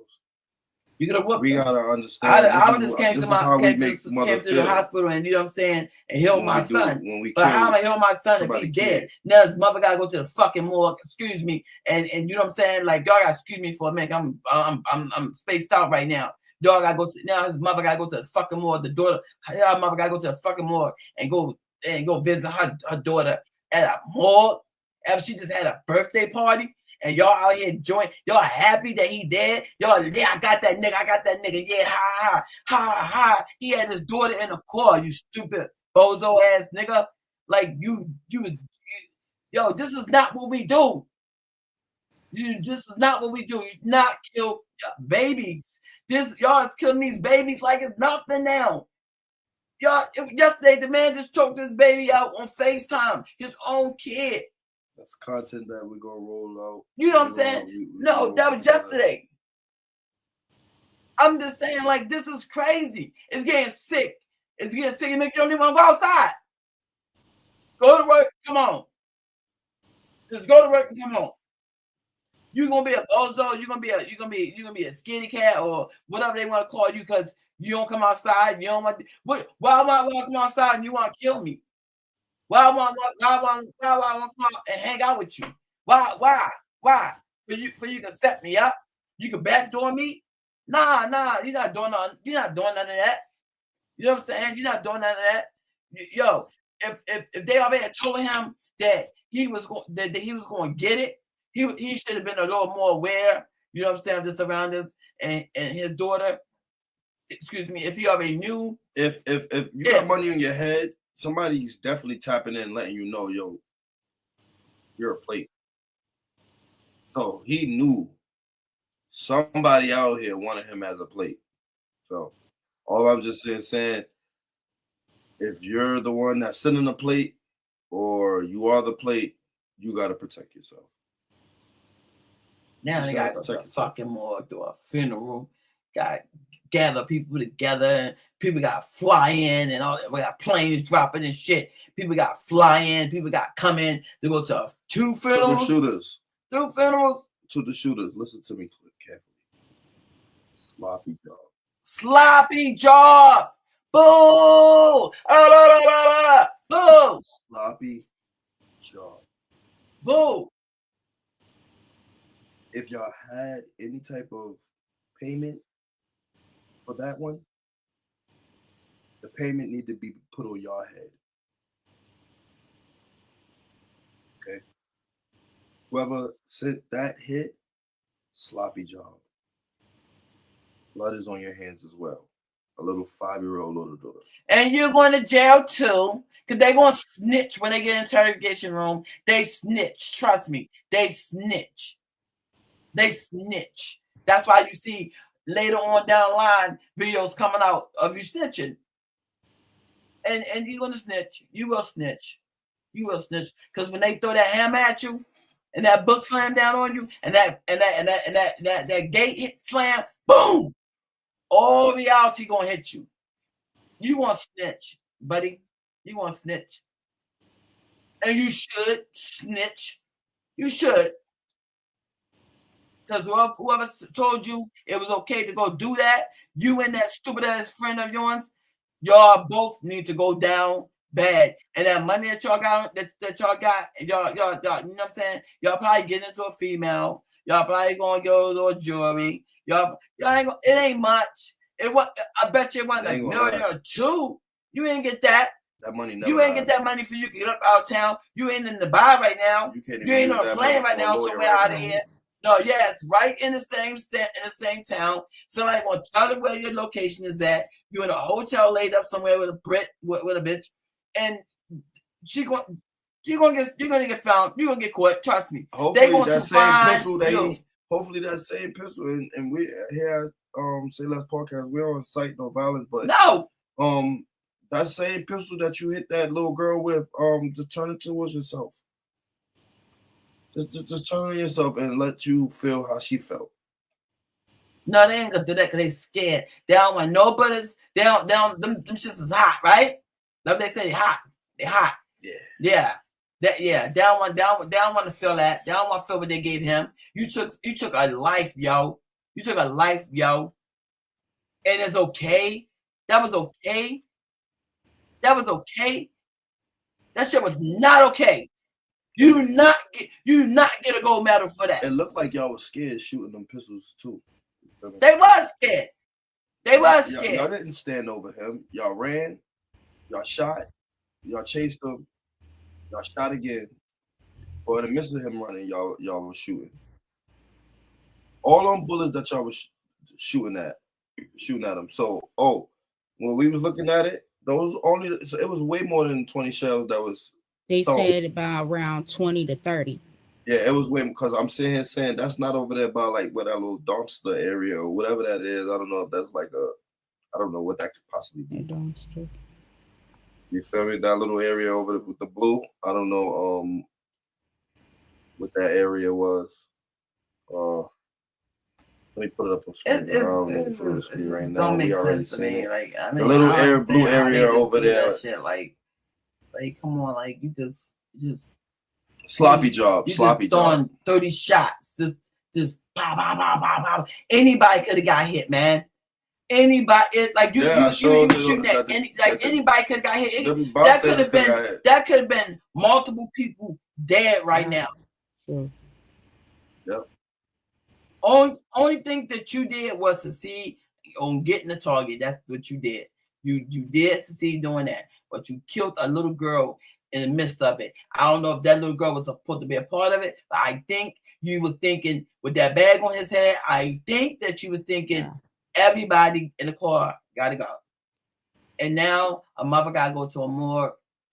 You could have whooped. We gotta understand. I just came to the feel. hospital, and you know what I'm saying, and heal my son. But how am I heal my son if he dead? Now his mother gotta go to the fucking morgue. Excuse me, and you know what I'm saying? Like, y'all gotta excuse me for a minute. I'm spaced out right now. Y'all gotta go to, now his mother gotta go to the fucking morgue. The daughter, her mother gotta go to the fucking morgue and go visit her daughter at a morgue after she just had a birthday party. And y'all out here enjoying, y'all happy that he dead. Y'all, yeah, I got that nigga. Yeah, ha. He had his daughter in the car, you stupid bozo ass nigga. Like yo, this is not what we do. This is not what we do. You not kill babies. Y'all is killing these babies like it's nothing now. Y'all, yesterday the man just choked this baby out on FaceTime, his own kid. That's content that we're gonna roll out. You know what I'm saying? No, that was yesterday. I'm just saying, like, this is crazy. It's getting sick. It's getting sick. It makes you don't even want to go outside. Go to work. Come on. Just go to work and come on. You're gonna be a bozo. You're gonna be a skinny cat or whatever they want to call you because you don't come outside. You don't want. Why am I want to come outside and you want to kill me? Why I want to come out and hang out with you? Why? For you to set me up? You can backdoor me? Nah, you're not doing none. You're not doing none of that. You know what I'm saying? You're not doing none of that. Yo, if they already told him that he was going to get it, he should have been a little more aware. You know what I'm saying? Of the surroundings and his daughter. Excuse me. If he already knew, if you got money in your head. Somebody's definitely tapping in, letting you know, yo, you're a plate. So he knew somebody out here wanted him as a plate. So all I'm just saying, if you're the one that's sitting the plate or you are the plate, you got to protect yourself. Now they got to go to a fucking morgue, do a funeral, got gather people together, and people got fly in and all that. We got planes dropping and shit. People got fly in, people got come in. They go to 2 funerals. To the shooters. 2 funerals. To the shooters. Listen to me carefully. Sloppy job. Sloppy job. Boo! Boo! Sloppy job. Boo! If y'all had any type of payment for that one, the payment need to be put on your head. Okay? Whoever sent that hit, sloppy job. Blood is on your hands as well. A little 5-year-old little daughter. And you're going to jail too, because they're going to snitch when they get in the interrogation room. They snitch. Trust me. They snitch. They snitch. That's why you see later on down the line videos coming out of you snitching. And you're going to snitch. You will snitch. You will snitch. Because when they throw that hammer at you and that book slam down on you and that gate hit slam, boom! All reality going to hit you. You want to snitch, buddy. You want to snitch. And you should snitch. You should. Because whoever told you it was okay to go do that, you and that stupid ass friend of yours, y'all both need to go down bad. And that money that y'all got, y'all, you know what I'm saying? Y'all probably get into a female. Y'all probably gonna go to a jewelry. Y'all ain't gonna, it ain't much. I bet you it wasn't $1 million or $2 million. You ain't get that. That money never. You ain't get that money for you to get up out of town. You ain't in the bar right now. You ain't on a plane right now somewhere out of here. No, yes, right in the same town. Somebody gonna tell you where your location is at. You're in a hotel laid up somewhere with a bitch, and you're gonna get found. You're gonna get caught. Trust me. Hopefully they going that to same find pistol you. hopefully that same pistol and we here Say Less Podcast, we're on site no violence, but no, that same pistol that you hit that little girl with, just turn it towards yourself. Just turn on yourself and let you feel how she felt. No, they ain't gonna do that because they scared. They don't want nobody's. They don't. Them shits is hot, right? Like they say, they hot. They hot. Yeah. They don't want to feel that. They don't want to feel what they gave him. You took a life, yo. You took a life, yo. And it's okay. That was okay. That was okay. That shit was not okay. You do not get a gold medal for that. It looked like y'all was scared shooting them pistols too. They was scared. They was scared. Y'all didn't stand over him. Y'all ran. Y'all shot. Y'all chased him. Y'all shot again. But in the midst of him running, y'all was shooting. All them bullets that y'all was shooting at him. So, when we was looking at it, it was way more than 20 shells that was. They said about around 20 to 30. Yeah, it was way, because I'm sitting here saying that's not over there by like where that little dumpster area or whatever that is. I don't know if that's like I don't know what that could possibly be. Dumpster. You feel me? That little area over there with the blue. I don't know what that area was. Let me put it up on screen. I don't know put it on screen right now. We already seen it. Like, I mean, the little blue area over there. Shit, like, come on, like you just sloppy job. Sloppy job. 30 shots. Just pow, pow, pow, pow, pow. Anybody could have got hit, man. Anybody, like you shooting that. Anybody could have got hit. That could have been multiple people dead right now. Sure. Yep. Only thing that you did was succeed on getting the target. That's what you did. You did succeed doing that, but you killed a little girl in the midst of it. I don't know if that little girl was supposed to be a part of it, but I think you was thinking with that bag on his head. I think that you was thinking everybody in the car gotta go, and now a mother gotta go to a morgue,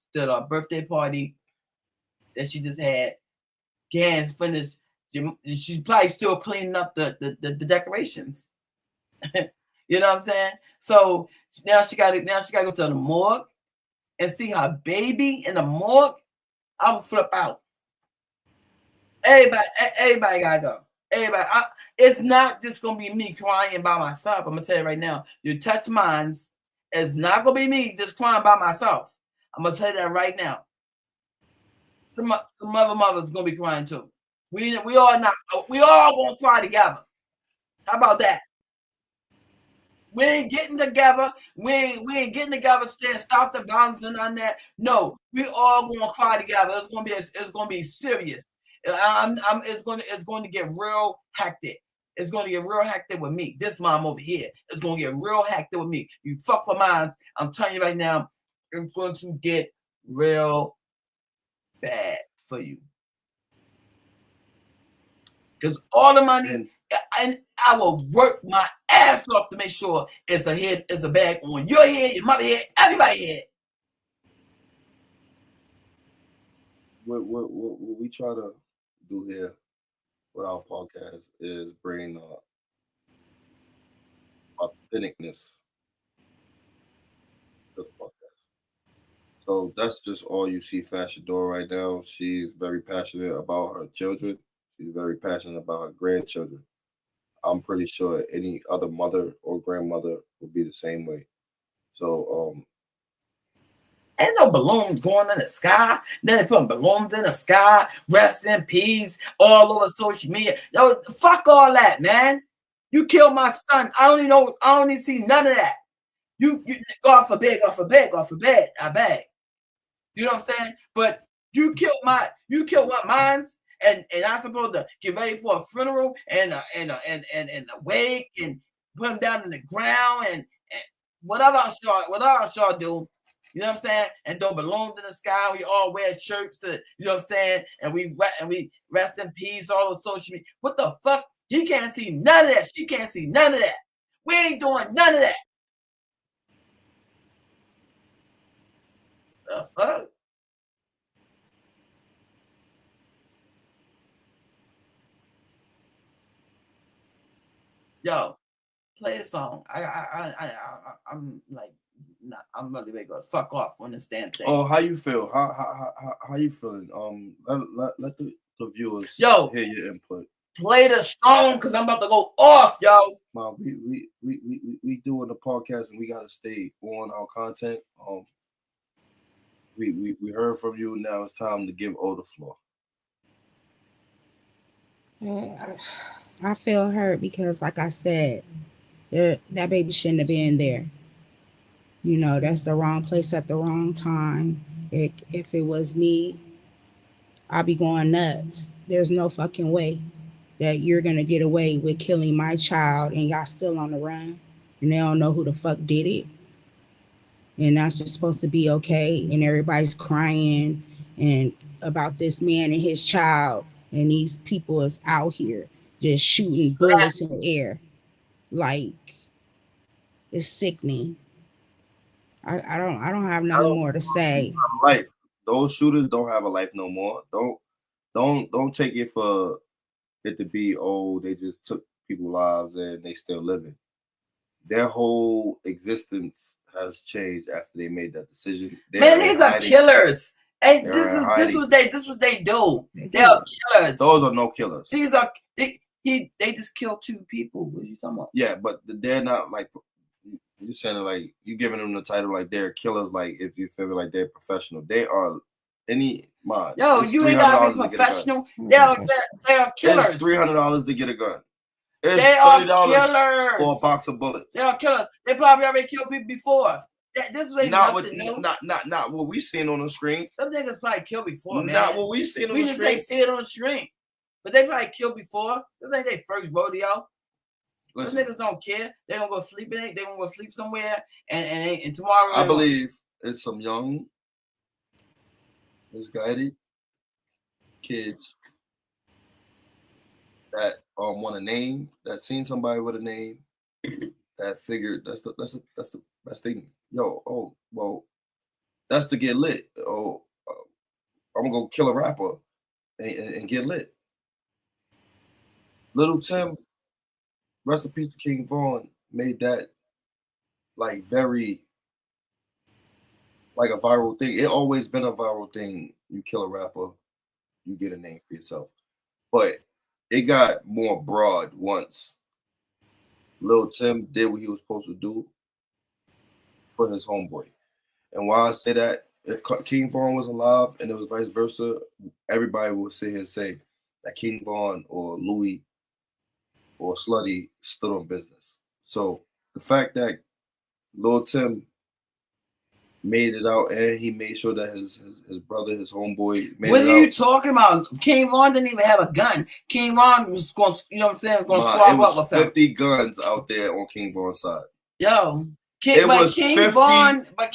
still a birthday party that she just had. Gas finished. She's probably still cleaning up the decorations. You know what I'm saying? So now she got to go to the morgue and see her baby in the morgue. I would flip out. Everybody gotta go. Everybody. It's not just gonna be me crying by myself. I'm gonna tell you right now. You touch minds. It's not gonna be me just crying by myself. I'm gonna tell you that right now. Some other mothers gonna be crying too. We all gonna cry together. How about that? We ain't getting together. We ain't getting together. Stop the violence and on that. No, we all gonna cry together. It's gonna be serious. It's going to get real hectic. It's going to get real hectic with me. This mom over here is going to get real hectic with me. You fuck with mine. I'm telling you right now, it's going to get real bad for you. Because all the money, and I will work my ass off to make sure it's a bag on your head, your mother's head, everybody's head. What we try to do here with our podcast is bring authenticness to the podcast. So that's just all you see Fashion doing right now. She's very passionate about her children. She's very passionate about her grandchildren. I'm pretty sure any other mother or grandmother would be the same way. So ain't no balloons going in the sky. Then they putting balloons in the sky, rest in peace, all over social media. Yo, fuck all that, man. You killed my son. I don't even see none of that. You God forbid, I beg. You know what I'm saying? But you killed my minds, and I'm supposed to get ready for a funeral and a wake and put him down in the ground and whatever else y'all do. You know what I'm saying? And throw balloons in the sky. We all wear shirts to, you know what I'm saying? And we rest in peace all on social media. What the fuck? He can't see none of that. She can't see none of that. We ain't doing none of that. The fuck? Yo, play a song. I'm like, nah, I'm really ready to go fuck off on this damn thing. Oh, how you feel? How you feeling? Let the viewers hear your input. Play the song because I'm about to go off, yo. Well, we doing the podcast and we gotta stay on our content. We heard from you. Now it's time to give O the floor. I feel hurt because, like I said, that baby shouldn't have been there. You know, that's the wrong place at the wrong time. If it was me, I'd be going nuts. There's no fucking way that you're gonna get away with killing my child and y'all still on the run and they don't know who the fuck did it. And that's just supposed to be okay. And everybody's crying and about this man and his child, and these people is out here just shooting bullets in the air. Like, it's sickening. I don't have nothing more to say. Life. Those shooters don't have a life no more. Don't take it for it to be, oh, they just took people's lives and they still living. Their whole existence has changed after they made that decision. Man, these are killers. Hey, this is what they do. They are killers. Those are no killers. These are they just killed 2 people. What are you talking about? Yeah, but they're not like, you're saying it like you giving them the title like they're killers. Like if you feel like they're professional, they are any mind. Yo, you ain't gotta be professional. They are killers. It's $300 to get a gun. It's they are $30 for a box of bullets. They are killers. They probably already killed people before. This is not what we seen on the screen. Some niggas probably killed before, man. Not what we seen on the screen. We just see it on the screen. But they probably killed before. This ain't their first rodeo. Those niggas don't care. They gonna go sleep in it. They gonna go sleep somewhere, and tomorrow. I believe it's some young, misguided kids that want a name, that seen somebody with a name, that figured that's the best thing. Yo, oh well, that's to get lit. Oh, I'm gonna go kill a rapper and get lit. Little Tim. Rest in peace to King Von, made that like very like a viral thing. It always been a viral thing. You kill a rapper, you get a name for yourself. But it got more broad once Lil Tim did what he was supposed to do for his homeboy. And why I say that, if King Von was alive and it was vice versa, everybody would sit here and say that King Von or Louis or Slutty stood on business. So the fact that Lil Tim made it out and he made sure that his brother, his homeboy, made what it are out. You talking about? King Von didn't even have a gun. King Von was going, you know what I'm saying, going to squab up with him. 50 guns out there on King Von's side. Yo, King Von on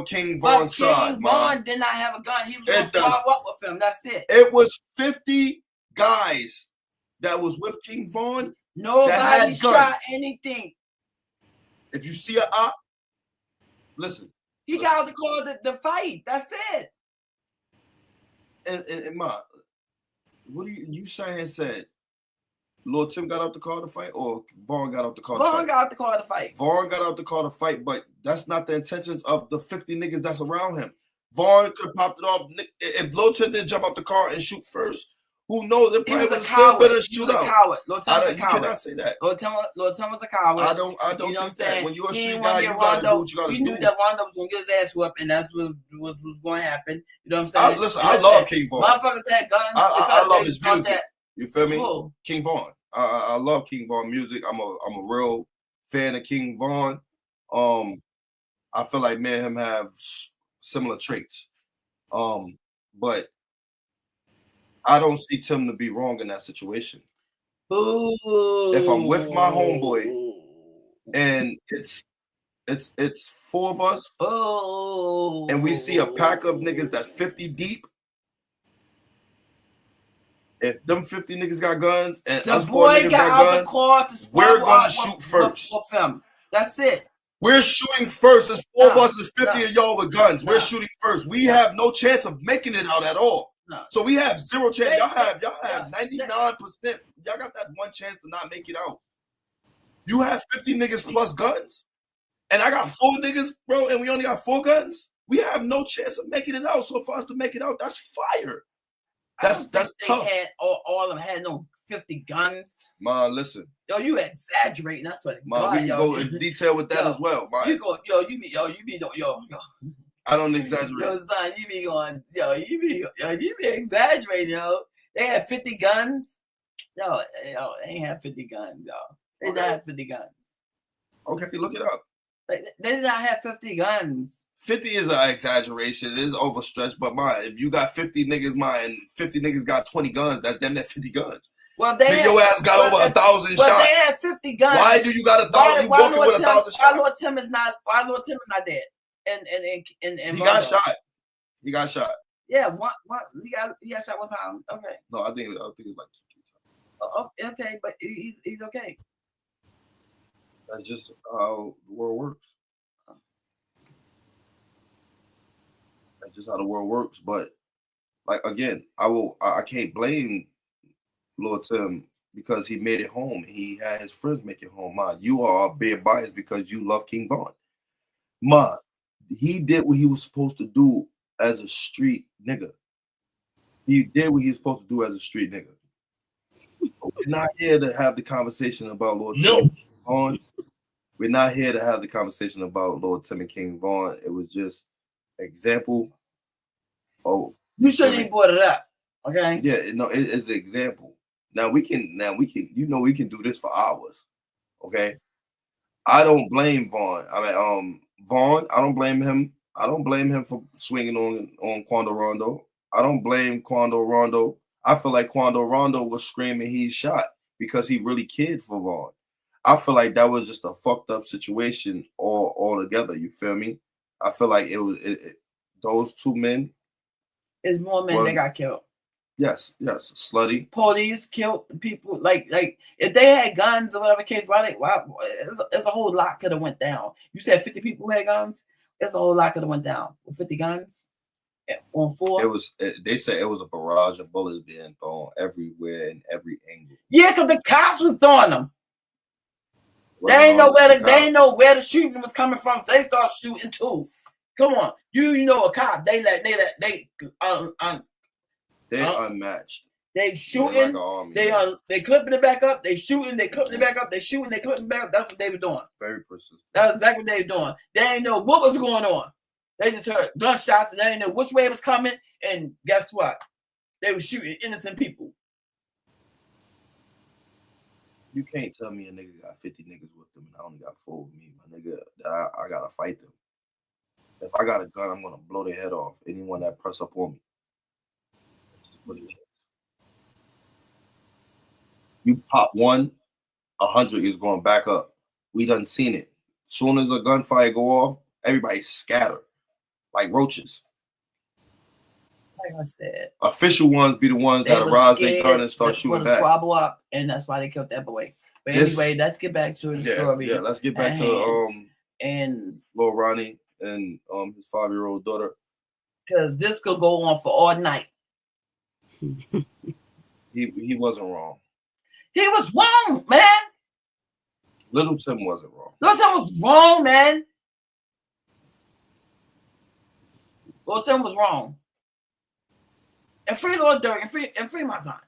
King Von's side. King Von did not have a gun. He was going to squab up with him. That's it. It was 50 guys that was with King Von. Nobody shot anything. If you see a op, listen. He got out to call the fight. That's it. And Ma, what do you saying? Said Lil Tim got out to call the fight, or Vaughn got out to call the fight? Vaughn got out to call the fight. Vaughn got out to call the fight, but that's not the intentions of the 50 niggas that's around him. Vaughn could have popped it off. If Lil Tim didn't jump out the car and shoot first, who knows? There probably would have still been a shootout. Lil Tim was a coward. You cannot say that. Lil Tim was a coward. I don't you know think that. When you're a street guy, you gotta do what you gotta do. He knew that Rondo was gonna get his ass whooped, and that's what was going to happen. You know what I'm saying? I love King Von. Motherfuckers had guns. I love his music. That. You feel me? Cool. King Von. I love King Von music. I'm a real fan of King Von. I feel like me and him have similar traits. But I don't see Tim to be wrong in that situation. Ooh. If I'm with my homeboy and it's it's 4 of us. Oh. And we see a pack of niggas that's 50 deep. If them 50 niggas got guns and the us 4 niggas got guns, we're gonna shoot first. With them. That's it. We're shooting first. There's 4 of us and 50 of y'all with guns. We're shooting first. We have no chance of making it out at all. So we have 0 chance. Y'all have 99%. Y'all got that 1 chance to not make it out. You have 50 niggas plus guns, and I got 4 niggas, bro, and we only got 4 guns. We have no chance of making it out. So for us to make it out, that's fire. That's tough. All of them had no 50 guns. Ma, listen. Yo, you exaggerating. That's what. Ma, we can go in detail with that as well. Ma. You be I don't exaggerate. Yo, son, you be exaggerating, yo. They had 50 guns. Yo, they ain't have 50 guns, yo. They did not have 50 guns. Okay, look it up. They did not have 50 guns. 50 is an exaggeration. It is overstretched, but if you got 50 niggas, and 50 niggas got 20 guns, that's them that 50 guns. Well, your ass got over 1,000 shots. They had 50 guns. Why do you got 1,000? You walking with 1,000 shots? Why Lord Tim is not dead? And he got shot. He got shot. Yeah, he got shot 1 time. Okay. No, I think it's like 2 times. Okay, but he's okay. That's just how the world works. That's just how the world works. But like again, I can't blame Lord Tim because he made it home. He had his friends make it home. Ma, you are being biased because you love King Von. Ma, he did what he was supposed to do as a street nigga. He did what he was supposed to do as a street nigga. But we're not here to have the conversation about Lord Tim and King Von. We're not here to have the conversation about Lord Tim and King Von. It was just example. Oh, you shouldn't even brought it up. Okay. Yeah, no, it's an example. Now we can we can do this for hours. Okay. I don't blame Vaughn. Vaughn, I don't blame him. I don't blame him for swinging on Quando Rondo. I don't blame Quando Rondo. I feel like Quando Rondo was screaming he's shot because he really cared for Vaughn. I feel like that was just a fucked up situation all together. You feel me? I feel like it was those 2 men. There's more men that got killed. Yes, slutty. Police killed people. Like if they had guns or whatever case, why there's a whole lot could have went down. You said 50 people had guns. There's a whole lot could have went down with 50 guns on 4. They said it was a barrage of bullets being thrown everywhere in every angle. Yeah, because the cops was throwing them. They ain't know where the shooting was coming from. They start shooting too. Come on, you know a cop. They're unmatched. They shooting. Like they clipping it back up. They shooting. They clipping it back up. They shooting. They clipping it back up. That's what they were doing. Very persistent. That's exactly what they were doing. They ain't know what was going on. They just heard gunshots and they didn't know which way it was coming. And guess what? They were shooting innocent people. You can't tell me a nigga got 50 niggas with them and I only got 4 with me, my nigga. That I gotta fight them. If I got a gun, I'm gonna blow their head off. Anyone that press up on me. That's just what it is. You pop 1, 100 is going back up. We done seen it. Soon as a gunfire go off, everybody scatter like roaches. Like I said, official ones be the ones that arouse their gun and start shooting back. Squabble up, and that's why they killed that boy. But anyway, let's get back to the story. Yeah, let's get back to little Ronnie and his 5-year-old daughter. Because this could go on for all night. He wasn't wrong. He was wrong, man. Little Tim wasn't wrong. Little Tim was wrong, man. Little Tim was wrong. And free Lord Durk and free my son.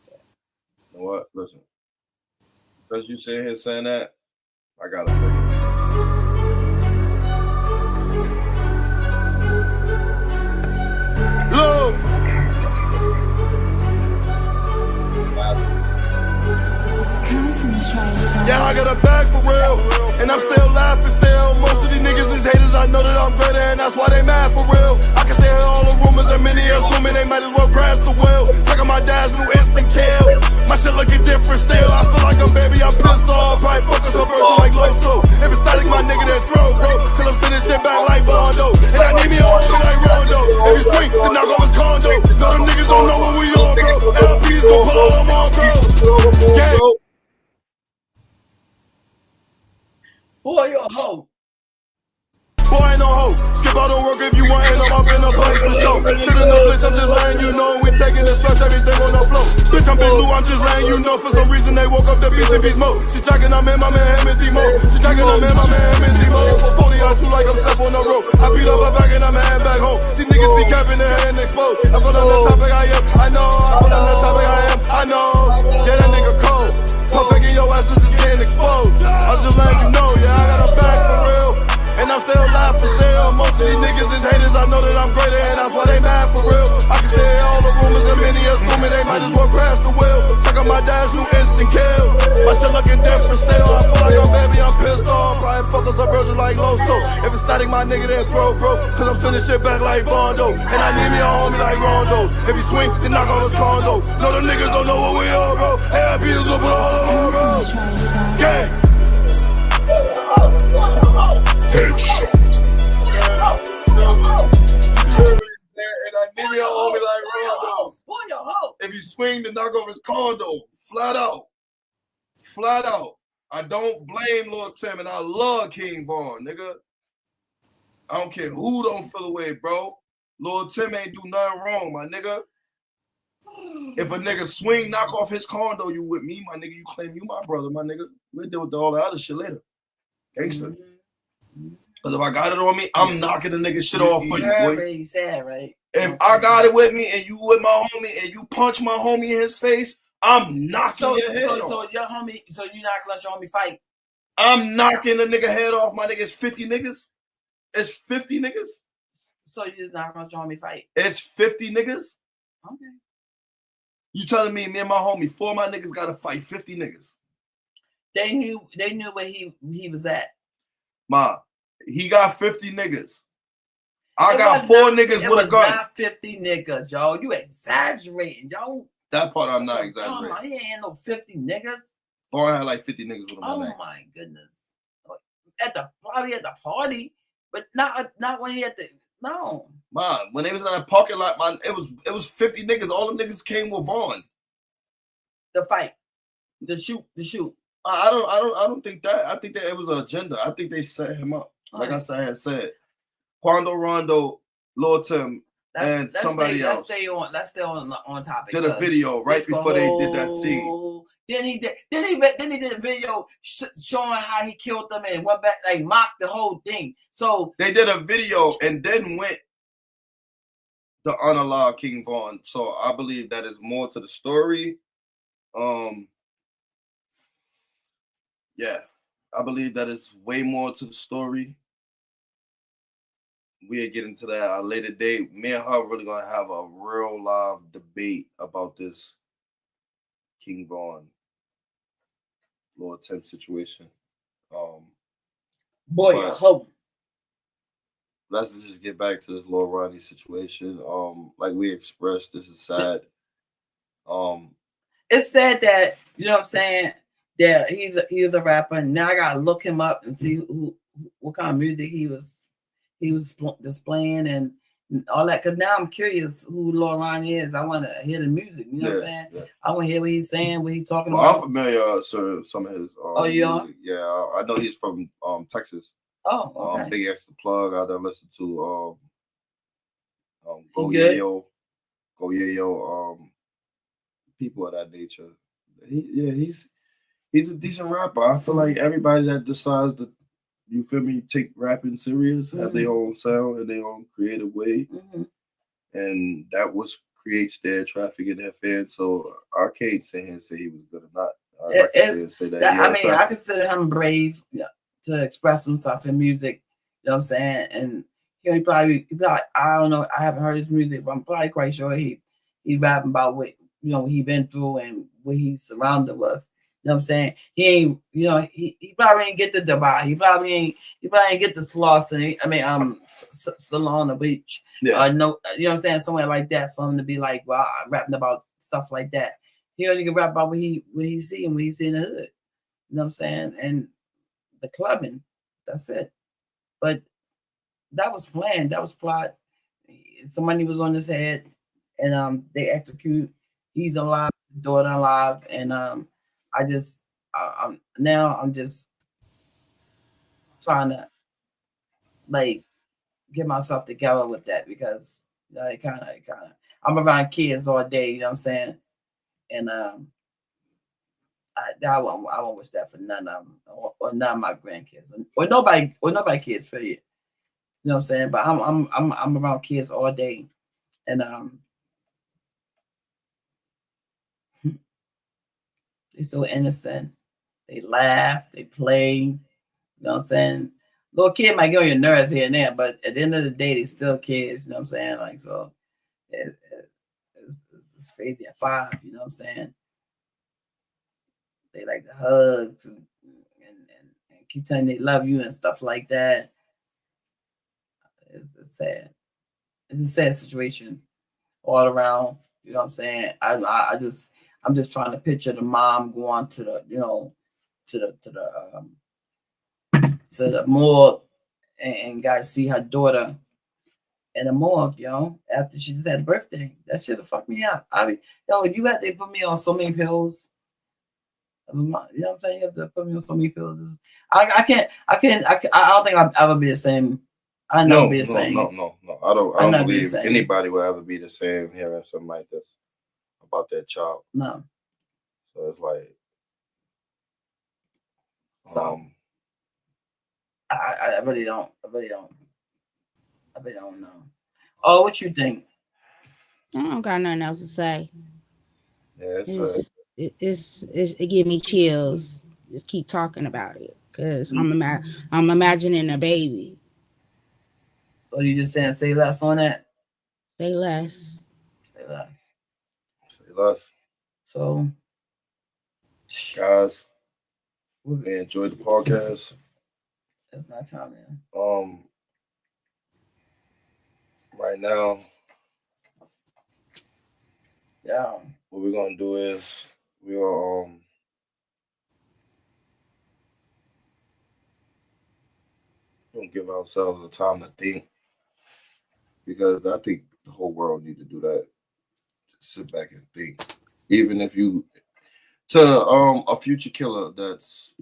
You know what? Listen. Because you sitting here saying that, I gotta play this. Look! Yeah, I got a bag for real, and I'm still laughing still. Most of these niggas is haters, I know that I'm better, and that's why they mad for real. I can stay hear all the rumors, and many assuming they might as well crash the wheel. Checking my dad's new instant kill. My shit looking different still. I feel like a baby, I'm pissed off. Probably fuck us up like Loso. If it's static, my nigga, then throw, bro. Cause I'm sending shit back like Bondo. And I need me a homie like Rondo. If you swing, then knock on his condo. No, them niggas don't know what we on, bro. LP's gon' pull all them on, bro. Yeah. Boy, you're a hoe. Boy, ain't no hoe. Skip out the work if you want, and I'm up in the place for show. Shit in the place, I'm just letting you know. We taking this stress, everything on the flow. Bitch, I'm Big Lou, I'm just letting you know. For some reason, they woke up the beats and beast mode. She tracking, I'm in my man, him and Timo. She tracking, I'm in my man, him and Timo. For 40, I shoot like I'm step on the road. I beat up her back and I'm heading back home. These niggas be capping their head and explode. I put on the topic, I am. I know, I put on the topic, I am. I know. Yeah, that nigga cold. Perfect in your ass is just getting exposed. I'm just letting you know, yeah, I got a bag for real. And I'm still alive for still. Most of these niggas is haters, I know that I'm greater, and that's why they mad for real. I can say all the rumors and many assuming they might as well crash the wheel. Check out my dash, who instant kill. My shit looking different still. I feel like I'm baby, I'm pissed off. Probably fuck us up Virgil like Loso. If it's static, my nigga, then throw, bro. Cause I'm sending shit back like Bondo. And I need me a homie like Rondo. If you swing, then knock on his condo. No, them niggas don't know what we on, bro. AIP is gonna put all on, bro. Gang. Headshot. And I need me a homie like Rondo. Boy, you're a hoe. If you swing, then knock off his condo. Flat out. Flat out. I don't blame Lord Tim, and I love King Von, nigga. I don't care who don't feel away, bro. Lord Tim ain't do nothing wrong, my nigga. If a nigga swing, knock off his condo, you with me, my nigga. You claim you my brother, my nigga. We'll deal with all the other shit later. Gangster. Because if I got it on me, I'm knocking the nigga shit off for you, boy. You said, right? If I got it with me and you with my homie and you punch my homie in his face, I'm knocking your head off. So your homie, so you not gonna let your homie fight? I'm knocking the nigga head off, my nigga. It's 50 niggas. It's 50 niggas. So you're not gonna let your homie fight? It's 50 niggas. Okay. You telling me and my homie, 4 of my niggas gotta fight 50 niggas. They knew where he was at. Ma, he got 50 niggas. I got 4 niggas with a gun. Not 50 niggas, y'all. You exaggerating, y'all. That part I'm not exaggerating. He ain't no 50 niggas. Or I had like 50 niggas with him. Oh my goodness. Probably at the party, but not when he at the no. Man, when they was in that parking lot, man, it was 50 niggas. All the niggas came with Vaughn. The fight. The shoot. I don't think that. I think that it was an agenda. I think they set him up. Like I said, Quando Rondo, Lord Tim, and somebody else. Let's stay on topic. Did a video right before they did that scene. Then he did a video showing how he killed them and went back, like mocked the whole thing. So they did a video and then went the Unalived King Von. So I believe that is more to the story. Yeah, I believe that is way more to the story. We'll get into that at a later date. Me and her really gonna have a real live debate about this King Von Lord Tim situation. Boy, I hope. Let's just get back to this Lil Ronnie situation. Like we expressed, this is sad. It's sad that, you know what I'm saying, that he's a rapper, and now I gotta look him up and see what kind of music he was displaying and all that. Cause now I'm curious who Lil Ronnie is. I want to hear the music. You know what I'm saying? Yeah. I want to hear what he's saying, what he's talking about. I'm familiar, sir, some of his. Music. Yeah, I know he's from Texas. Oh, okay. Big Extra Plug. I done listen to Go Yayo, people of that nature. He's a decent rapper. I feel like everybody that decides to, you feel me, take rapping serious, have their own sound and their own creative way, and that creates their traffic and their fans. So I can't sit here and say he was good or not. I consider him brave to express himself in music. You know what I'm saying? And he probably I don't know. I haven't heard his music, but I'm probably quite sure he rapping about what he been through and what he's surrounded with. You know what I'm saying? He ain't, he probably ain't get the Dubai. He probably ain't get the Slauson. Still on the beach. Yeah. No, you know what I'm saying? Somewhere like that for him to be like, wow, rapping about stuff like that. He only can rap about what he see in the hood. You know what I'm saying? And the clubbing, that's it. But that was planned. That was plot. Some money was on his head, and they execute. He's alive, daughter alive, and I'm just trying to like get myself together with that because it kind of I'm around kids all day. You know what I'm saying? And I won't wish that for none of them or none of my grandkids or nobody kids. Period. You know what I'm saying? But I'm around kids all day, and they're so innocent. They laugh, they play. You know what I'm saying? Little kid might get on your nerves here and there, but at the end of the day, they still kids. You know what I'm saying? Like so, it's crazy at 5. You know what I'm saying? They like the hugs and keep telling they love you and stuff like that. It's sad. It's a sad situation all around. You know what I'm saying? I'm just trying to picture the mom going to the to the morgue and got to see her daughter in the morgue, after she just had a birthday. That should have fucked me up. You have to put me on so many pills. You know what I'm saying? You have to put me on so many pills. I don't think I'll ever be the same. I know be the same. No. I don't believe anybody will ever be the same hearing something like this about that child. No. So it's like I really don't. I really don't know. Oh, what you think? I don't got nothing else to say. Yeah, it give me chills. Just keep talking about it because I'm imagining a baby. So you just saying say less on that? Say less. Say less. Say less. So, guys, we enjoyed the podcast. It's my time, man. Right now, yeah. What we're gonna do is we're gonna give ourselves a time to think because I think the whole world need to do that. Just sit back and think. Even if you a future killer that's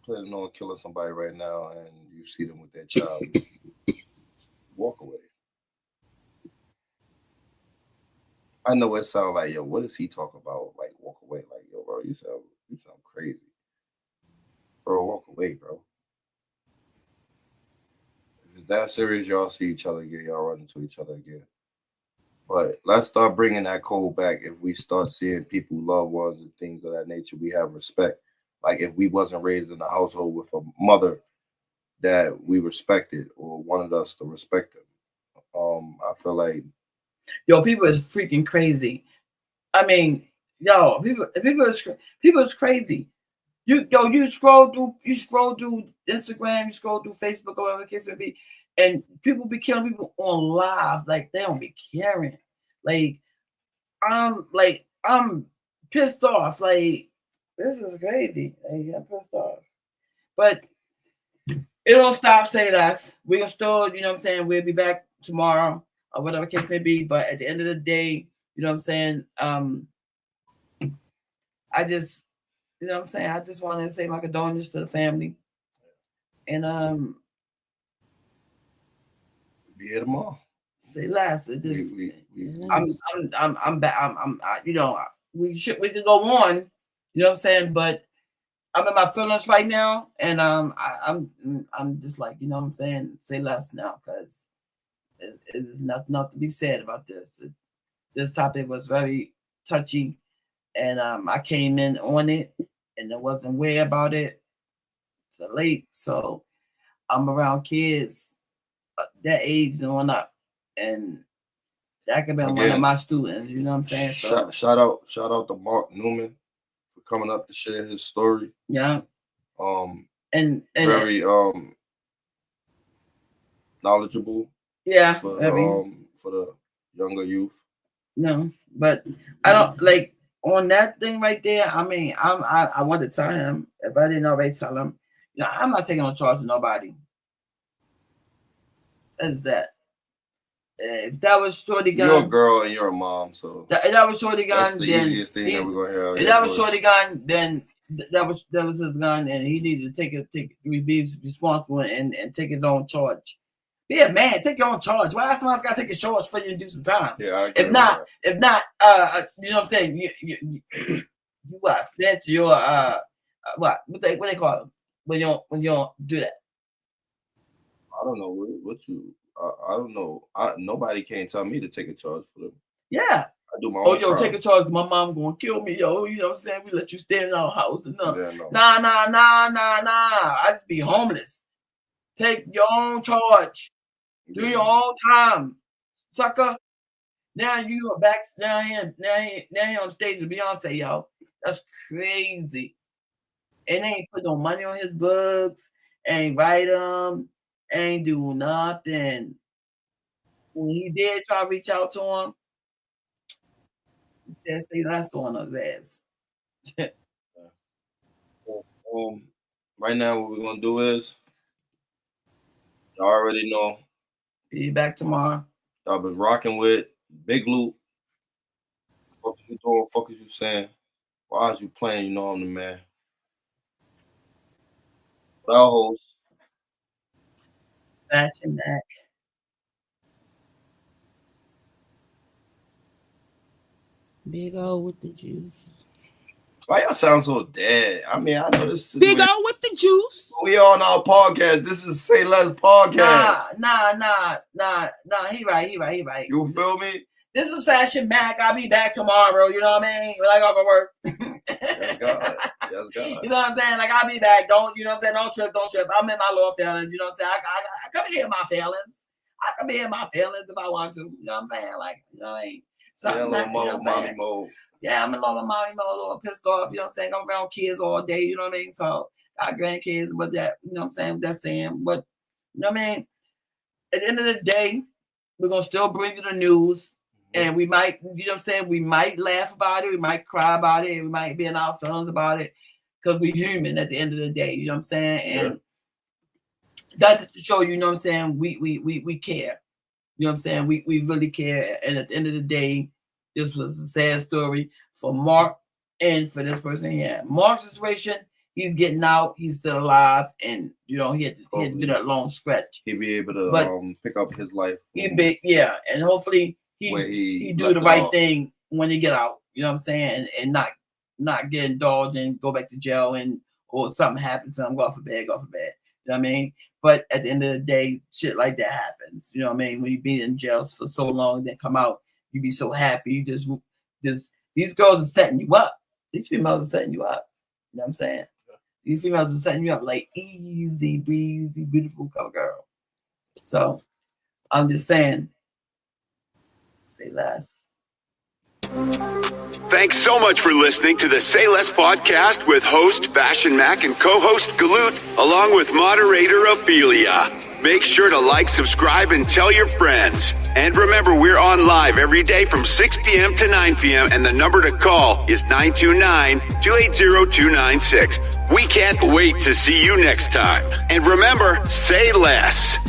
planning on killing somebody right now and you see them with their child, walk away. I know it sounds like, yo, what does he talk about? Like, walk away. Like, yo, bro, you sound crazy. Bro, walk away, bro. If it's that serious, y'all see each other again, y'all run into each other again. But let's start bringing that code back. If we start seeing people, loved ones, and things of that nature, we have respect. Like if we wasn't raised in a household with a mother that we respected or wanted us to respect them, I feel like people is freaking crazy. I mean, people is crazy. You scroll through Instagram, you scroll through Facebook or whatever the case may be, and people be killing people on live like they don't be caring. Like I'm pissed off. Like this is crazy. Like, I'm pissed off. But it don't stop Sayless. We're gonna still, you know what I'm saying, we'll be back tomorrow or whatever case may be. But at the end of the day, you know what I'm saying, I just, you know what I'm saying, I just want to say my condolences to the family. And be here tomorrow. Say less. It just I'm we can go on, you know what I'm saying, but I'm in my feelings right now, and I'm just like, you know what I'm saying, say less now because there's nothing to be said about this. This topic was very touchy, and I came in on it, and I wasn't aware about it. It's late, so I'm around kids that age and on up, and that could be one of my students. You know what I'm saying? So shout out to Mark Newman for coming up to share his story. Yeah. And very knowledgeable. Yeah. For the younger youth. No, but I don't like on that thing right there. I mean, I want to tell him if I didn't already tell him. I'm not taking no charge of nobody. is that? If that was Shorty Gun, you're a girl and you're a mom, so if that was Shorty Gun, that's the easiest thing that we're gonna hear. If that was Shorty Gun, then that was his gun, and he needed to be responsible and take his own charge. Be a man, take your own charge. Why somebody's got to take a charge for you to do some time? Yeah, if not, you know what I'm saying? You what? Snitch your what they call them when you don't do that. I don't know what you. I don't know. Nobody can't tell me to take a charge for them. Yeah. I do my own. Yo, take a charge. My mom gonna kill me, yo. You know what I'm saying? We let you stay in our house and nothing. Yeah, no. Nah. I just be homeless. Take your own charge. Do your own time, sucker. Now you are back down here. Now you're on stage with Beyonce, yo. That's crazy. And they ain't put no money on his books. Ain't write him. Ain't do nothing. When he did try to reach out to him, he said, "Say that's on his ass." Right now, what we're gonna do is, y'all already know. Be back tomorrow. Y'all been rocking with Big Loop. Fuck is you doing? Fuck is you saying? Why is you playing? You know I'm the man. Our host. Fashion Mac. Big O with the juice. Why y'all sound so dead? I mean, I know this. Big O with the juice. We on our podcast. This is SaylessPodcast. Nah. He right. You feel me? This is Fashion Mac. I'll be back tomorrow. You know what I mean? When I go for work. Yes, God. You know what I'm saying? Like, I'll be back. Don't, you know what I'm saying? Don't trip. I'm in my little feelings. You know what I'm saying? I come here in my feelings. I can be in my feelings if I want to. You know what I'm saying? Like, you know what I mean? Mommy mode. Yeah, I'm in a little mommy mode, a little pissed off. You know what I'm saying? I'm around kids all day. You know what I mean? So, I got grandkids, but that, you know what I'm saying? That's saying. But, you know what I mean? At the end of the day, we're going to still bring you the news. And we might, you know what I'm saying? We might laugh about it. We might cry about it. We might be in our feelings about it. Because we're human at the end of the day. You know what I'm saying? Sure. And that's to show you, know what I'm saying? We care. You know what I'm saying? We really care. And at the end of the day, this was a sad story for Mark and for this person here. Mark's situation, he's getting out. He's still alive. And, you know, he had to do that long stretch. He'll be able to pick up his life. Yeah. And hopefully he do the right thing when he get out. You know what I'm saying? And not get indulged and go back to jail or something happens to him, go off a bed. You know what I mean? But at the end of the day, shit like that happens. You know what I mean? When you be in jail for so long and then come out, you be so happy. You just these girls are setting you up. These females are setting you up. You know what I'm saying? These females are setting you up like easy, breezy, beautiful cover girl. So I'm just saying, say less. Thanks so much for listening to the Sayless Podcast with host Fashion Mac and co-host Galoot, along with moderator Ophelia. Make sure to like, subscribe, and tell your friends. And remember, we're on live every day from 6 p.m. to 9 p.m. and the number to call is 929-280-296. We can't wait to see you next time. And remember, say less.